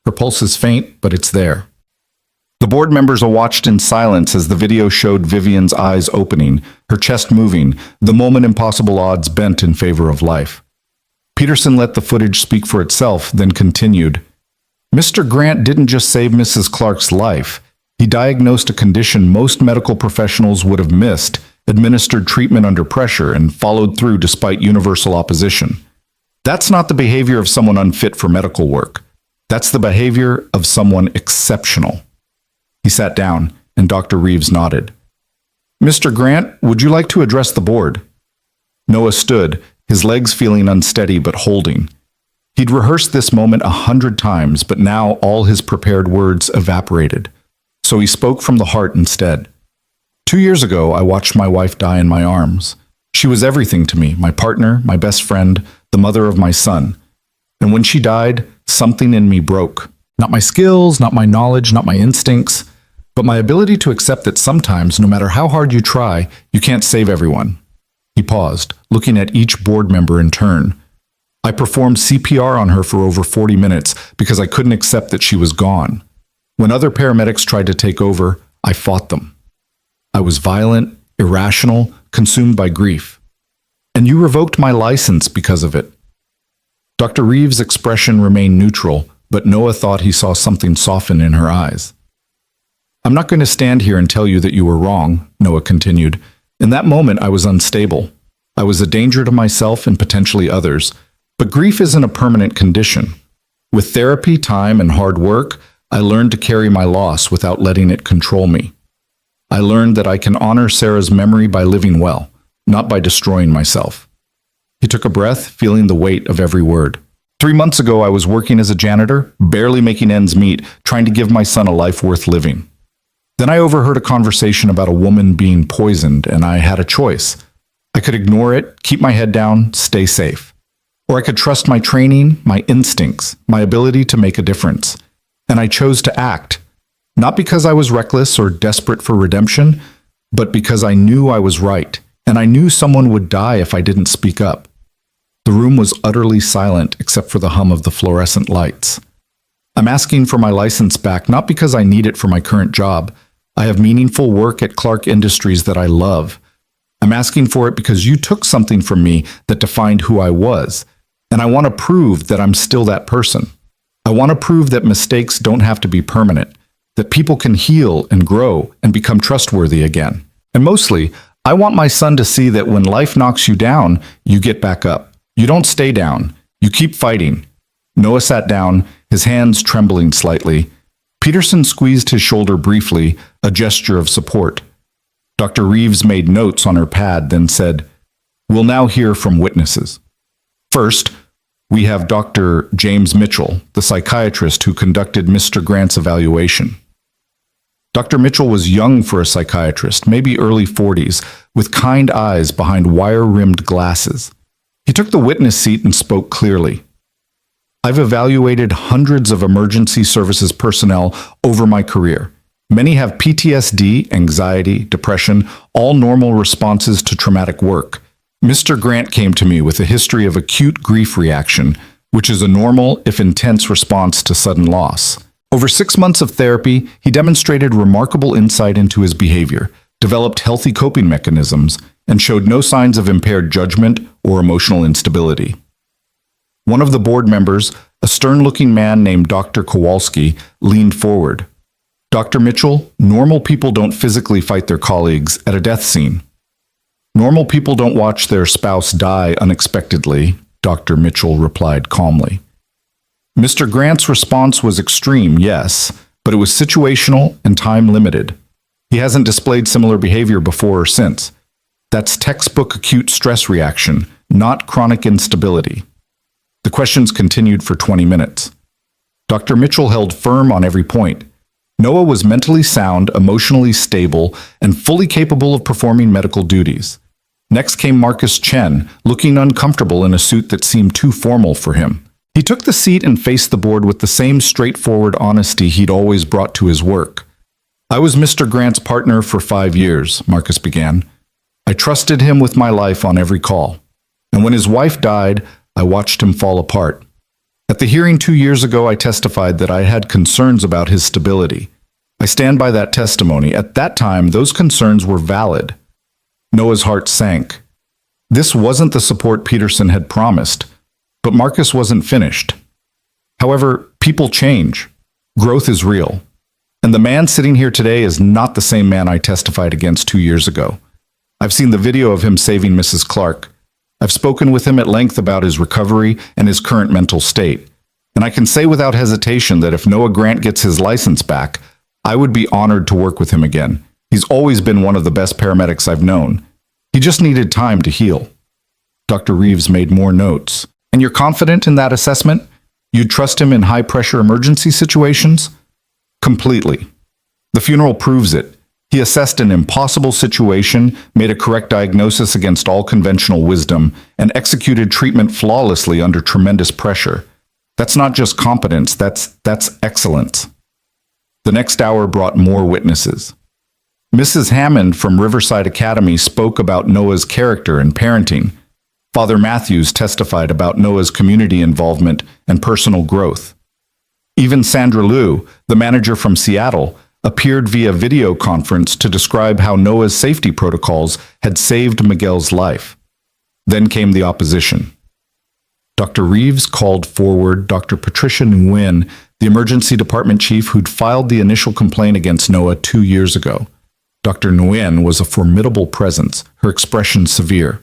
Her pulse is faint, but it's there. The board members watched in silence as the video showed Vivian's eyes opening, her chest moving, the moment impossible odds bent in favor of life. Peterson let the footage speak for itself, then continued. Mr. Grant didn't just save Mrs. Clark's life. He diagnosed a condition most medical professionals would have missed, administered treatment under pressure, and followed through despite universal opposition. That's not the behavior of someone unfit for medical work. That's the behavior of someone exceptional. He sat down, and Dr. Reeves nodded. Mr. Grant, would you like to address the board? Noah stood, his legs feeling unsteady but holding. He'd rehearsed this moment 100 times, but now all his prepared words evaporated. So he spoke from the heart instead. 2 years ago, I watched my wife die in my arms. She was everything to me, my partner, my best friend, the mother of my son. And when she died, something in me broke. Not my skills, not my knowledge, not my instincts, but my ability to accept that sometimes, no matter how hard you try, you can't save everyone. He paused, looking at each board member in turn. I performed CPR on her for over 40 minutes because I couldn't accept that she was gone. When other paramedics tried to take over, I fought them. I was violent, irrational, consumed by grief. And you revoked my license because of it. Dr. Reeves' expression remained neutral, but Noah thought he saw something soften in her eyes. I'm not going to stand here and tell you that you were wrong, Noah continued. In that moment, I was unstable. I was a danger to myself and potentially others. But grief isn't a permanent condition. With therapy, time, and hard work, I learned to carry my loss without letting it control me. I learned that I can honor Sarah's memory by living well, not by destroying myself. He took a breath, feeling the weight of every word. 3 months ago, I was working as a janitor, barely making ends meet, trying to give my son a life worth living. Then I overheard a conversation about a woman being poisoned, and I had a choice. I could ignore it, keep my head down, stay safe. Or I could trust my training, my instincts, my ability to make a difference. And I chose to act, not because I was reckless or desperate for redemption, but because I knew I was right, and I knew someone would die if I didn't speak up. The room was utterly silent except for the hum of the fluorescent lights. I'm asking for my license back not because I need it for my current job. I have meaningful work at Clark Industries that I love. I'm asking for it because you took something from me that defined who I was, and I want to prove that I'm still that person. I want to prove that mistakes don't have to be permanent, that people can heal and grow and become trustworthy again. And mostly, I want my son to see that when life knocks you down, you get back up. You don't stay down. You keep fighting. Noah sat down, his hands trembling slightly. Peterson squeezed his shoulder briefly, a gesture of support. Dr. Reeves made notes on her pad, then said, "We'll now hear from witnesses. First, we have Dr. James Mitchell, the psychiatrist who conducted Mr. Grant's evaluation." Dr. Mitchell was young for a psychiatrist, maybe early 40s, with kind eyes behind wire-rimmed glasses. He took the witness seat and spoke clearly. I've evaluated hundreds of emergency services personnel over my career. Many have PTSD, anxiety, depression, all normal responses to traumatic work. Mr. Grant came to me with a history of acute grief reaction, which is a normal, if intense, response to sudden loss. Over 6 months of therapy, he demonstrated remarkable insight into his behavior, developed healthy coping mechanisms, and showed no signs of impaired judgment or emotional instability. One of the board members, a stern-looking man named Dr. Kowalski, leaned forward. "Dr. Mitchell, normal people don't physically fight their colleagues at a death scene. Normal people don't watch their spouse die unexpectedly," Dr. Mitchell replied calmly. Mr. Grant's response was extreme, yes, but it was situational and time-limited. He hasn't displayed similar behavior before or since. That's textbook acute stress reaction, not chronic instability. The questions continued for 20 minutes. Dr. Mitchell held firm on every point. Noah was mentally sound, emotionally stable, and fully capable of performing medical duties. Next came Marcus Chen, looking uncomfortable in a suit that seemed too formal for him. He took the seat and faced the board with the same straightforward honesty he'd always brought to his work. "I was Mr. Grant's partner for 5 years," Marcus began. "I trusted him with my life on every call. And when his wife died, I watched him fall apart. At the hearing 2 years ago, I testified that I had concerns about his stability. I stand by that testimony. At that time, those concerns were valid." Noah's heart sank. This wasn't the support Peterson had promised, but Marcus wasn't finished. However, people change. Growth is real. And the man sitting here today is not the same man I testified against 2 years ago. I've seen the video of him saving Mrs. Clark. I've spoken with him at length about his recovery and his current mental state. And I can say without hesitation that if Noah Grant gets his license back, I would be honored to work with him again. He's always been one of the best paramedics I've known. He just needed time to heal. Dr. Reeves made more notes. "And you're confident in that assessment? You'd trust him in high-pressure emergency situations?" "Completely. The funeral proves it. He assessed an impossible situation, made a correct diagnosis against all conventional wisdom, and executed treatment flawlessly under tremendous pressure. That's not just competence, that's excellence." The next hour brought more witnesses. Mrs. Hammond from Riverside Academy spoke about Noah's character and parenting. Father Matthews testified about Noah's community involvement and personal growth. Even Sandra Liu, the manager from Seattle, appeared via video conference to describe how Noah's safety protocols had saved Miguel's life. Then came the opposition. Dr. Reeves called forward Dr. Patricia Nguyen, the emergency department chief who'd filed the initial complaint against Noah 2 years ago. Dr. Nguyen was a formidable presence, her expression severe.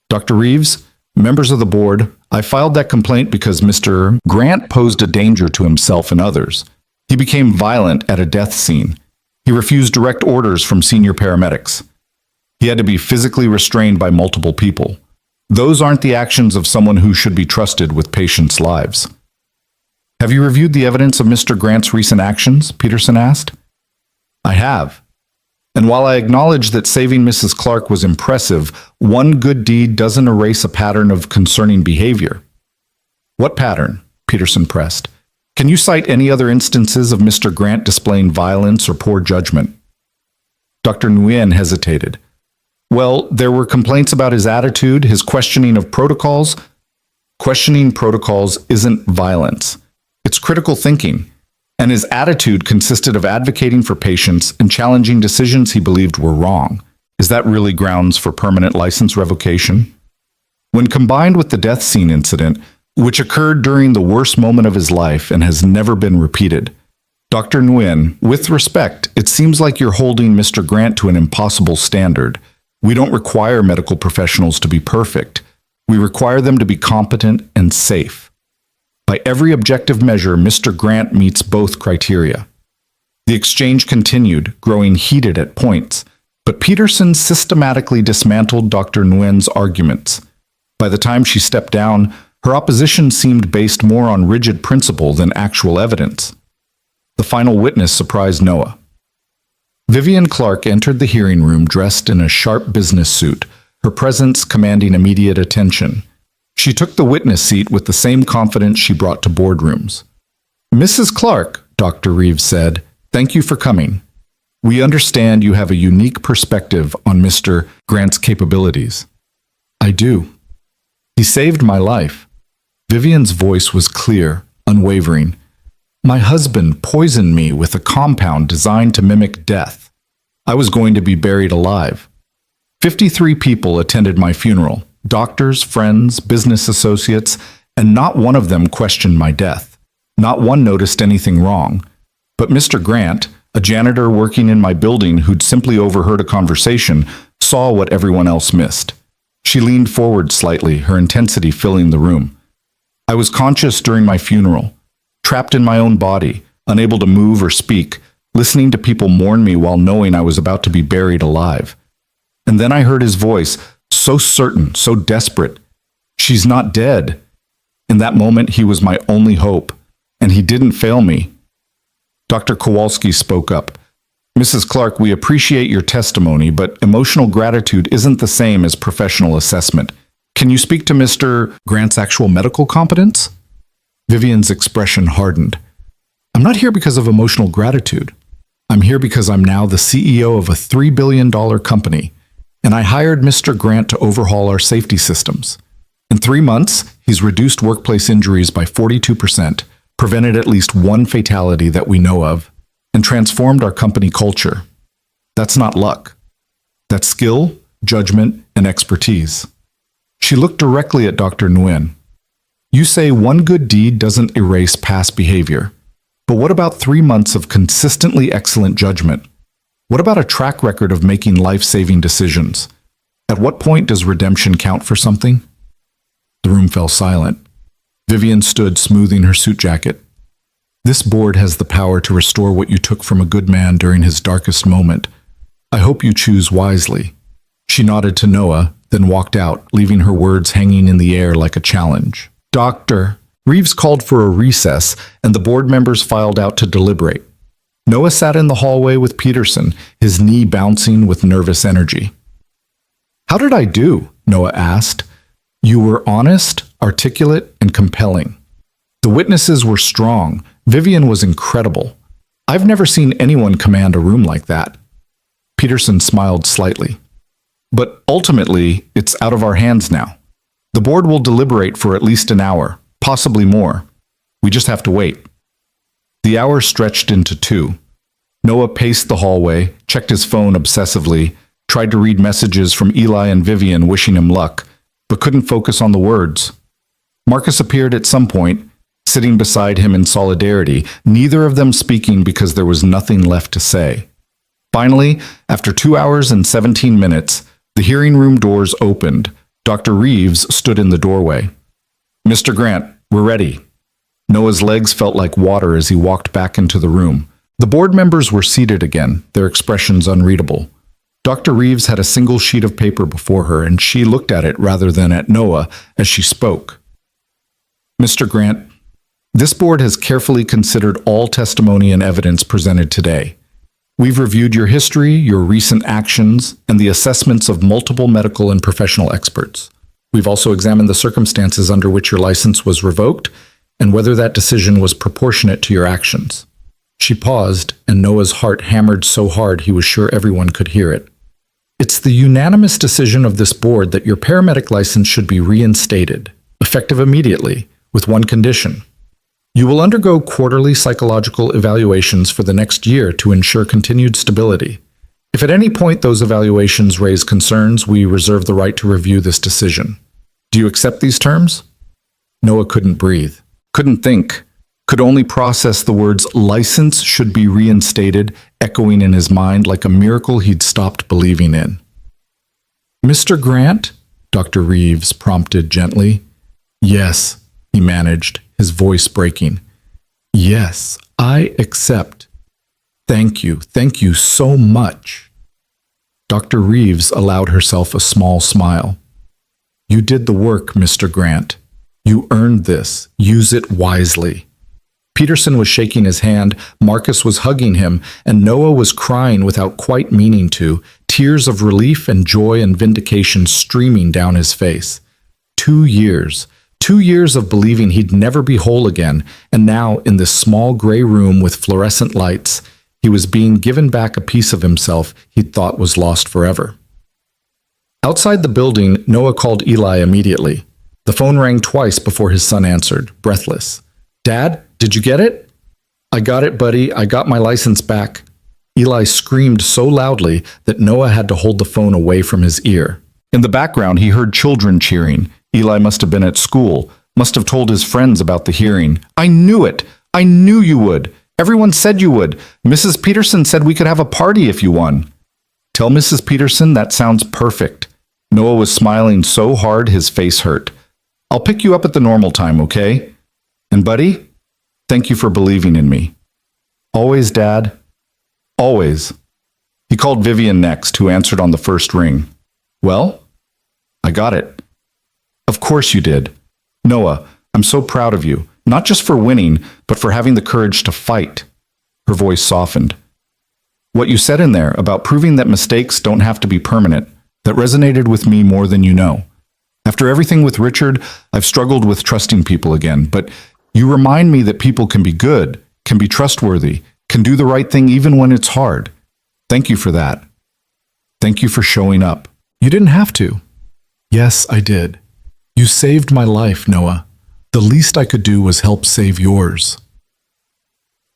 "Dr. Reeves, members of the board, I filed that complaint because Mr. Grant posed a danger to himself and others. He became violent at a death scene. He refused direct orders from senior paramedics. He had to be physically restrained by multiple people. Those aren't the actions of someone who should be trusted with patients' lives." "Have you reviewed the evidence of Mr. Grant's recent actions?" Peterson asked. "I have. And while I acknowledge that saving Mrs. Clark was impressive, one good deed doesn't erase a pattern of concerning behavior." "What pattern?" Peterson pressed. "Can you cite any other instances of Mr. Grant displaying violence or poor judgment?" Dr. Nguyen hesitated. "Well, there were complaints about his attitude, his questioning of protocols. Questioning protocols isn't violence. It's critical thinking. And his attitude consisted of advocating for patients and challenging decisions he believed were wrong. Is that really grounds for permanent license revocation?" When combined with the death scene incident, which occurred during the worst moment of his life and has never been repeated, Dr. Nguyen, with respect, it seems like you're holding Mr. Grant to an impossible standard. We don't require medical professionals to be perfect. We require them to be competent and safe. By every objective measure, Mr. Grant meets both criteria. The exchange continued, growing heated at points, but Peterson systematically dismantled Dr. Nguyen's arguments. By the time she stepped down, her opposition seemed based more on rigid principle than actual evidence. The final witness surprised Noah. Vivian Clark entered the hearing room dressed in a sharp business suit, her presence commanding immediate attention. She took the witness seat with the same confidence she brought to boardrooms. "Mrs. Clark," Dr. Reeves said, "thank you for coming. We understand you have a unique perspective on Mr. Grant's capabilities." "I do. He saved my life." Vivian's voice was clear, unwavering. My husband poisoned me with a compound designed to mimic death. I was going to be buried alive. 53 people attended my funeral, doctors, friends, business associates, and not one of them questioned my death. Not one noticed anything wrong. But Mr. Grant, a janitor working in my building who'd simply overheard a conversation, saw what everyone else missed. She leaned forward slightly, her intensity filling the room. I was conscious during my funeral, trapped in my own body, unable to move or speak, listening to people mourn me while knowing I was about to be buried alive. And then I heard his voice, so certain, so desperate. She's not dead. In that moment, he was my only hope, and he didn't fail me. Dr. Kowalski spoke up. Mrs. Clark, we appreciate your testimony, but emotional gratitude isn't the same as professional assessment. Can you speak to Mr. Grant's actual medical competence? Vivian's expression hardened. I'm not here because of emotional gratitude. I'm here because I'm now the CEO of a $3 billion company, and I hired Mr. Grant to overhaul our safety systems. In 3 months, he's reduced workplace injuries by 42%, prevented at least one fatality that we know of, and transformed our company culture. That's not luck. That's skill, judgment, and expertise. She looked directly at Dr. Nguyen. You say one good deed doesn't erase past behavior. But what about 3 months of consistently excellent judgment? What about a track record of making life-saving decisions? At what point does redemption count for something? The room fell silent. Vivian stood, smoothing her suit jacket. This board has the power to restore what you took from a good man during his darkest moment. I hope you choose wisely. She nodded to Noah, then walked out, leaving her words hanging in the air like a challenge. Dr. Reeves called for a recess, and the board members filed out to deliberate. Noah sat in the hallway with Peterson, his knee bouncing with nervous energy. How did I do? Noah asked. You were honest, articulate, and compelling. The witnesses were strong. Vivian was incredible. I've never seen anyone command a room like that. Peterson smiled slightly. But ultimately, it's out of our hands now. The board will deliberate for at least an hour, possibly more. We just have to wait. The hour stretched into 2. Noah paced the hallway, checked his phone obsessively, tried to read messages from Eli and Vivian wishing him luck, but couldn't focus on the words. Marcus appeared at some point, sitting beside him in solidarity, neither of them speaking because there was nothing left to say. Finally, after 2 hours and 17 minutes, the hearing room doors opened. Dr. Reeves stood in the doorway. Mr. Grant, we're ready. Noah's legs felt like water as he walked back into the room. The board members were seated again, their expressions unreadable. Dr. Reeves had a single sheet of paper before her, and she looked at it rather than at Noah as she spoke. Mr. Grant, this board has carefully considered all testimony and evidence presented today. We've reviewed your history, your recent actions, and the assessments of multiple medical and professional experts. We've also examined the circumstances under which your license was revoked and whether that decision was proportionate to your actions. She paused, and Noah's heart hammered so hard he was sure everyone could hear it. It's the unanimous decision of this board that your paramedic license should be reinstated, effective immediately, with one condition. You will undergo quarterly psychological evaluations for the next year to ensure continued stability. If at any point those evaluations raise concerns, we reserve the right to review this decision. Do you accept these terms? Noah couldn't breathe, couldn't think, could only process the words license should be reinstated echoing in his mind like a miracle he'd stopped believing in. Mr. Grant? Dr. Reeves prompted gently. Yes, he managed, his voice breaking. Yes, I accept. Thank you so much. Dr. Reeves allowed herself a small smile. You did the work, Mr. Grant. You earned this. Use it wisely. Peterson was shaking his hand, Marcus was hugging him, and Noah was crying without quite meaning to, tears of relief and joy and vindication streaming down his face. 2 years. 2 years of believing he'd never be whole again, and now, in this small gray room with fluorescent lights, he was being given back a piece of himself he'd thought was lost forever. Outside the building, Noah called Eli immediately. The phone rang twice before his son answered, breathless. Dad, did you get it? I got it, buddy. I got my license back. Eli screamed so loudly that Noah had to hold the phone away from his ear. In the background, he heard children cheering. Eli must have been at school, must have told his friends about the hearing. I knew it. I knew you would. Everyone said you would. Mrs. Peterson said we could have a party if you won. Tell Mrs. Peterson that sounds perfect. Noah was smiling so hard his face hurt. I'll pick you up at the normal time, okay? And buddy, thank you for believing in me. Always, Dad. Always. He called Vivian next, who answered on the first ring. Well, I got it. Of course you did. Noah, I'm so proud of you, not just for winning, but for having the courage to fight. Her voice softened. What you said in there about proving that mistakes don't have to be permanent, that resonated with me more than you know. After everything with Richard, I've struggled with trusting people again, but you remind me that people can be good, can be trustworthy, can do the right thing even when it's hard. Thank you for that. Thank you for showing up. You didn't have to. Yes, I did. You saved my life, Noah. The least I could do was help save yours.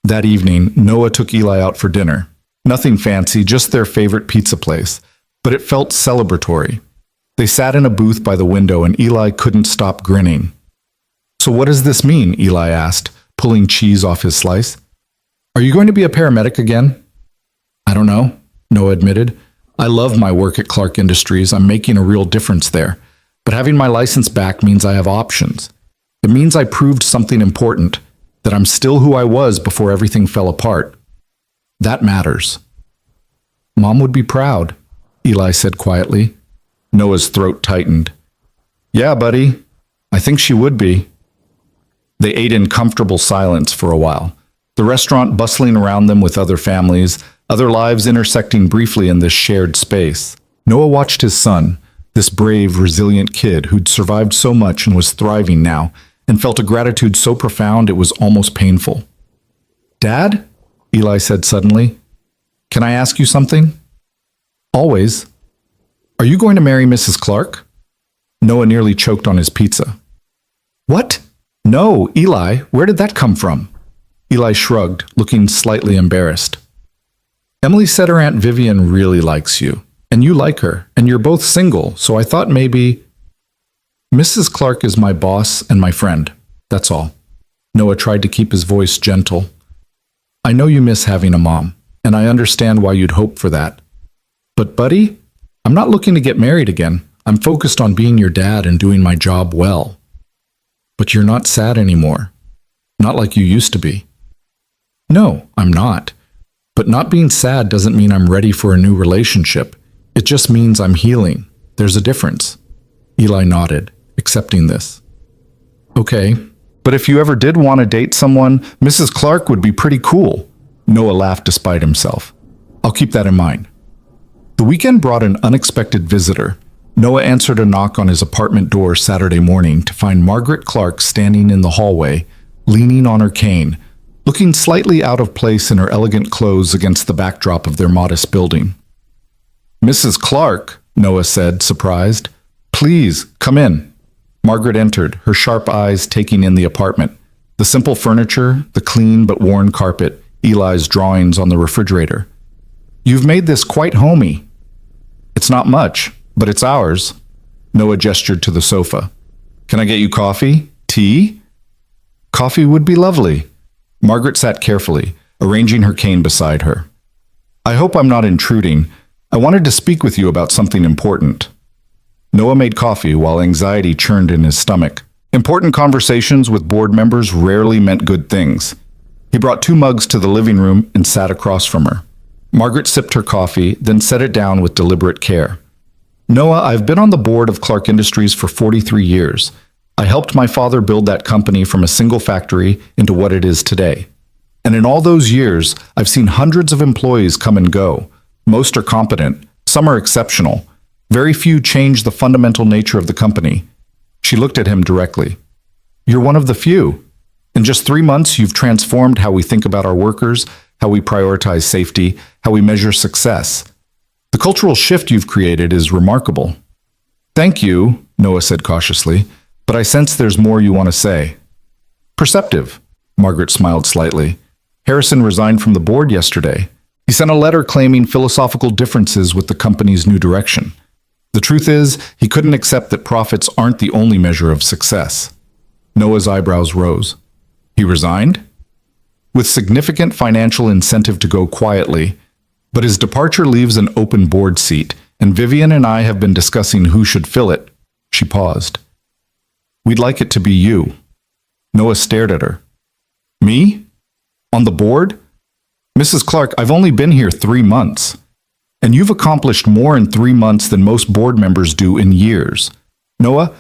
That evening, Noah took Eli out for dinner. Nothing fancy, just their favorite pizza place, but it felt celebratory. They sat in a booth by the window and Eli couldn't stop grinning. So what does this mean? Eli asked, pulling cheese off his slice. Are you going to be a paramedic again? I don't know, Noah admitted. I love my work at Clark Industries. I'm making a real difference there. But having my license back means I have options. It means I proved something important, that I'm still who I was before everything fell apart. That matters. Mom would be proud, Eli said quietly. Noah's throat tightened. Yeah, buddy. I think she would be. They ate in comfortable silence for a while, the restaurant bustling around them with other families, other lives intersecting briefly in this shared space. Noah watched his son, this brave, resilient kid who'd survived so much and was thriving now, and felt a gratitude so profound it was almost painful. Dad? Eli said suddenly. Can I ask you something? Always. Are you going to marry Mrs. Clark? Noah nearly choked on his pizza. What? No, Eli, where did that come from? Eli shrugged, looking slightly embarrassed. Emily said her Aunt Vivian really likes you, and you like her, and you're both single, so I thought maybe... Mrs. Clark is my boss and my friend, that's all. Noah tried to keep his voice gentle. I know you miss having a mom, and I understand why you'd hope for that. But buddy, I'm not looking to get married again. I'm focused on being your dad and doing my job well. But you're not sad anymore. Not like you used to be. No, I'm not. But not being sad doesn't mean I'm ready for a new relationship. It just means I'm healing. There's a difference. Eli nodded, accepting this. Okay, but if you ever did want to date someone, Mrs. Clark would be pretty cool. Noah laughed despite himself. I'll keep that in mind. The weekend brought an unexpected visitor. Noah answered a knock on his apartment door Saturday morning to find Margaret Clark standing in the hallway, leaning on her cane, looking slightly out of place in her elegant clothes against the backdrop of their modest building. Mrs. Clark, Noah said, surprised. Please, come in. Margaret entered, her sharp eyes taking in the apartment. The simple furniture, the clean but worn carpet, Eli's drawings on the refrigerator. You've made this quite homey. It's not much, but it's ours. Noah gestured to the sofa. Can I get you coffee? Tea? Coffee would be lovely. Margaret sat carefully, arranging her cane beside her. I hope I'm not intruding. I wanted to speak with you about something important. Noah made coffee while anxiety churned in his stomach. Important conversations with board members rarely meant good things. He brought 2 mugs to the living room and sat across from her. Margaret sipped her coffee, then set it down with deliberate care. Noah, I've been on the board of Clark Industries for 43 years. I helped my father build that company from a single factory into what it is today. And in all those years, I've seen hundreds of employees come and go. Most are competent, some are exceptional. Very few change the fundamental nature of the company. She looked at him directly. You're one of the few. In just 3 months, you've transformed how we think about our workers, how we prioritize safety, how we measure success. The cultural shift you've created is remarkable. Thank you, Noah said cautiously, but I sense there's more you want to say. Perceptive, Margaret smiled slightly. Harrison resigned from the board yesterday. He sent a letter claiming philosophical differences with the company's new direction. The truth is, he couldn't accept that profits aren't the only measure of success. Noah's eyebrows rose. He resigned? With significant financial incentive to go quietly, but his departure leaves an open board seat, and Vivian and I have been discussing who should fill it. She paused. We'd like it to be you. Noah stared at her. Me? On the board? Mrs. Clark, I've only been here 3 months. And you've accomplished more in 3 months than most board members do in years. Noah,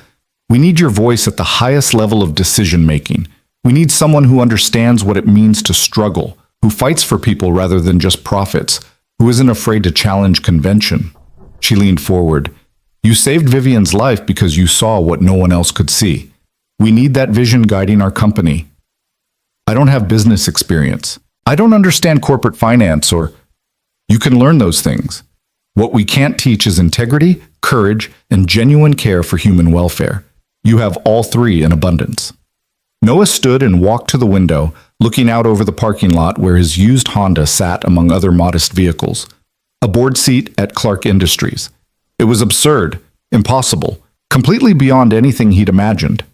we need your voice at the highest level of decision-making. We need someone who understands what it means to struggle, who fights for people rather than just profits, who isn't afraid to challenge convention. She leaned forward. You saved Vivian's life because you saw what no one else could see. We need that vision guiding our company. I don't have business experience. I don't understand corporate finance or... You can learn those things. What we can't teach is integrity, courage, and genuine care for human welfare. You have all three in abundance. Noah stood and walked to the window, looking out over the parking lot where his used Honda sat among other modest vehicles. A board seat at Clark Industries. It was absurd, impossible, completely beyond anything he'd imagined.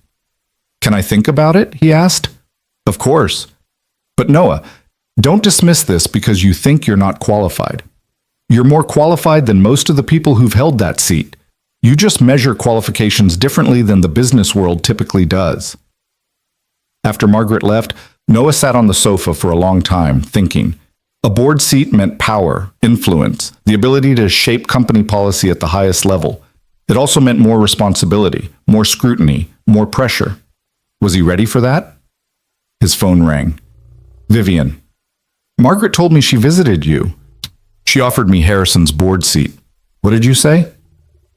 Can I think about it? He asked. Of course. But Noah, don't dismiss this because you think you're not qualified. You're more qualified than most of the people who've held that seat. You just measure qualifications differently than the business world typically does. After Margaret left, Noah sat on the sofa for a long time, thinking. A board seat meant power, influence, the ability to shape company policy at the highest level. It also meant more responsibility, more scrutiny, more pressure. Was he ready for that? His phone rang. Vivian. Margaret told me she visited you. She offered me Harrison's board seat. What did you say?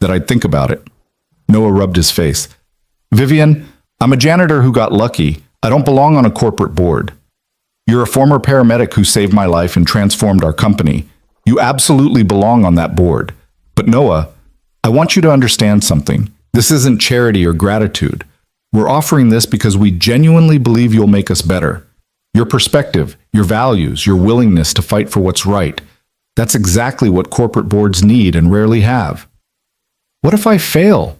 That I'd think about it. Noah rubbed his face. Vivian, I'm a janitor who got lucky. I don't belong on a corporate board. You're a former paramedic who saved my life and transformed our company. You absolutely belong on that board. But Noah, I want you to understand something. This isn't charity or gratitude. We're offering this because we genuinely believe you'll make us better. Your perspective, your values, your willingness to fight for what's right. That's exactly what corporate boards need and rarely have. What if I fail?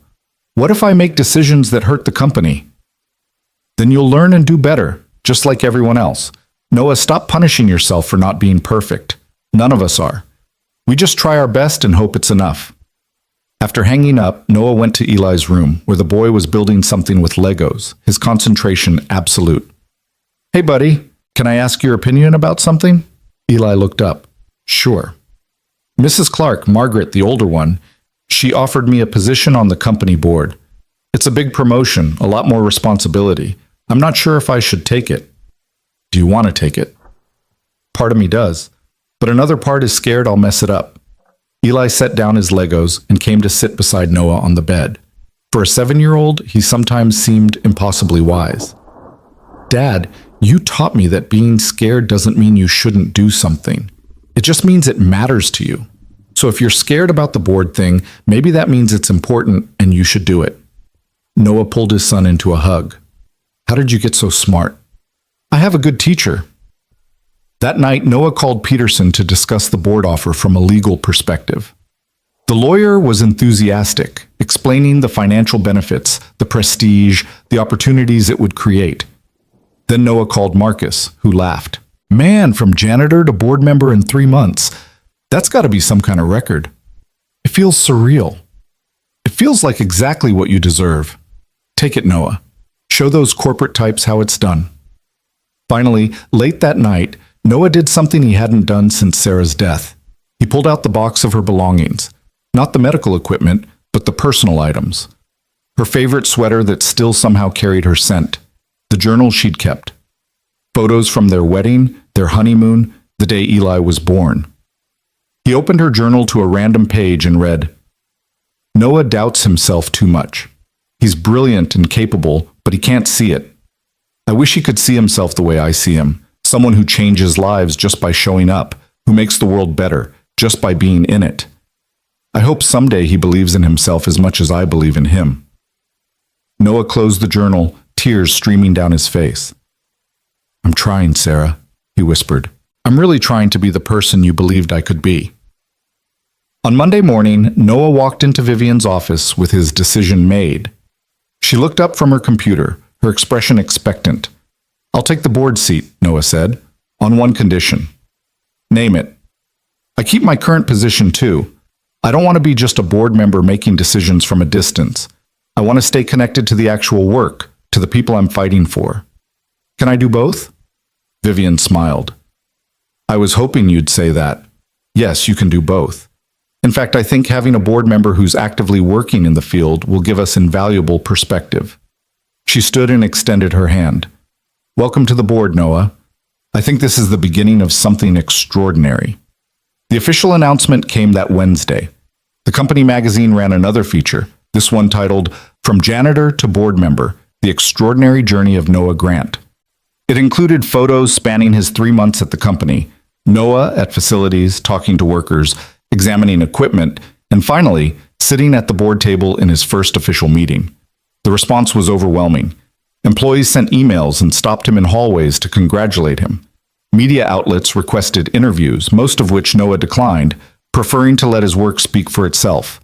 What if I make decisions that hurt the company? Then you'll learn and do better, just like everyone else. Noah, stop punishing yourself for not being perfect. None of us are. We just try our best and hope it's enough. After hanging up, Noah went to Eli's room, where the boy was building something with Legos, his concentration absolute. Hey, buddy, can I ask your opinion about something? Eli looked up. Sure. Mrs. Clark, Margaret, the older one, she offered me a position on the company board. It's a big promotion, a lot more responsibility. I'm not sure if I should take it. Do you want to take it? Part of me does, but another part is scared I'll mess it up. Eli set down his Legos and came to sit beside Noah on the bed. For a 7-year-old, he sometimes seemed impossibly wise. Dad, you taught me that being scared doesn't mean you shouldn't do something. It just means it matters to you. So if you're scared about the board thing, maybe that means it's important and you should do it. Noah pulled his son into a hug. How did you get so smart? I have a good teacher. That night, Noah called Peterson to discuss the board offer from a legal perspective. The lawyer was enthusiastic, explaining the financial benefits, the prestige, the opportunities it would create. Then Noah called Marcus, who laughed. Man, from janitor to board member in 3 months. That's got to be some kind of record. It feels surreal. It feels like exactly what you deserve. Take it, Noah. Show those corporate types how it's done. Finally, late that night, Noah did something he hadn't done since Sarah's death. He pulled out the box of her belongings. Not the medical equipment, but the personal items. Her favorite sweater that still somehow carried her scent. The journal she'd kept. Photos from their wedding, their honeymoon, the day Eli was born. He opened her journal to a random page and read, Noah doubts himself too much. He's brilliant and capable, but he can't see it. I wish he could see himself the way I see him, someone who changes lives just by showing up, who makes the world better, just by being in it. I hope someday he believes in himself as much as I believe in him. Noah closed the journal, tears streaming down his face. I'm trying, Sarah. he whispered. "I'm really trying to be the person you believed I could be." On Monday morning, Noah walked into Vivian's office with his decision made. She looked up from her computer, her expression expectant. "I'll take the board seat," Noah said, "on one condition." "Name it." "I keep my current position too. I don't want to be just a board member making decisions from a distance. I want to stay connected to the actual work, to the people I'm fighting for. Can I do both?" Vivian smiled. "I was hoping you'd say that. Yes, you can do both. In fact, I think having a board member who's actively working in the field will give us invaluable perspective." She stood and extended her hand. "Welcome to the board, Noah. I think this is the beginning of something extraordinary." The official announcement came that Wednesday. The company magazine ran another feature, this one titled, "From Janitor to Board Member, The Extraordinary Journey of Noah Grant." It included photos spanning his 3 months at the company, Noah at facilities, talking to workers, examining equipment, and finally, sitting at the board table in his first official meeting. The response was overwhelming. Employees sent emails and stopped him in hallways to congratulate him. Media outlets requested interviews, most of which Noah declined, preferring to let his work speak for itself.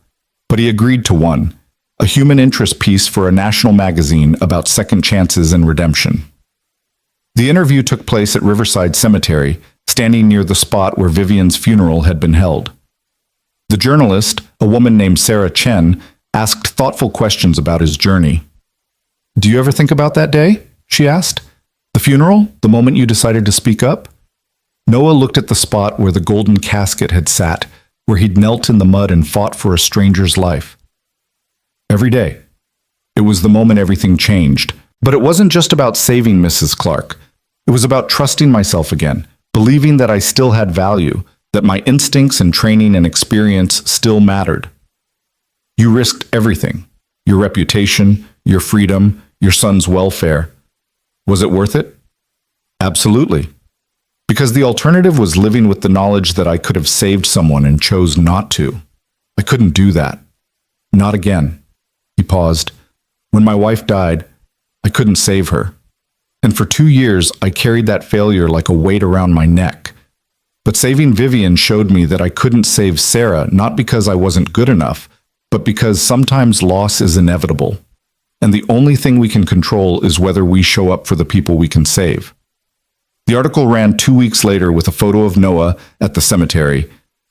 But he agreed to one, a human interest piece for a national magazine about second chances and redemption. The interview took place at Riverside Cemetery, standing near the spot where Vivian's funeral had been held. The journalist, a woman named Sarah Chen, asked thoughtful questions about his journey. "Do you ever think about that day?" she asked. "The funeral? The moment you decided to speak up?" Noah looked at the spot where the golden casket had sat, where he'd knelt in the mud and fought for a stranger's life. "Every day." It was the moment everything changed. But it wasn't just about saving Mrs. Clark. It was about trusting myself again, believing that I still had value, that my instincts and training and experience still mattered. "You risked everything, your reputation, your freedom, your son's welfare. Was it worth it?" "Absolutely. Because the alternative was living with the knowledge that I could have saved someone and chose not to. I couldn't do that. Not again." He paused. "When my wife died, I couldn't save her. And for 2 years, I carried that failure like a weight around my neck. But saving Vivian showed me that I couldn't save Sarah, not because I wasn't good enough, but because sometimes loss is inevitable. And the only thing we can control is whether we show up for the people we can save." The article ran 2 weeks later with a photo of Noah at the cemetery,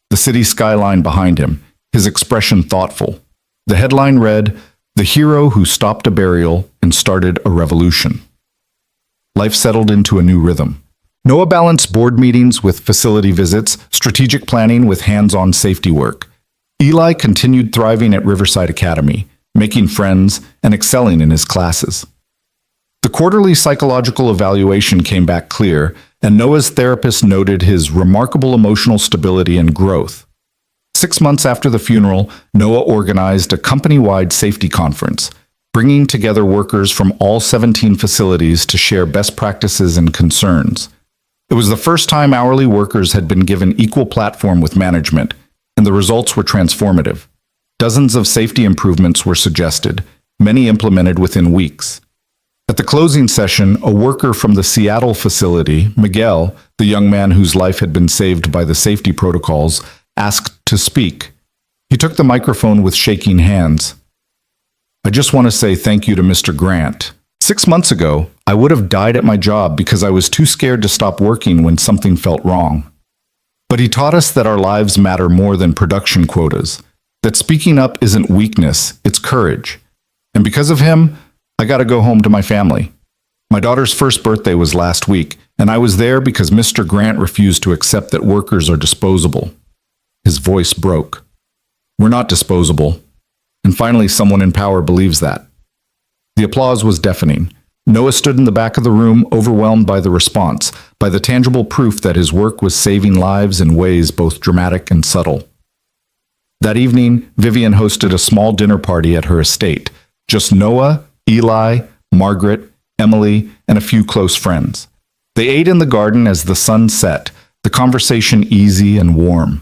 the city skyline behind him, his expression thoughtful. The headline read, "The hero who stopped a burial and started a revolution." Life settled into a new rhythm. Noah balanced board meetings with facility visits, strategic planning with hands-on safety work. Eli continued thriving at Riverside Academy, making friends and excelling in his classes. The quarterly psychological evaluation came back clear, and Noah's therapist noted his remarkable emotional stability and growth. 6 months after the funeral, Noah organized a company-wide safety conference, bringing together workers from all 17 facilities to share best practices and concerns. It was the first time hourly workers had been given equal platform with management, and the results were transformative. Dozens of safety improvements were suggested, many implemented within weeks. At the closing session, a worker from the Seattle facility, Miguel, the young man whose life had been saved by the safety protocols, asked to speak. He took the microphone with shaking hands. "I just want to say thank you to Mr. Grant. 6 months ago, I would have died at my job because I was too scared to stop working when something felt wrong. But he taught us that our lives matter more than production quotas, that speaking up isn't weakness, it's courage. And because of him, I got to go home to my family. My daughter's first birthday was last week, and I was there because Mr. Grant refused to accept that workers are disposable." His voice broke. "We're not disposable. And finally, someone in power believes that." The applause was deafening. Noah stood in the back of the room, overwhelmed by the response, by the tangible proof that his work was saving lives in ways both dramatic and subtle. That evening, Vivian hosted a small dinner party at her estate. Just Noah, Eli, Margaret, Emily, and a few close friends. They ate in the garden as the sun set, the conversation easy and warm.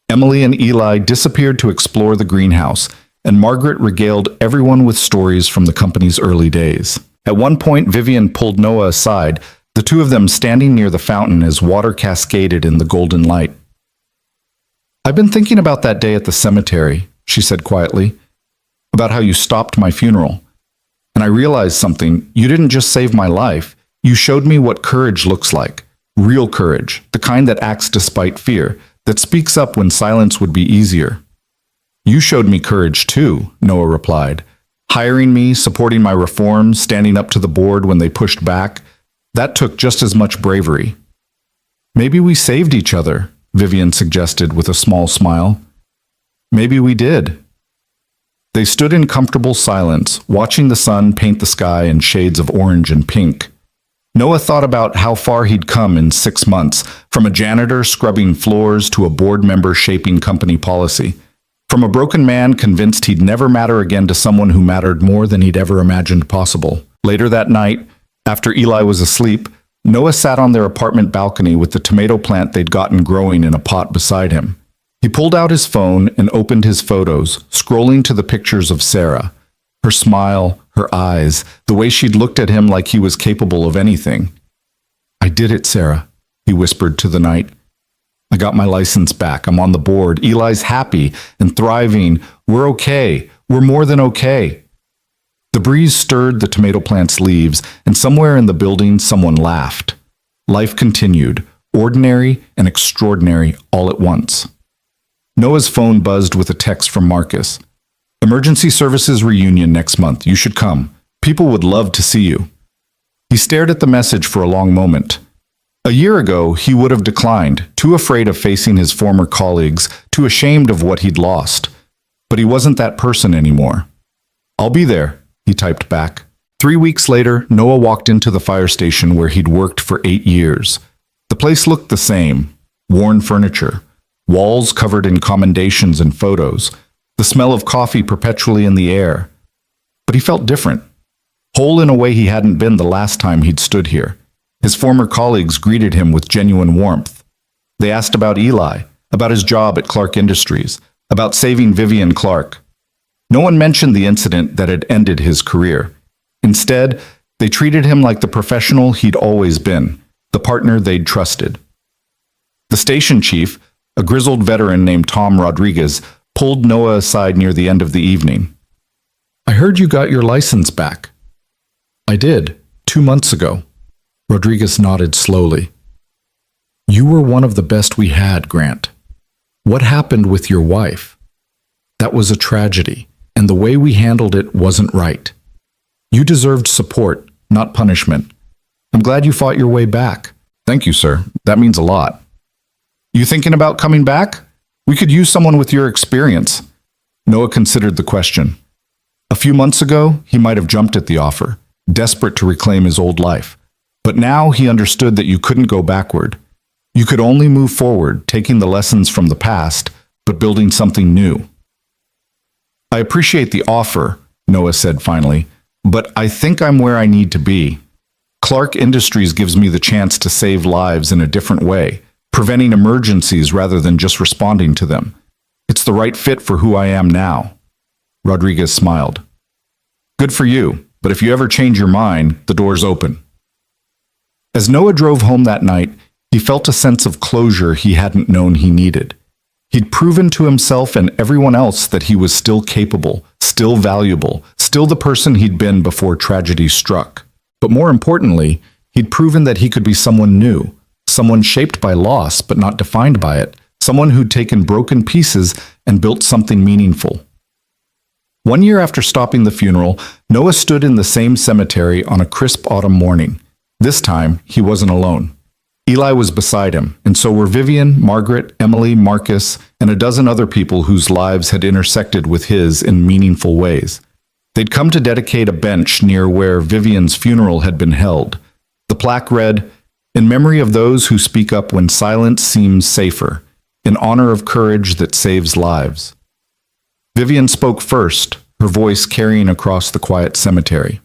Emily and Eli disappeared to explore the greenhouse, and Margaret regaled everyone with stories from the company's early days. At one point, Vivian pulled Noah aside, the two of them standing near the fountain as water cascaded in the golden light. "I've been thinking about that day at the cemetery," she said quietly, "about how you stopped my funeral. And I realized something. You didn't just save my life. You showed me what courage looks like. Real courage, the kind that acts despite fear, that speaks up when silence would be easier." "You showed me courage too," Noah replied. "Hiring me, supporting my reforms, standing up to the board when they pushed back. That took just as much bravery." "Maybe we saved each other," Vivian suggested with a small smile. "Maybe we did." They stood in comfortable silence, watching the sun paint the sky in shades of orange and pink. Noah thought about how far he'd come in 6 months, from a janitor scrubbing floors to a board member shaping company policy. From a broken man convinced he'd never matter again to someone who mattered more than he'd ever imagined possible. Later that night, after Eli was asleep, Noah sat on their apartment balcony with the tomato plant they'd gotten growing in a pot beside him. He pulled out his phone and opened his photos, scrolling to the pictures of Sarah. Her smile, her eyes, the way she'd looked at him like he was capable of anything. "I did it, Sarah," he whispered to the night. "I got my license back. I'm on the board. Eli's happy and thriving. We're okay. We're more than okay." The breeze stirred the tomato plant's leaves, and somewhere in the building someone laughed. Life continued, ordinary and extraordinary all at once. Noah's phone buzzed with a text from Marcus. "Emergency services reunion next month. You should come. People would love to see you." He stared at the message for a long moment. A year ago, he would have declined, too afraid of facing his former colleagues, too ashamed of what he'd lost. But he wasn't that person anymore. "I'll be there," he typed back. 3 weeks later, Noah walked into the fire station where he'd worked for 8 years. The place looked the same: worn furniture, walls covered in commendations and photos, the smell of coffee perpetually in the air. But he felt different, whole in a way he hadn't been the last time he'd stood here. His former colleagues greeted him with genuine warmth. They asked about Eli, about his job at Clark Industries, about saving Vivian Clark. No one mentioned the incident that had ended his career. Instead, they treated him like the professional he'd always been, the partner they'd trusted. The station chief, a grizzled veteran named Tom Rodriguez, pulled Noah aside near the end of the evening. "I heard you got your license back." "I did, 2 months ago." Rodriguez nodded slowly. "You were one of the best we had, Grant. What happened with your wife? That was a tragedy, and the way we handled it wasn't right. You deserved support, not punishment. I'm glad you fought your way back." "Thank you, sir. That means a lot." "You thinking about coming back? We could use someone with your experience." Noah considered the question. A few months ago, he might have jumped at the offer, desperate to reclaim his old life. But now he understood that you couldn't go backward. You could only move forward, taking the lessons from the past, but building something new. "I appreciate the offer," Noah said finally, "but I think I'm where I need to be. Clark Industries gives me the chance to save lives in a different way, preventing emergencies rather than just responding to them. It's the right fit for who I am now." Rodriguez smiled. "Good for you, but if you ever change your mind, the door's open." As Noah drove home that night, he felt a sense of closure he hadn't known he needed. He'd proven to himself and everyone else that he was still capable, still valuable, still the person he'd been before tragedy struck. But more importantly, he'd proven that he could be someone new, someone shaped by loss but not defined by it, someone who'd taken broken pieces and built something meaningful. 1 year after stopping the funeral, Noah stood in the same cemetery on a crisp autumn morning. This time, he wasn't alone. Eli was beside him, and so were Vivian, Margaret, Emily, Marcus, and a dozen other people whose lives had intersected with his in meaningful ways. They'd come to dedicate a bench near where Vivian's funeral had been held. The plaque read, "In memory of those who speak up when silence seems safer, in honor of courage that saves lives." Vivian spoke first, her voice carrying across the quiet cemetery.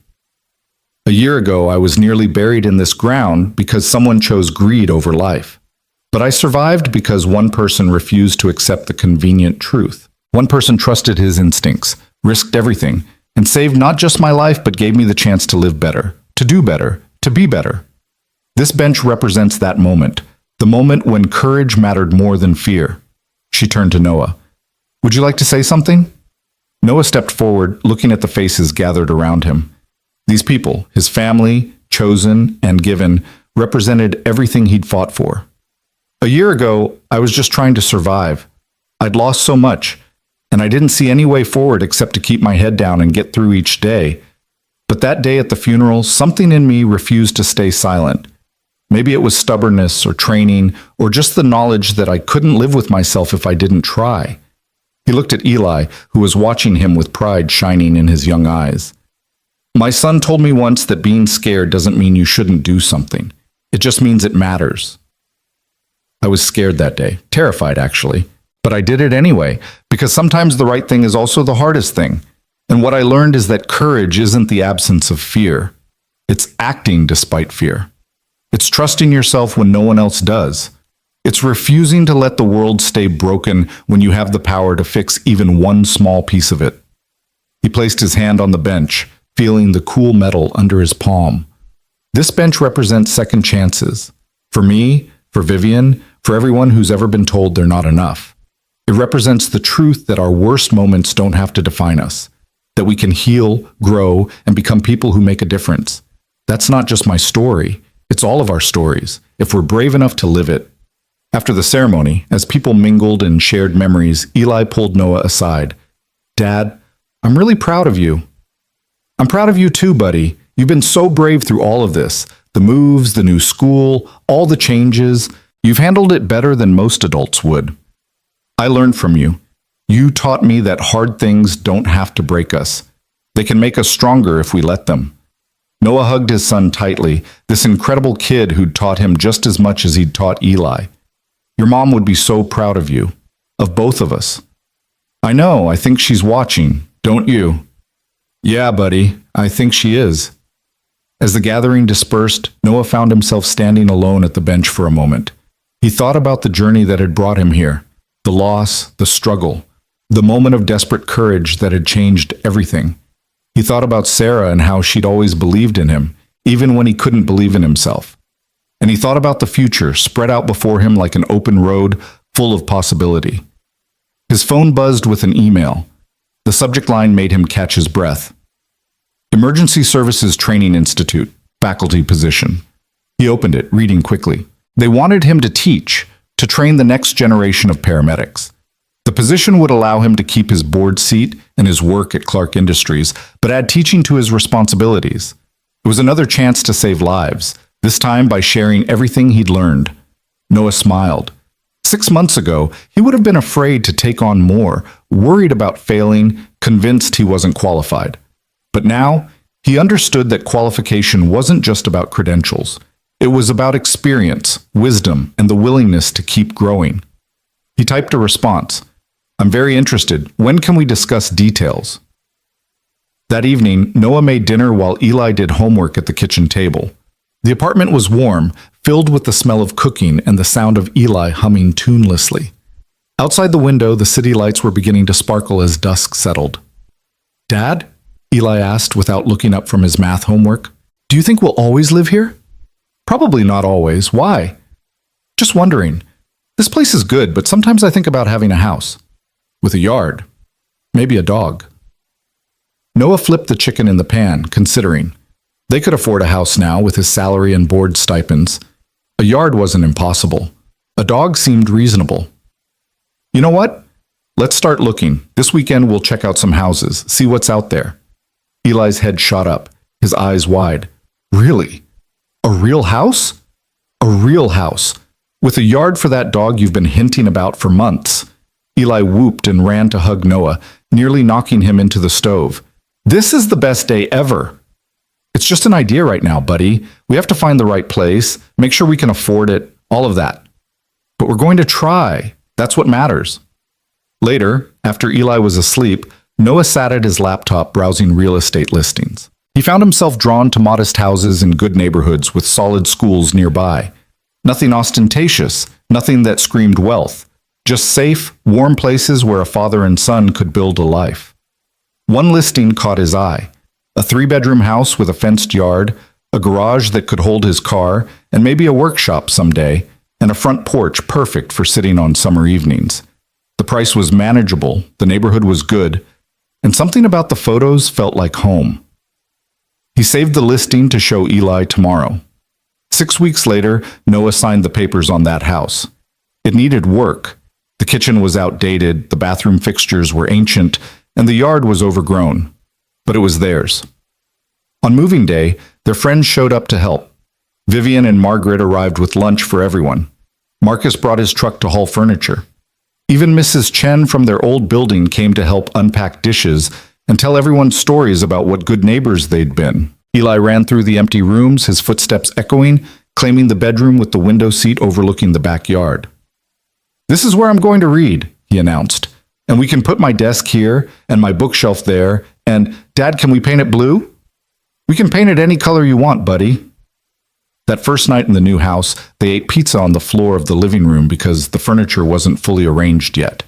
"A year ago, I was nearly buried in this ground because someone chose greed over life. But I survived because one person refused to accept the convenient truth. One person trusted his instincts, risked everything, and saved not just my life but gave me the chance to live better, to do better, to be better." This bench represents that moment, the moment when courage mattered more than fear. She turned to Noah. Would you like to say something? Noah stepped forward, looking at the faces gathered around him. These people, his family, chosen and given, represented everything he'd fought for. A year ago, I was just trying to survive. I'd lost so much, and I didn't see any way forward except to keep my head down and get through each day. But that day at the funeral, something in me refused to stay silent. Maybe it was stubbornness or training or just the knowledge that I couldn't live with myself if I didn't try. He looked at Eli, who was watching him with pride shining in his young eyes. My son told me once that being scared doesn't mean you shouldn't do something. It just means it matters. I was scared that day, terrified actually, but I did it anyway, because sometimes the right thing is also the hardest thing. And what I learned is that courage isn't the absence of fear. It's acting despite fear. It's trusting yourself when no one else does. It's refusing to let the world stay broken when you have the power to fix even one small piece of it. He placed his hand on the bench, feeling the cool metal under his palm. This bench represents second chances. For me, for Vivian, for everyone who's ever been told they're not enough. It represents the truth that our worst moments don't have to define us, that we can heal, grow, and become people who make a difference. That's not just my story. It's all of our stories, if we're brave enough to live it. After the ceremony, as people mingled and shared memories, Eli pulled Noah aside. Dad, I'm really proud of you. I'm proud of you too, buddy. You've been so brave through all of this. The moves, the new school, all the changes. You've handled it better than most adults would. I learned from you. You taught me that hard things don't have to break us. They can make us stronger if we let them. Noah hugged his son tightly, this incredible kid who'd taught him just as much as he'd taught Eli. Your mom would be so proud of you, of both of us. I know, I think she's watching, don't you? Yeah, buddy, I think she is. As the gathering dispersed, Noah found himself standing alone at the bench for a moment. He thought about the journey that had brought him here, the loss, the struggle, the moment of desperate courage that had changed everything. He thought about Sarah and how she'd always believed in him, even when he couldn't believe in himself. And he thought about the future spread out before him like an open road full of possibility. His phone buzzed with an email. The subject line made him catch his breath. Emergency Services Training Institute, faculty position. He opened it, reading quickly. They wanted him to teach, to train the next generation of paramedics. The position would allow him to keep his board seat and his work at Clark Industries, but add teaching to his responsibilities. It was another chance to save lives, this time by sharing everything he'd learned. Noah smiled. 6 months ago, he would have been afraid to take on more, worried about failing, convinced he wasn't qualified. But now, he understood that qualification wasn't just about credentials. It was about experience, wisdom, and the willingness to keep growing. He typed a response. I'm very interested. When can we discuss details? That evening, Noah made dinner while Eli did homework at the kitchen table. The apartment was warm, filled with the smell of cooking and the sound of Eli humming tunelessly. Outside the window, the city lights were beginning to sparkle as dusk settled. Dad? Eli asked without looking up from his math homework. Do you think we'll always live here? Probably not always. Why? Just wondering. This place is good, but sometimes I think about having a house. With a yard. Maybe a dog. Noah flipped the chicken in the pan, considering. They could afford a house now with his salary and board stipends. A yard wasn't impossible. A dog seemed reasonable. You know what? Let's start looking. This weekend we'll check out some houses, see what's out there. Eli's head shot up, his eyes wide. Really? A real house? A real house. With a yard for that dog you've been hinting about for months. Eli whooped and ran to hug Noah, nearly knocking him into the stove. This is the best day ever. It's just an idea right now, buddy. We have to find the right place, make sure we can afford it, all of that. But we're going to try. That's what matters. Later, after Eli was asleep, Noah sat at his laptop browsing real estate listings. He found himself drawn to modest houses in good neighborhoods with solid schools nearby. Nothing ostentatious, nothing that screamed wealth. Just safe, warm places where a father and son could build a life. One listing caught his eye. A 3-bedroom house with a fenced yard, a garage that could hold his car, and maybe a workshop someday, and a front porch perfect for sitting on summer evenings. The price was manageable, the neighborhood was good, and something about the photos felt like home. He saved the listing to show Eli tomorrow. 6 weeks later, Noah signed the papers on that house. It needed work. The kitchen was outdated, the bathroom fixtures were ancient, and the yard was overgrown. But it was theirs. On moving day, their friends showed up to help. Vivian and Margaret arrived with lunch for everyone. Marcus brought his truck to haul furniture. Even Mrs. Chen from their old building came to help unpack dishes and tell everyone stories about what good neighbors they'd been. Eli ran through the empty rooms, his footsteps echoing, claiming the bedroom with the window seat overlooking the backyard. "This is where I'm going to read," he announced. "And we can put my desk here and my bookshelf there, and, Dad, can we paint it blue?" "We can paint it any color you want, buddy." That first night in the new house, they ate pizza on the floor of the living room because the furniture wasn't fully arranged yet.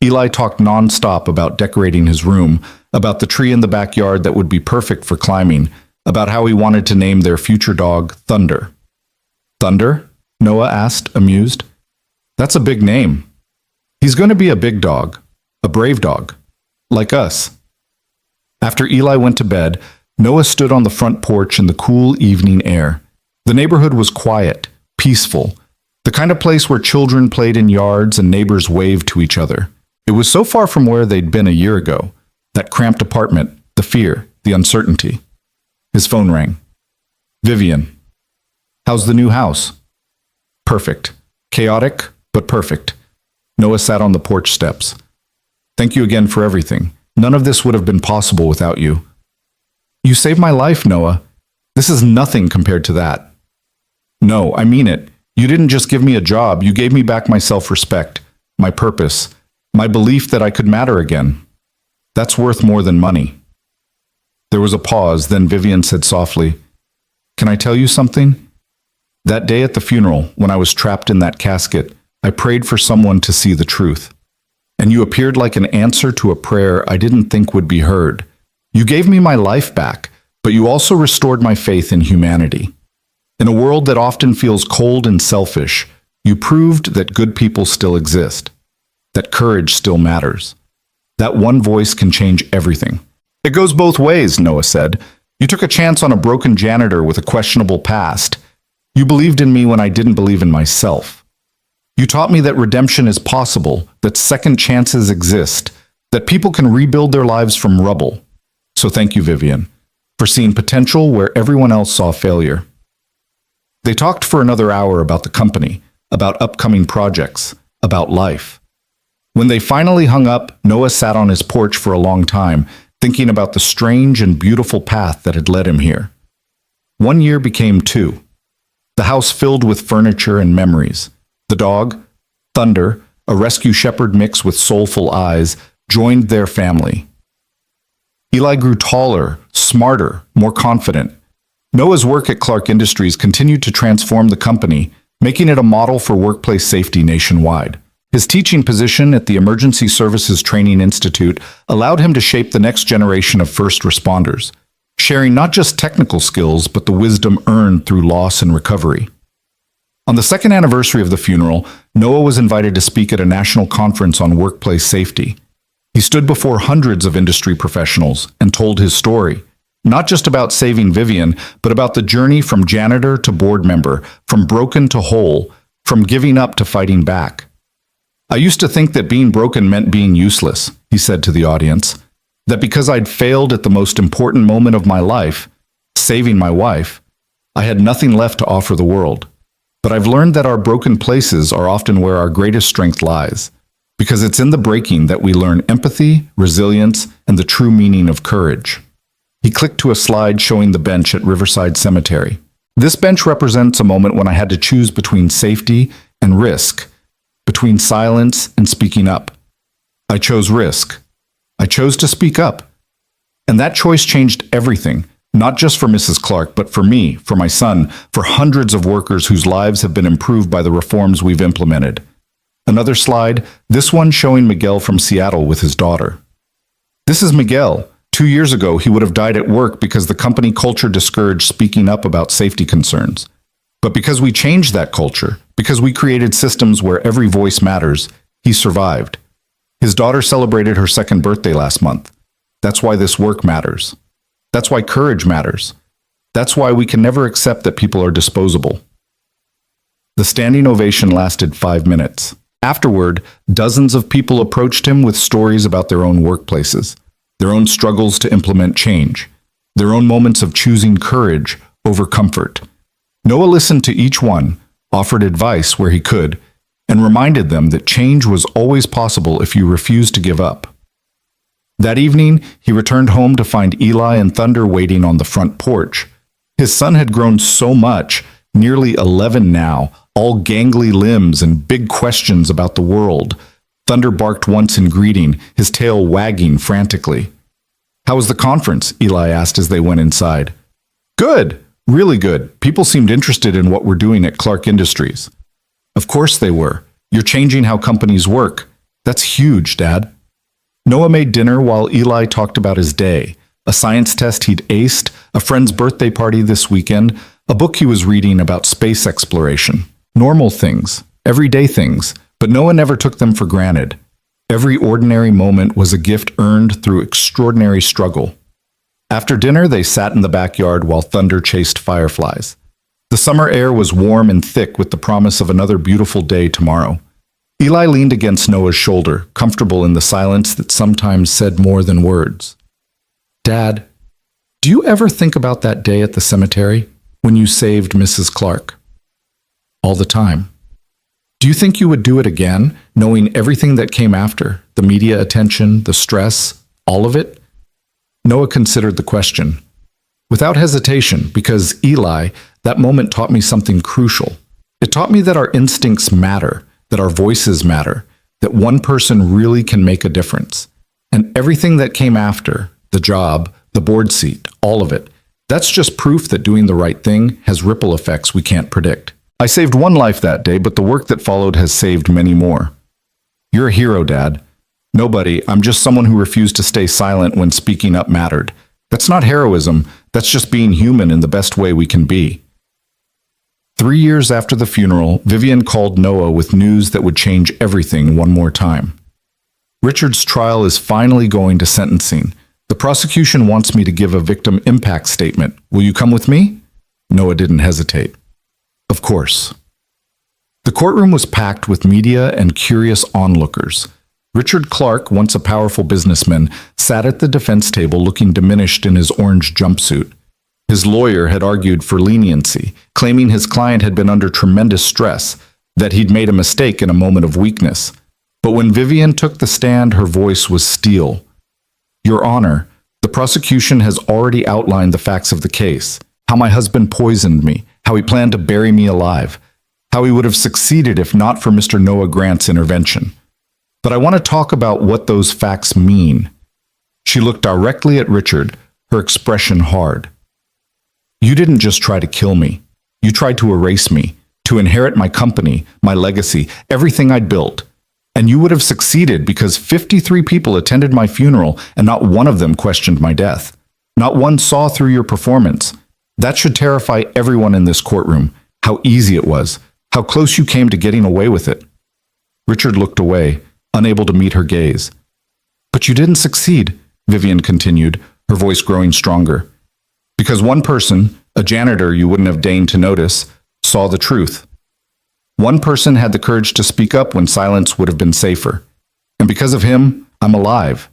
Eli talked nonstop about decorating his room, about the tree in the backyard that would be perfect for climbing, about how he wanted to name their future dog Thunder. "Thunder?" Noah asked, amused. "That's a big name. He's going to be a big dog, a brave dog, like us." After Eli went to bed, Noah stood on the front porch in the cool evening air. The neighborhood was quiet, peaceful, the kind of place where children played in yards and neighbors waved to each other. It was so far from where they'd been a year ago, that cramped apartment, the fear, the uncertainty. His phone rang. "Vivian. How's the new house?" "Perfect. Chaotic, but perfect." Noah sat on the porch steps. "Thank you again for everything. None of this would have been possible without you." "You saved my life, Noah. This is nothing compared to that." "No, I mean it. You didn't just give me a job, you gave me back my self-respect, my purpose, my belief that I could matter again. That's worth more than money." There was a pause, then Vivian said softly, "Can I tell you something? That day at the funeral, when I was trapped in that casket, I prayed for someone to see the truth. And you appeared like an answer to a prayer I didn't think would be heard. You gave me my life back, but you also restored my faith in humanity. In a world that often feels cold and selfish, you proved that good people still exist, that courage still matters. That one voice can change everything." "It goes both ways," Noah said. "You took a chance on a broken janitor with a questionable past. You believed in me when I didn't believe in myself. You taught me that redemption is possible, that second chances exist, that people can rebuild their lives from rubble. So thank you, Vivian, for seeing potential where everyone else saw failure." They talked for another hour about the company, about upcoming projects, about life. When they finally hung up, Noah sat on his porch for a long time, thinking about the strange and beautiful path that had led him here. 1 year became 2. The house filled with furniture and memories. The dog, Thunder, a rescue shepherd mix with soulful eyes, joined their family. Eli grew taller, smarter, more confident. Noah's work at Clark Industries continued to transform the company, making it a model for workplace safety nationwide. His teaching position at the Emergency Services Training Institute allowed him to shape the next generation of first responders, sharing not just technical skills, but the wisdom earned through loss and recovery. On the second anniversary of the funeral, Noah was invited to speak at a national conference on workplace safety. He stood before hundreds of industry professionals and told his story, not just about saving Vivian, but about the journey from janitor to board member, from broken to whole, from giving up to fighting back. "I used to think that being broken meant being useless," he said to the audience, "that because I'd failed at the most important moment of my life, saving my wife, I had nothing left to offer the world. But I've learned that our broken places are often where our greatest strength lies, because it's in the breaking that we learn empathy, resilience, and the true meaning of courage." He clicked to a slide showing the bench at Riverside Cemetery. "This bench represents a moment when I had to choose between safety and risk, between silence and speaking up. I chose risk. I chose to speak up. And that choice changed everything, not just for Mrs. Clark, but for me, for my son, for hundreds of workers whose lives have been improved by the reforms we've implemented." Another slide, this one showing Miguel from Seattle with his daughter. "This is Miguel, 2 years ago, he would have died at work because the company culture discouraged speaking up about safety concerns. But because we changed that culture, because we created systems where every voice matters, he survived. His daughter celebrated her second birthday last month. That's why this work matters. That's why courage matters. That's why we can never accept that people are disposable. The standing ovation lasted 5 minutes. Afterward, dozens of people approached him with stories about their own workplaces, their own struggles to implement change, their own moments of choosing courage over comfort. Noah listened to each one, offered advice where he could, and reminded them that change was always possible if you refused to give up. That evening, he returned home to find Eli and Thunder waiting on the front porch. His son had grown so much, nearly 11 now, all gangly limbs and big questions about the world. Thunder barked once in greeting, his tail wagging frantically. "How was the conference?" Eli asked as they went inside. "Good, really good. People seemed interested in what we're doing at Clark Industries." "Of course they were. You're changing how companies work. That's huge, Dad." Noah made dinner while Eli talked about his day, a science test he'd aced, a friend's birthday party this weekend, a book he was reading about space exploration. Normal things, everyday things, but Noah never took them for granted. Every ordinary moment was a gift earned through extraordinary struggle. After dinner, they sat in the backyard while Thunder chased fireflies. The summer air was warm and thick with the promise of another beautiful day tomorrow. Eli leaned against Noah's shoulder, comfortable in the silence that sometimes said more than words. "Dad, do you ever think about that day at the cemetery when you saved Mrs. Clark?" "All the time." "Do you think you would do it again, knowing everything that came after, the media attention, the stress, all of it?" Noah considered the question. Without hesitation, because Eli, that moment taught me something crucial. It taught me that our instincts matter, that our voices matter, that one person really can make a difference. And everything that came after, the job, the board seat, all of it, that's just proof that doing the right thing has ripple effects we can't predict. I saved one life that day, but the work that followed has saved many more. "You're a hero, Dad." "Nobody, I'm just someone who refused to stay silent when speaking up mattered. That's not heroism, that's just being human in the best way we can be." 3 years after the funeral, Vivian called Noah with news that would change everything one more time. "Richard's trial is finally going to sentencing. The prosecution wants me to give a victim impact statement. Will you come with me?" Noah didn't hesitate. "Of course." The courtroom was packed with media and curious onlookers. Richard Clark, once a powerful businessman, sat at the defense table looking diminished in his orange jumpsuit. His lawyer had argued for leniency, claiming his client had been under tremendous stress, that he'd made a mistake in a moment of weakness. But when Vivian took the stand, her voice was steel. "Your Honor, the prosecution has already outlined the facts of the case. How my husband poisoned me, how he planned to bury me alive, how he would have succeeded if not for Mr. Noah Grant's intervention. But I want to talk about what those facts mean." She looked directly at Richard, her expression hard. "You didn't just try to kill me. You tried to erase me, to inherit my company, my legacy, everything I'd built. And you would have succeeded because 53 people attended my funeral and not one of them questioned my death. Not one saw through your performance. That should terrify everyone in this courtroom, how easy it was, how close you came to getting away with it." Richard looked away, unable to meet her gaze. "But you didn't succeed," Vivian continued, her voice growing stronger. "Because one person, a janitor you wouldn't have deigned to notice, saw the truth. One person had the courage to speak up when silence would have been safer. And because of him, I'm alive.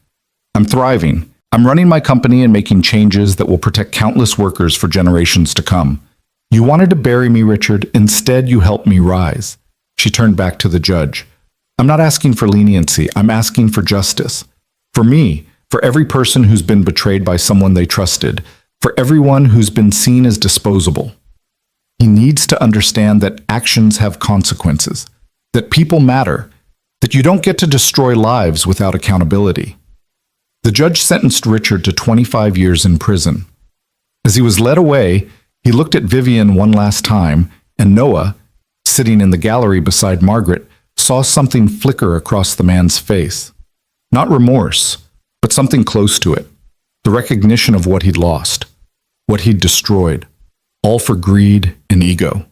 I'm thriving. I'm running my company and making changes that will protect countless workers for generations to come. You wanted to bury me, Richard. Instead, you helped me rise." She turned back to the judge. "I'm not asking for leniency. I'm asking for justice. For me, for every person who's been betrayed by someone they trusted, for everyone who's been seen as disposable. He needs to understand that actions have consequences, that people matter, that you don't get to destroy lives without accountability." The judge sentenced Richard to 25 years in prison. As he was led away, he looked at Vivian one last time, and Noah, sitting in the gallery beside Margaret, saw something flicker across the man's face. Not remorse, but something close to it. the recognition of what he'd lost, what he'd destroyed, all for greed and ego.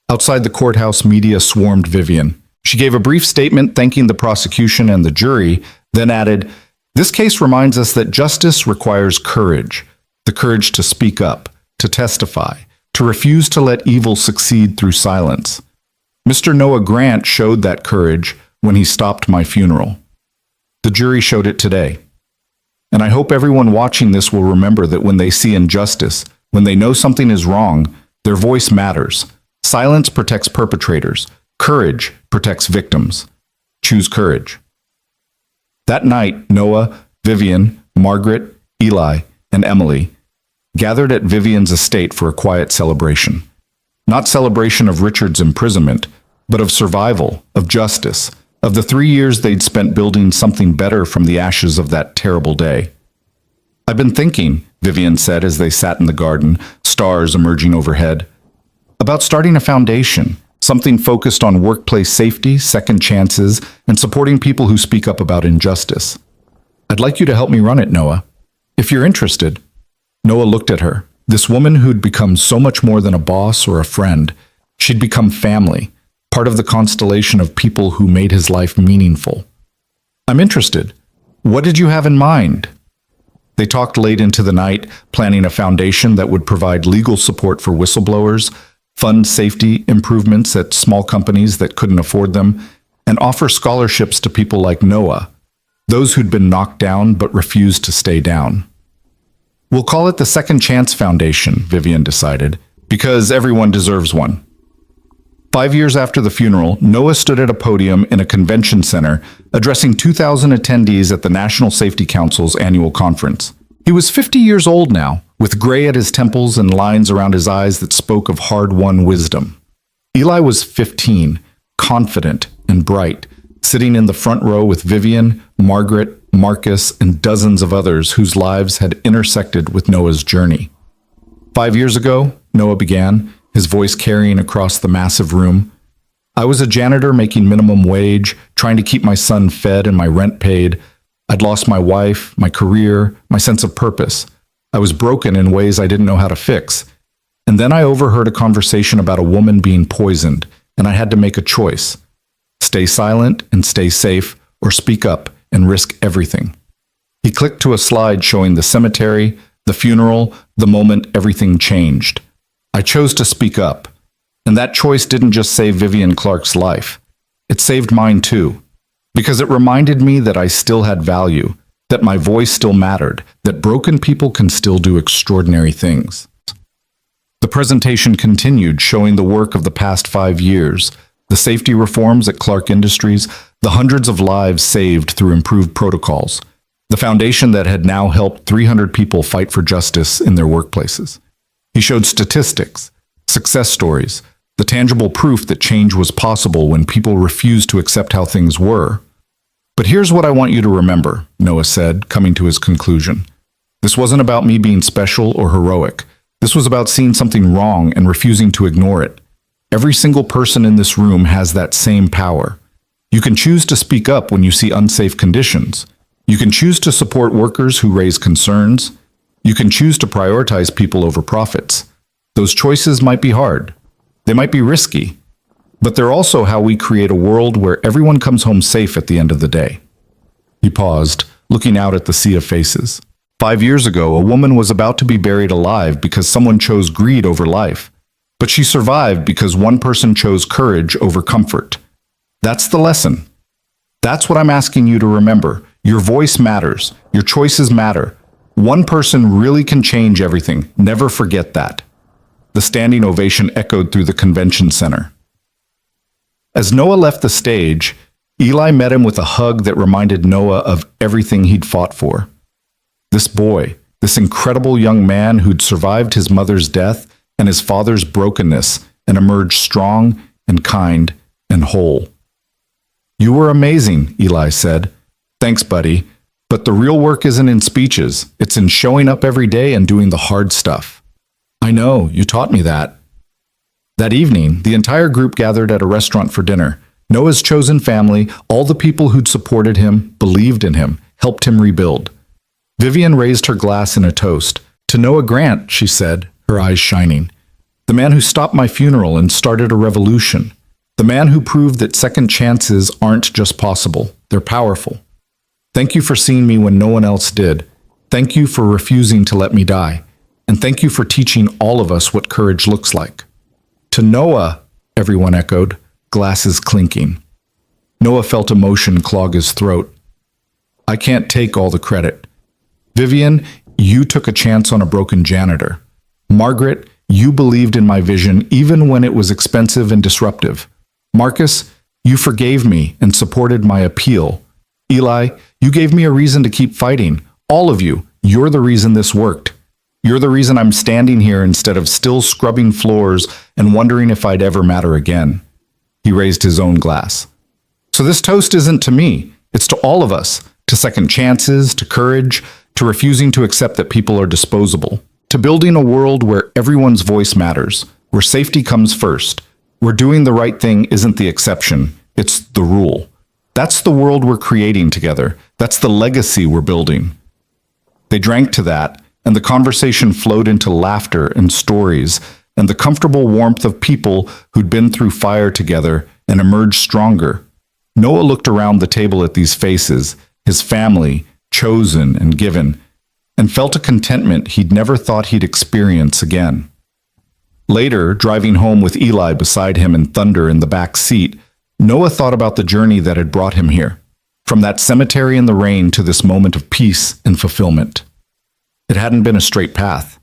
Outside the courthouse, media swarmed Vivian. She gave a brief statement thanking the prosecution and the jury, then added, "This case reminds us that justice requires courage, the courage to speak up, to testify, to refuse to let evil succeed through silence. Mr. Noah Grant showed that courage when he stopped my funeral. The jury showed it today. And I hope everyone watching this will remember that when they see injustice, when they know something is wrong, their voice matters. Silence protects perpetrators. Courage protects victims. Choose courage." That night, Noah, Vivian, Margaret, Eli, and Emily gathered at Vivian's estate for a quiet celebration. Not celebration of Richard's imprisonment, but of survival, of justice, of the 3 years they'd spent building something better from the ashes of that terrible day. "I've been thinking," Vivian said as they sat in the garden, stars emerging overhead, "about starting a foundation, something focused on workplace safety, second chances, and supporting people who speak up about injustice. I'd like you to help me run it, Noah. If you're interested." Noah looked at her. This woman who'd become so much more than a boss or a friend. She'd become family, part of the constellation of people who made his life meaningful. "I'm interested. What did you have in mind?" They talked late into the night, planning a foundation that would provide legal support for whistleblowers, fund safety improvements at small companies that couldn't afford them, and offer scholarships to people like Noah, those who'd been knocked down but refused to stay down. "We'll call it the Second Chance Foundation," Vivian decided, "because everyone deserves one." 5 years after the funeral, Noah stood at a podium in a convention center addressing 2,000 attendees at the National Safety Council's annual conference. He was 50 years old now, with gray at his temples and lines around his eyes that spoke of hard-won wisdom. Eli was 15, confident and bright, sitting in the front row with Vivian, Margaret, Marcus, and dozens of others whose lives had intersected with Noah's journey. 5 years ago, Noah began, his voice carrying across the massive room, "I was a janitor making minimum wage, trying to keep my son fed and my rent paid. I'd lost my wife, my career, my sense of purpose. I was broken in ways I didn't know how to fix. And then I overheard a conversation about a woman being poisoned, and I had to make a choice. Stay silent and stay safe, or speak up and risk everything." He clicked to a slide showing the cemetery, the funeral, the moment everything changed. "I chose to speak up. And that choice didn't just save Vivian Clark's life. It saved mine too. Because it reminded me that I still had value, that my voice still mattered, that broken people can still do extraordinary things." The presentation continued, showing the work of the past 5 years, the safety reforms at Clark Industries, the hundreds of lives saved through improved protocols, the foundation that had now helped 300 people fight for justice in their workplaces. He showed statistics, success stories, the tangible proof that change was possible when people refused to accept how things were. "But here's what I want you to remember," Noah said, coming to his conclusion. "This wasn't about me being special or heroic. This was about seeing something wrong and refusing to ignore it. Every single person in this room has that same power. You can choose to speak up when you see unsafe conditions. You can choose to support workers who raise concerns. You can choose to prioritize people over profits. Those choices might be hard. They might be risky. But they're also how we create a world where everyone comes home safe at the end of the day." He paused, looking out at the sea of faces. 5 years ago, a woman was about to be buried alive because someone chose greed over life. But she survived because one person chose courage over comfort. That's the lesson. That's what I'm asking you to remember. Your voice matters. Your choices matter. One person really can change everything. Never forget that. The standing ovation echoed through the convention center. As Noah left the stage, Eli met him with a hug that reminded Noah of everything he'd fought for. This boy, this incredible young man who'd survived his mother's death and his father's brokenness and emerged strong and kind and whole. "You were amazing," Eli said. "Thanks, buddy. But the real work isn't in speeches. It's in showing up every day and doing the hard stuff." "I know, you taught me that." That evening, the entire group gathered at a restaurant for dinner. Noah's chosen family, all the people who'd supported him, believed in him, helped him rebuild. Vivian raised her glass in a toast. "To Noah Grant," she said, her eyes shining. "The man who stopped my funeral and started a revolution. The man who proved that second chances aren't just possible, they're powerful. Thank you for seeing me when no one else did. Thank you for refusing to let me die. And thank you for teaching all of us what courage looks like." "To Noah," everyone echoed, glasses clinking. Noah felt emotion clog his throat. "I can't take all the credit. Vivian, you took a chance on a broken janitor. Margaret, you believed in my vision even when it was expensive and disruptive. Marcus, you forgave me and supported my appeal. Eli, you gave me a reason to keep fighting. All of you, you're the reason this worked. You're the reason I'm standing here instead of still scrubbing floors and wondering if I'd ever matter again." He raised his own glass. "So this toast isn't to me. It's to all of us, to second chances, to courage, to refusing to accept that people are disposable, to building a world where everyone's voice matters, where safety comes first, where doing the right thing isn't the exception, it's the rule. That's the world we're creating together. That's the legacy we're building." They drank to that, and the conversation flowed into laughter and stories and the comfortable warmth of people who'd been through fire together and emerged stronger. Noah looked around the table at these faces, his family, chosen and given, and felt a contentment he'd never thought he'd experience again. Later, driving home with Eli beside him and Thunder in the back seat, Noah thought about the journey that had brought him here, from that cemetery in the rain to this moment of peace and fulfillment. It hadn't been a straight path.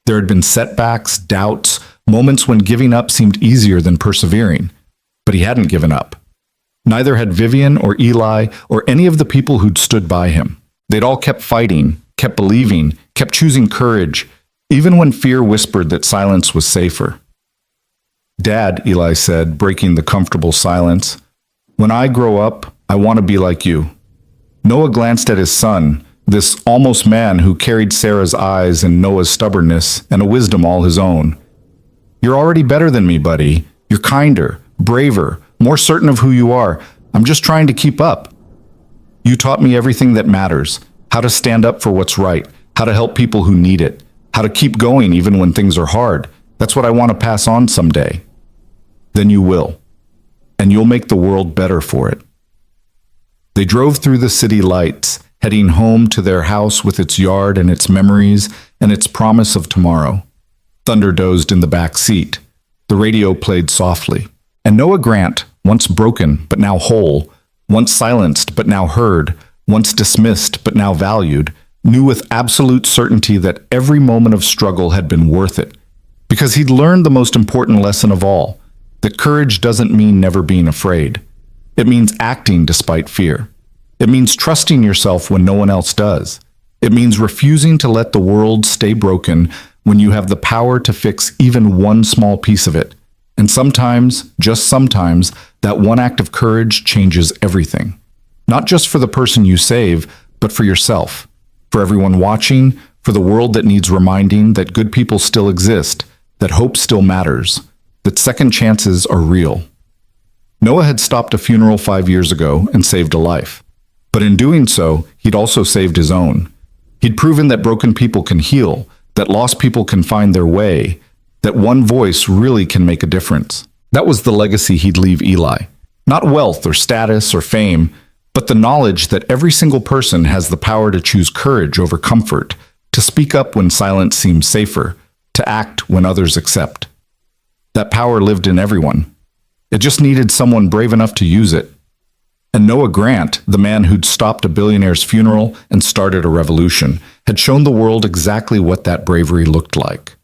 There had been setbacks, doubts, moments when giving up seemed easier than persevering, but he hadn't given up. Neither had Vivian or Eli or any of the people who'd stood by him. They'd all kept fighting, kept believing, kept choosing courage, even when fear whispered that silence was safer. "Dad," Eli said, breaking the comfortable silence, "when I grow up, I want to be like you." Noah glanced at his son, this almost man who carried Sarah's eyes and Noah's stubbornness and a wisdom all his own. "You're already better than me, buddy. You're kinder, braver, more certain of who you are. I'm just trying to keep up. You taught me everything that matters, how to stand up for what's right, how to help people who need it, how to keep going even when things are hard. That's what I want to pass on someday." "Then you will, and you'll make the world better for it." They drove through the city lights, heading home to their house with its yard and its memories and its promise of tomorrow. Thunder dozed in the back seat. The radio played softly. And Noah Grant, once broken but now whole, once silenced but now heard, once dismissed but now valued, knew with absolute certainty that every moment of struggle had been worth it. Because he'd learned the most important lesson of all, that courage doesn't mean never being afraid. It means acting despite fear. It means trusting yourself when no one else does. It means refusing to let the world stay broken when you have the power to fix even one small piece of it. And sometimes, just sometimes, that one act of courage changes everything. Not just for the person you save, but for yourself, for everyone watching, for the world that needs reminding that good people still exist, that hope still matters, that second chances are real. Noah had stopped a funeral 5 years ago and saved a life. But in doing so, he'd also saved his own. He'd proven that broken people can heal, that lost people can find their way, that one voice really can make a difference. That was the legacy he'd leave Eli. Not wealth or status or fame, but the knowledge that every single person has the power to choose courage over comfort, to speak up when silence seems safer, to act when others accept. That power lived in everyone. It just needed someone brave enough to use it. And Noah Grant, the man who'd stopped a billionaire's funeral and started a revolution, had shown the world exactly what that bravery looked like.